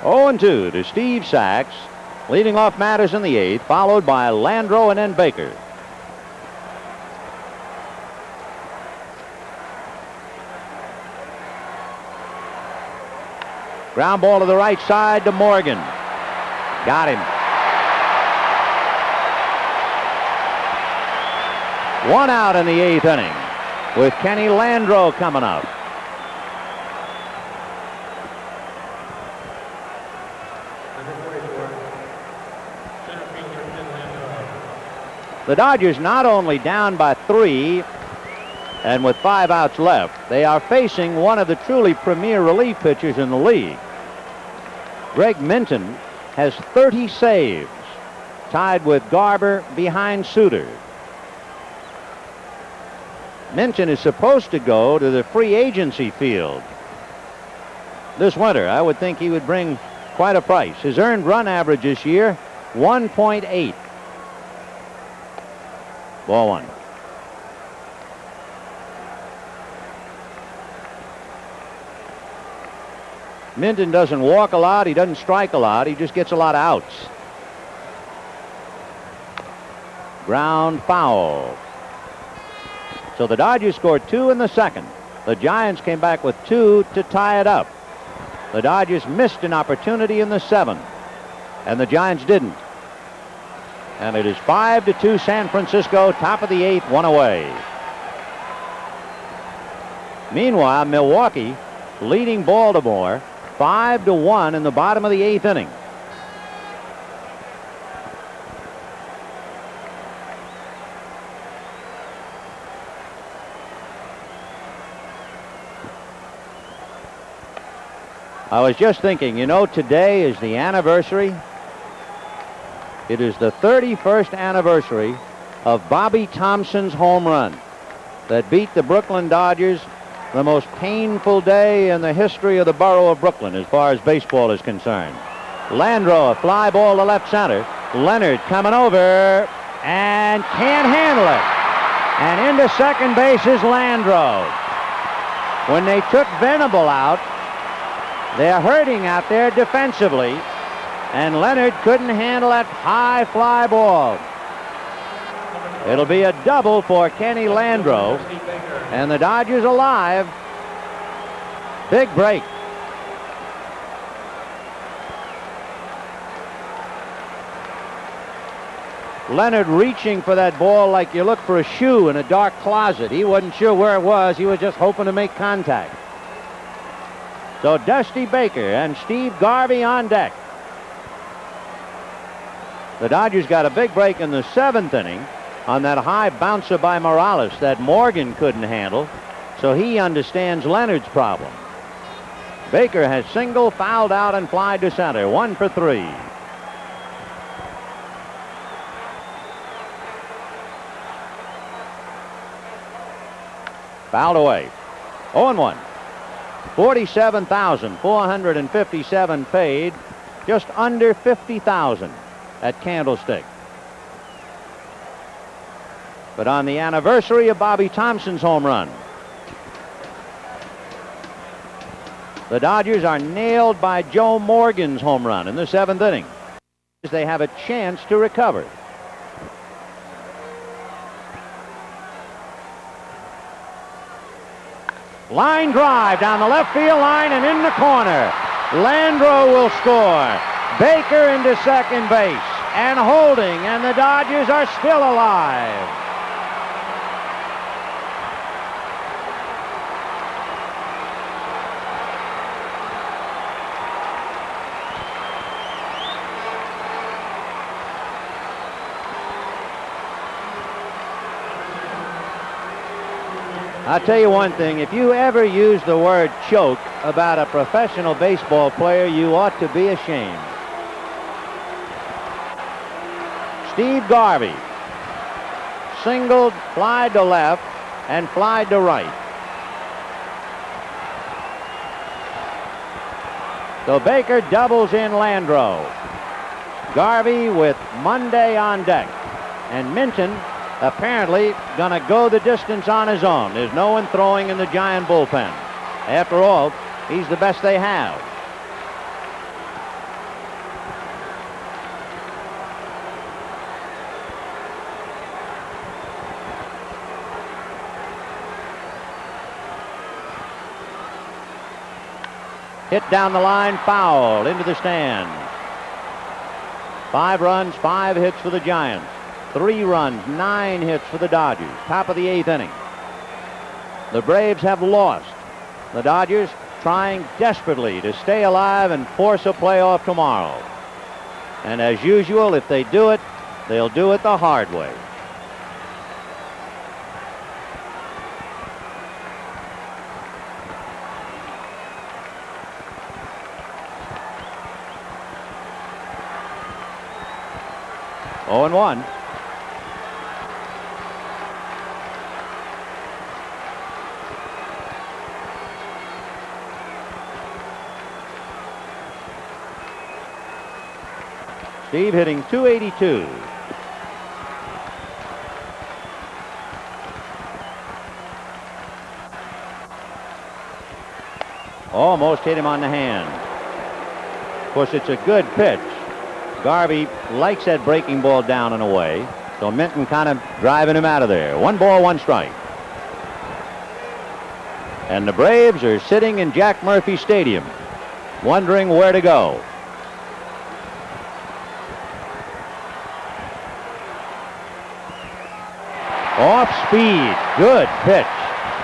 Oh, 0-2 to Steve Sax. Leading off Matters in the 8th, followed by Landreau and then Baker. Ground ball to the right side to Morgan. Got him. 1 out in the 8th inning with Kenny Landreau coming up. The Dodgers not only down by 3 and with 5 outs left, they are facing one of the truly premier relief pitchers in the league. Greg Minton has 30 saves, tied with Garber behind Suter. Minton is supposed to go to the free agency field this winter. I would think he would bring quite a price. His earned run average this year, 1.8. Ball 1. Minton doesn't walk a lot. He doesn't strike a lot. He just gets a lot of outs. Ground foul. So the Dodgers scored 2 in the 2nd. The Giants came back with 2 to tie it up. The Dodgers missed an opportunity in the 7th, and the Giants didn't. And it is 5-2 San Francisco, top of the 8th, 1 away. Meanwhile, Milwaukee leading Baltimore 5-1 in the bottom of the 8th inning. I was just thinking, you know, today is the anniversary. It is the 31st anniversary of Bobby Thompson's home run that beat the Brooklyn Dodgers, the most painful day in the history of the borough of Brooklyn as far as baseball is concerned. Landreau, a fly ball to left center. Leonard coming over and can't handle it. And into second base is Landreau. When they took Venable out, they're hurting out there defensively. And Leonard couldn't handle that high fly ball. It'll be a double for Kenny Landreau. And the Dodgers alive. Big break. Leonard reaching for that ball like you look for a shoe in a dark closet. He wasn't sure where it was. He was just hoping to make contact. So Dusty Baker and Steve Garvey on deck. The Dodgers got a big break in the 7th inning on that high bouncer by Morales that Morgan couldn't handle, so he understands Leonard's problem. Baker has single, fouled out, and flied to center. 1 for 3. Fouled away. 0-1. 47,457 paid, just under 50,000 at Candlestick. But on the anniversary of Bobby Thompson's home run, the Dodgers are nailed by Joe Morgan's home run in the 7th inning. They have a chance to recover. Line drive down the left field line and in the corner. Landreau will score. Baker into second base and holding, and the Dodgers are still alive. I'll tell you one thing, if you ever use the word choke about a professional baseball player, you ought to be ashamed. Steve Garvey singled, flied to left, and flied to right. So Baker doubles in Landreau. Garvey with Monday on deck. And Minton apparently going to go the distance on his own. There's no one throwing in the Giant bullpen. After all, he's the best they have. Hit down the line, foul, into the stand. 5 runs, 5 hits for the Giants. 3 runs, 9 hits for the Dodgers. Top of the 8th inning. The Braves have lost. The Dodgers trying desperately to stay alive and force a playoff tomorrow. And as usual, if they do it, they'll do it the hard way. Oh, and 1. Steve hitting .282. Almost hit him on the hand. Of course, it's a good pitch. Garvey likes that breaking ball down and away, so Minton kind of driving him out of there. 1 ball, 1 strike. And the Braves are sitting in Jack Murphy Stadium, wondering where to go. Off speed, good pitch.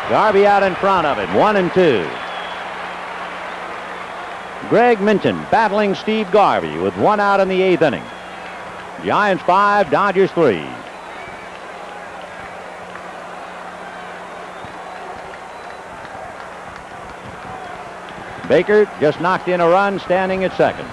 Garvey out in front of it, 1-2. Greg Minton battling Steve Garvey with 1 out in the 8th inning. Giants 5, Dodgers 3. Baker just knocked in a run, standing at second.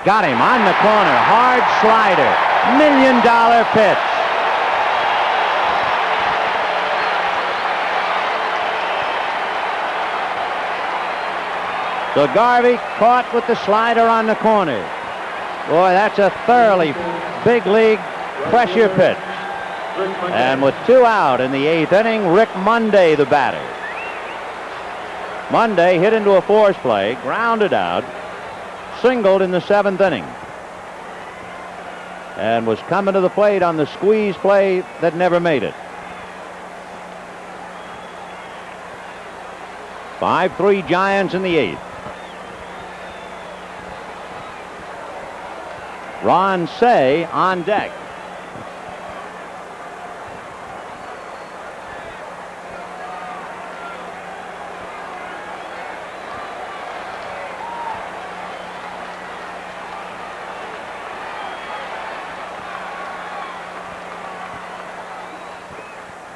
Got him on the corner. Hard slider. $1 million pitch. So Garvey caught with the slider on the corner. Boy, that's a thoroughly big league pressure pitch. And with 2 out in the 8th inning, Rick Monday the batter. Monday hit into a force play, grounded out. Singled in the 7th inning. and was coming to the plate on the squeeze play that never made it. 5-3 Giants in the 8th. Ron Say on deck.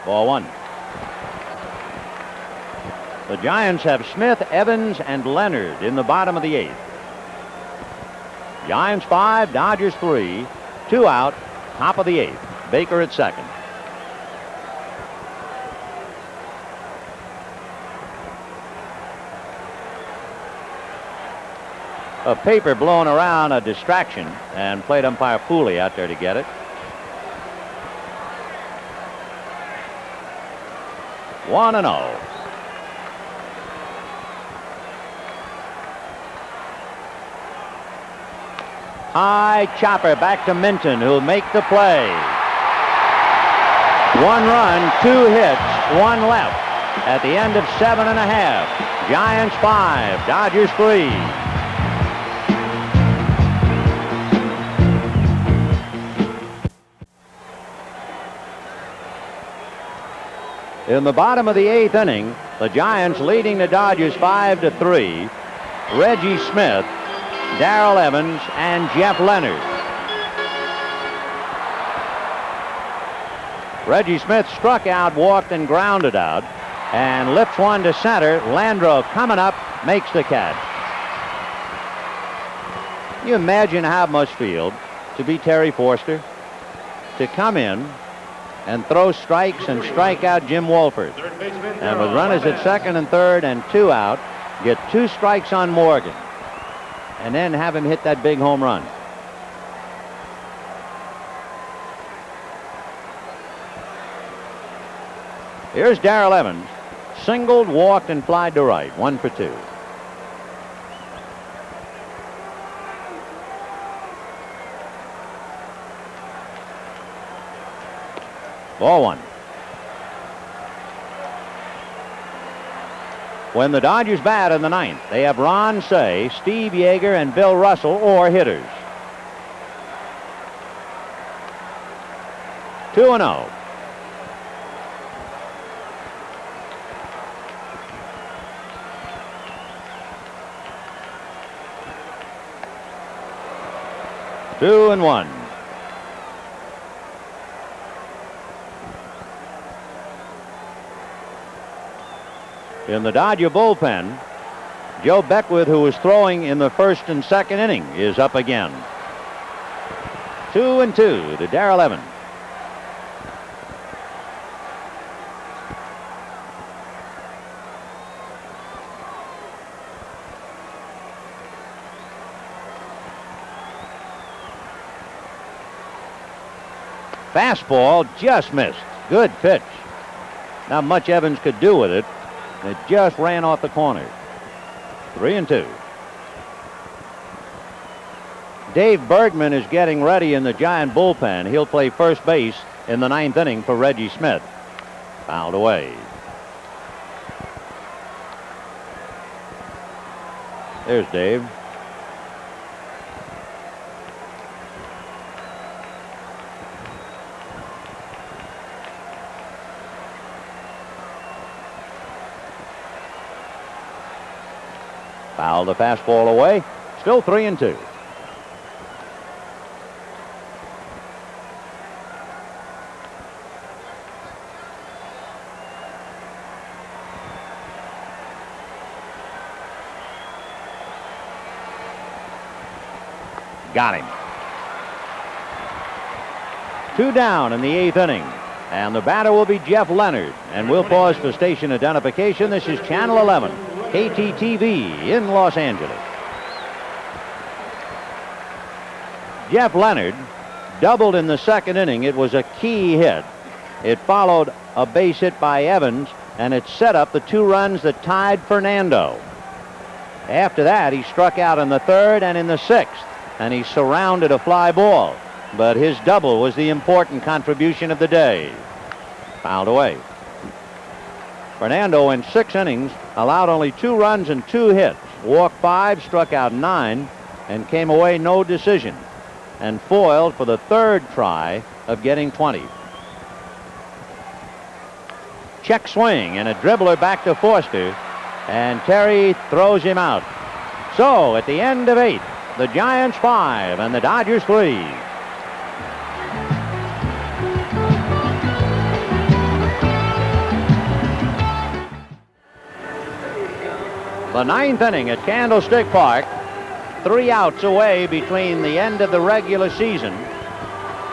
Ball 1. The Giants have Smith, Evans, and Leonard in the bottom of the 8th. Giants 5, Dodgers 3, 2 out, top of the 8th. Baker at second. A paper blowing around, a distraction, and plate umpire Pooley out there to get it. 1-0. High chopper back to Minton, who'll make the play. 1 run, 2 hits, 1 left at the end of 7 1/2. Giants 5, Dodgers 3. In the bottom of the 8th inning, the Giants leading the Dodgers 5-3. Reggie Smith, Darrell Evans, and Jeff Leonard. Reggie Smith struck out, walked, and grounded out, and lifts one to center. Landreau coming up, makes the catch. Can you imagine how it must feel to be Terry Forster, to come in and throw strikes and strike out Jim Wolford, and with runners at second and third and 2 out, get 2 strikes on Morgan, and then have him hit that big home run. Here's Darrell Evans, singled, walked, and flied to right, 1 for 2. Ball 1. When the Dodgers bat in the 9th, they have Ron Say, Steve Yeager, and Bill Russell, or hitters. 2-0. Two and 1. In the Dodger bullpen, Joe Beckwith, who was throwing in the 1st and 2nd inning, is up again. 2-2 to Darrell Evans. Fastball just missed. Good pitch. Not much Evans could do with it. It just ran off the corner. 3-2. Dave Bergman is getting ready in the Giant bullpen. He'll play first base in the 9th inning for Reggie Smith. Fouled away. There's Dave. Foul the fastball away. Still 3-2. Got him. 2 down in the 8th inning. And the batter will be Jeff Leonard. And we'll pause for station identification. This is Channel 11. KTTV in Los Angeles. Jeff Leonard doubled in the 2nd inning. It was a key hit. It followed a base hit by Evans, and it set up the 2 runs that tied Fernando. After that, he struck out in the 3rd and in the 6th, and he surrounded a fly ball. but his double was the important contribution of the day. Fouled away. Fernando in 6 innings allowed only 2 runs and 2 hits, walked 5, struck out 9, and came away no decision, and foiled for the 3rd try of getting 20. Check swing and a dribbler back to Forster, and Terry throws him out. So at the end of 8, the Giants 5 and the Dodgers 3. The 9th inning at Candlestick Park, 3 outs away between the end of the regular season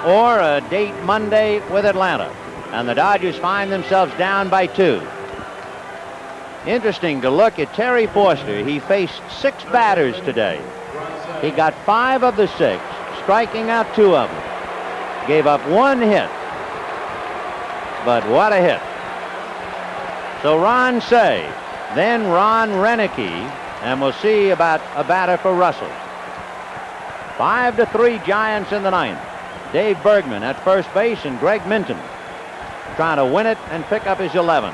or a date Monday with Atlanta, and the Dodgers find themselves down by 2. Interesting to look at Terry Forster. He faced 6 batters today. He got 5 of the 6, striking out 2 of them. Gave up 1 hit, but what a hit. So Ron Cey, then Ron Renicky, and we'll see about a batter for Russell. 5-3 Giants in the 9th. Dave Bergman at first base and Greg Minton trying to win it and pick up his 11th.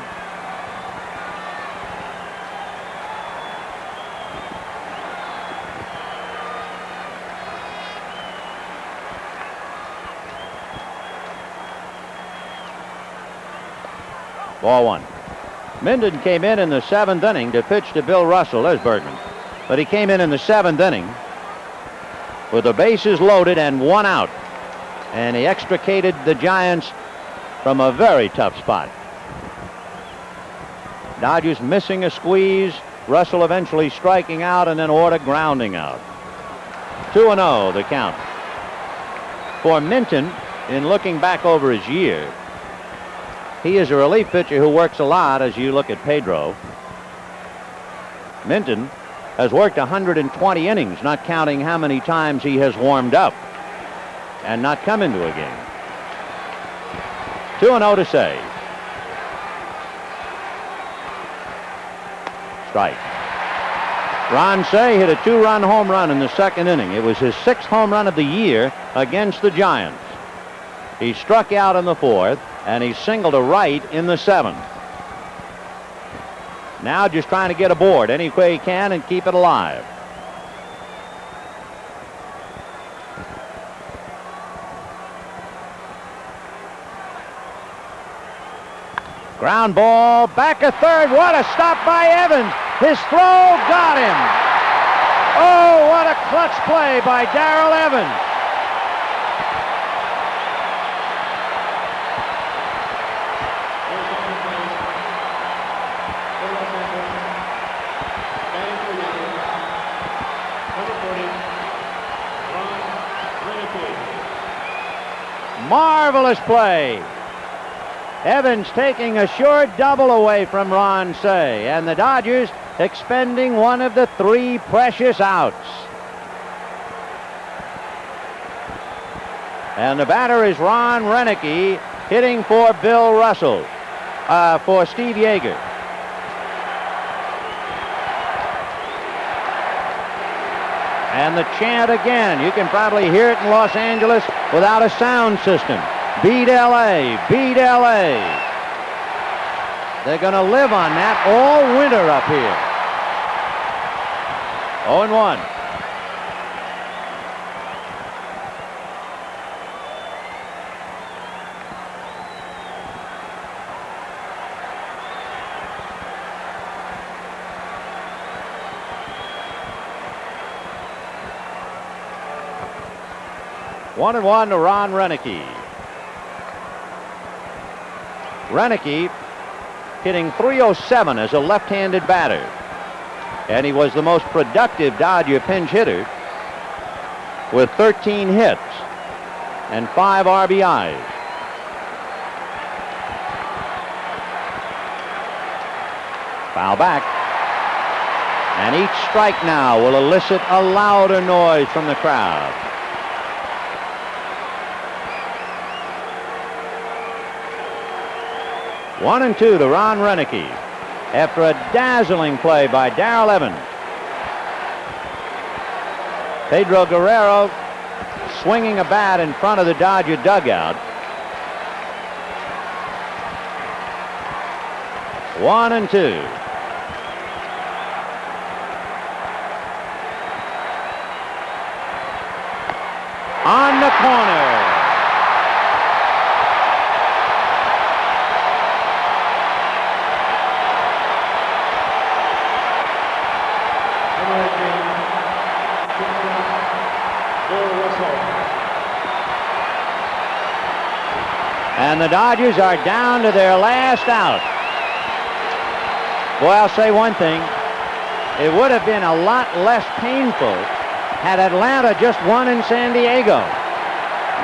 Ball 1. Minden came in the 7th inning to pitch to Bill Russell. There's Bergman. But he came in the 7th inning with the bases loaded and 1 out. And he extricated the Giants from a very tough spot. Dodgers missing a squeeze. Russell eventually striking out, and then Orta grounding out. 2-0 the count. For Minton, in looking back over his year, he is a relief pitcher who works a lot as you look at Pedro. Minton has worked 120 innings, not counting how many times he has warmed up and not come into a game. 2-0 to Cey. Strike. Ron Cey hit a 2-run home run in the 2nd inning. It was his 6th home run of the year against the Giants. He struck out in the 4th, and he singled to right in the 7th. Now just trying to get aboard any way he can and keep it alive. Ground ball back to 3rd. What a stop by Evans. His throw got him. Oh, what a clutch play by Darrell Evans. Marvelous play. Evans taking a sure double away from Ron Cey, and the Dodgers expending one of the 3 precious outs. And the batter is Ron Renicky, hitting for Bill Russell, for Steve Yeager. And the chant again. You can probably hear it in Los Angeles without a sound system. Beat LA, beat LA. They're going to live on that all winter up here. 0-1. One and 1 to Ron Renicky. Renicky hitting .307 as a left-handed batter. And he was the most productive Dodger pinch hitter with 13 hits and 5 RBIs. Foul back. And each strike now will elicit a louder noise from the crowd. One and 2 to Ron Renicky after a dazzling play by Darrell Evans. Pedro Guerrero swinging a bat in front of the Dodger dugout. 1-2. On the corner. And the Dodgers are down to their last out. Boy, I'll say one thing. It would have been a lot less painful had Atlanta just won in San Diego.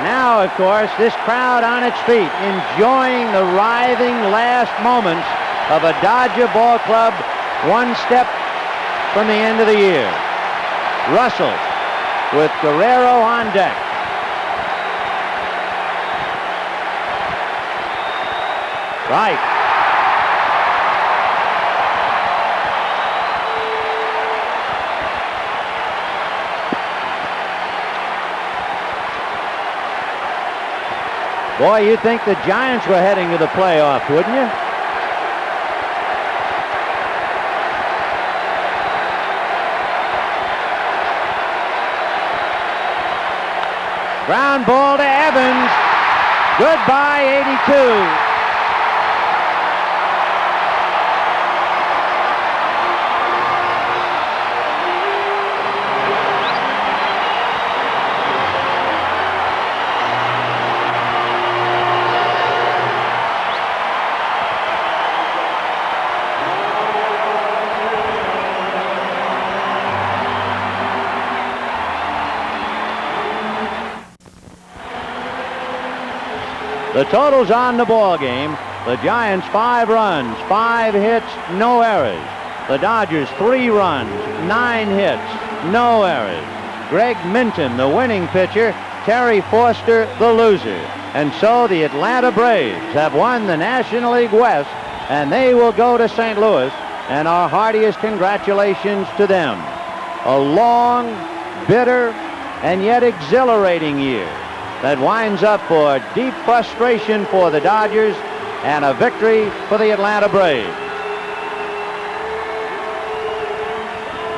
Now, of course, this crowd on its feet, enjoying the writhing last moments of a Dodger ball club one step from the end of the year. Russell with Guerrero on deck. Right. Boy, you'd think the Giants were heading to the playoffs, wouldn't you? Ground ball to Evans. Goodbye, 82. The totals on the ball game. The Giants 5 runs, 5 hits, no errors. The Dodgers 3 runs, 9 hits, no errors. Greg Minton, the winning pitcher, Terry Foster, the loser. And so the Atlanta Braves have won the National League West, and they will go to St. Louis, and our heartiest congratulations to them. A long, bitter, and yet exhilarating year that winds up for deep frustration for the Dodgers and a victory for the Atlanta Braves.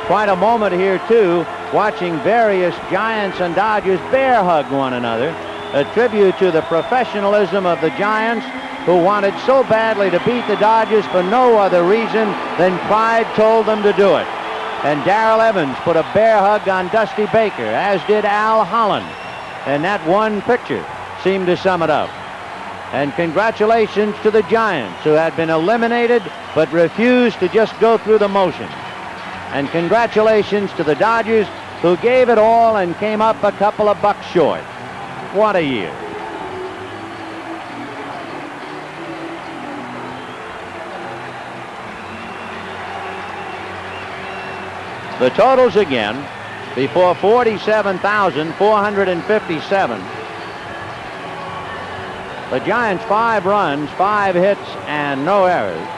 Quite a moment here, too, watching various Giants and Dodgers bear hug one another, a tribute to the professionalism of the Giants, who wanted so badly to beat the Dodgers for no other reason than pride told them to do it. And Darrell Evans put a bear hug on Dusty Baker, as did Al Holland. And that one picture seemed to sum it up. And congratulations to the Giants, who had been eliminated but refused to just go through the motions. And congratulations to the Dodgers, who gave it all and came up a couple of bucks short. What a year. The totals again, before 47,457. The Giants 5 runs, 5 hits, and no errors.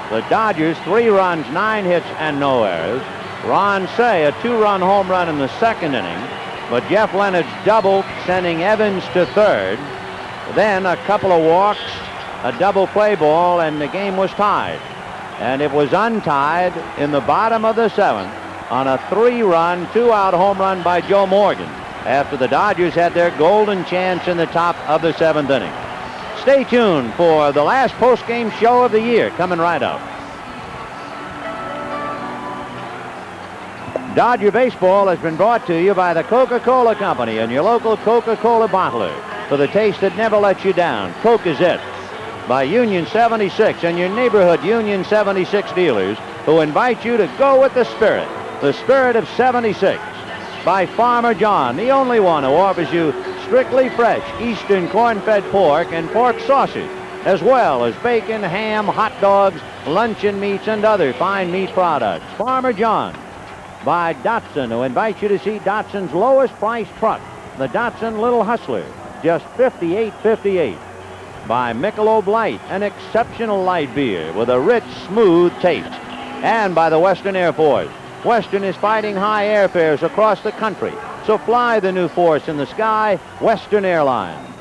The Dodgers 3 runs, 9 hits, and no errors. Ron Say, a 2-run home run in the second inning, but Jeff Leonard's double sending Evans to third. Then a couple of walks, a double play ball, and the game was tied. And it was untied in the bottom of the 7th on a 3-run, 2-out home run by Joe Morgan after the Dodgers had their golden chance in the top of the 7th inning. Stay tuned for the last post-game show of the year coming right up. Dodger Baseball has been brought to you by the Coca-Cola Company and your local Coca-Cola bottler. For the taste that never lets you down, Coke is it. By Union 76 and your neighborhood Union 76 dealers, who invite you to go with the spirit of 76. By Farmer John, the only one who offers you strictly fresh Eastern corn-fed pork and pork sausage, as well as bacon, ham, hot dogs, luncheon meats, and other fine meat products. Farmer John. By Datsun, who invites you to see Datsun's lowest price truck, the Datsun Little Hustler, just $58.58. By Michelob Light, an exceptional light beer with a rich, smooth taste. And by the Western Air Force. Western is fighting high airfares across the country, So fly the new force in the sky, Western Airlines.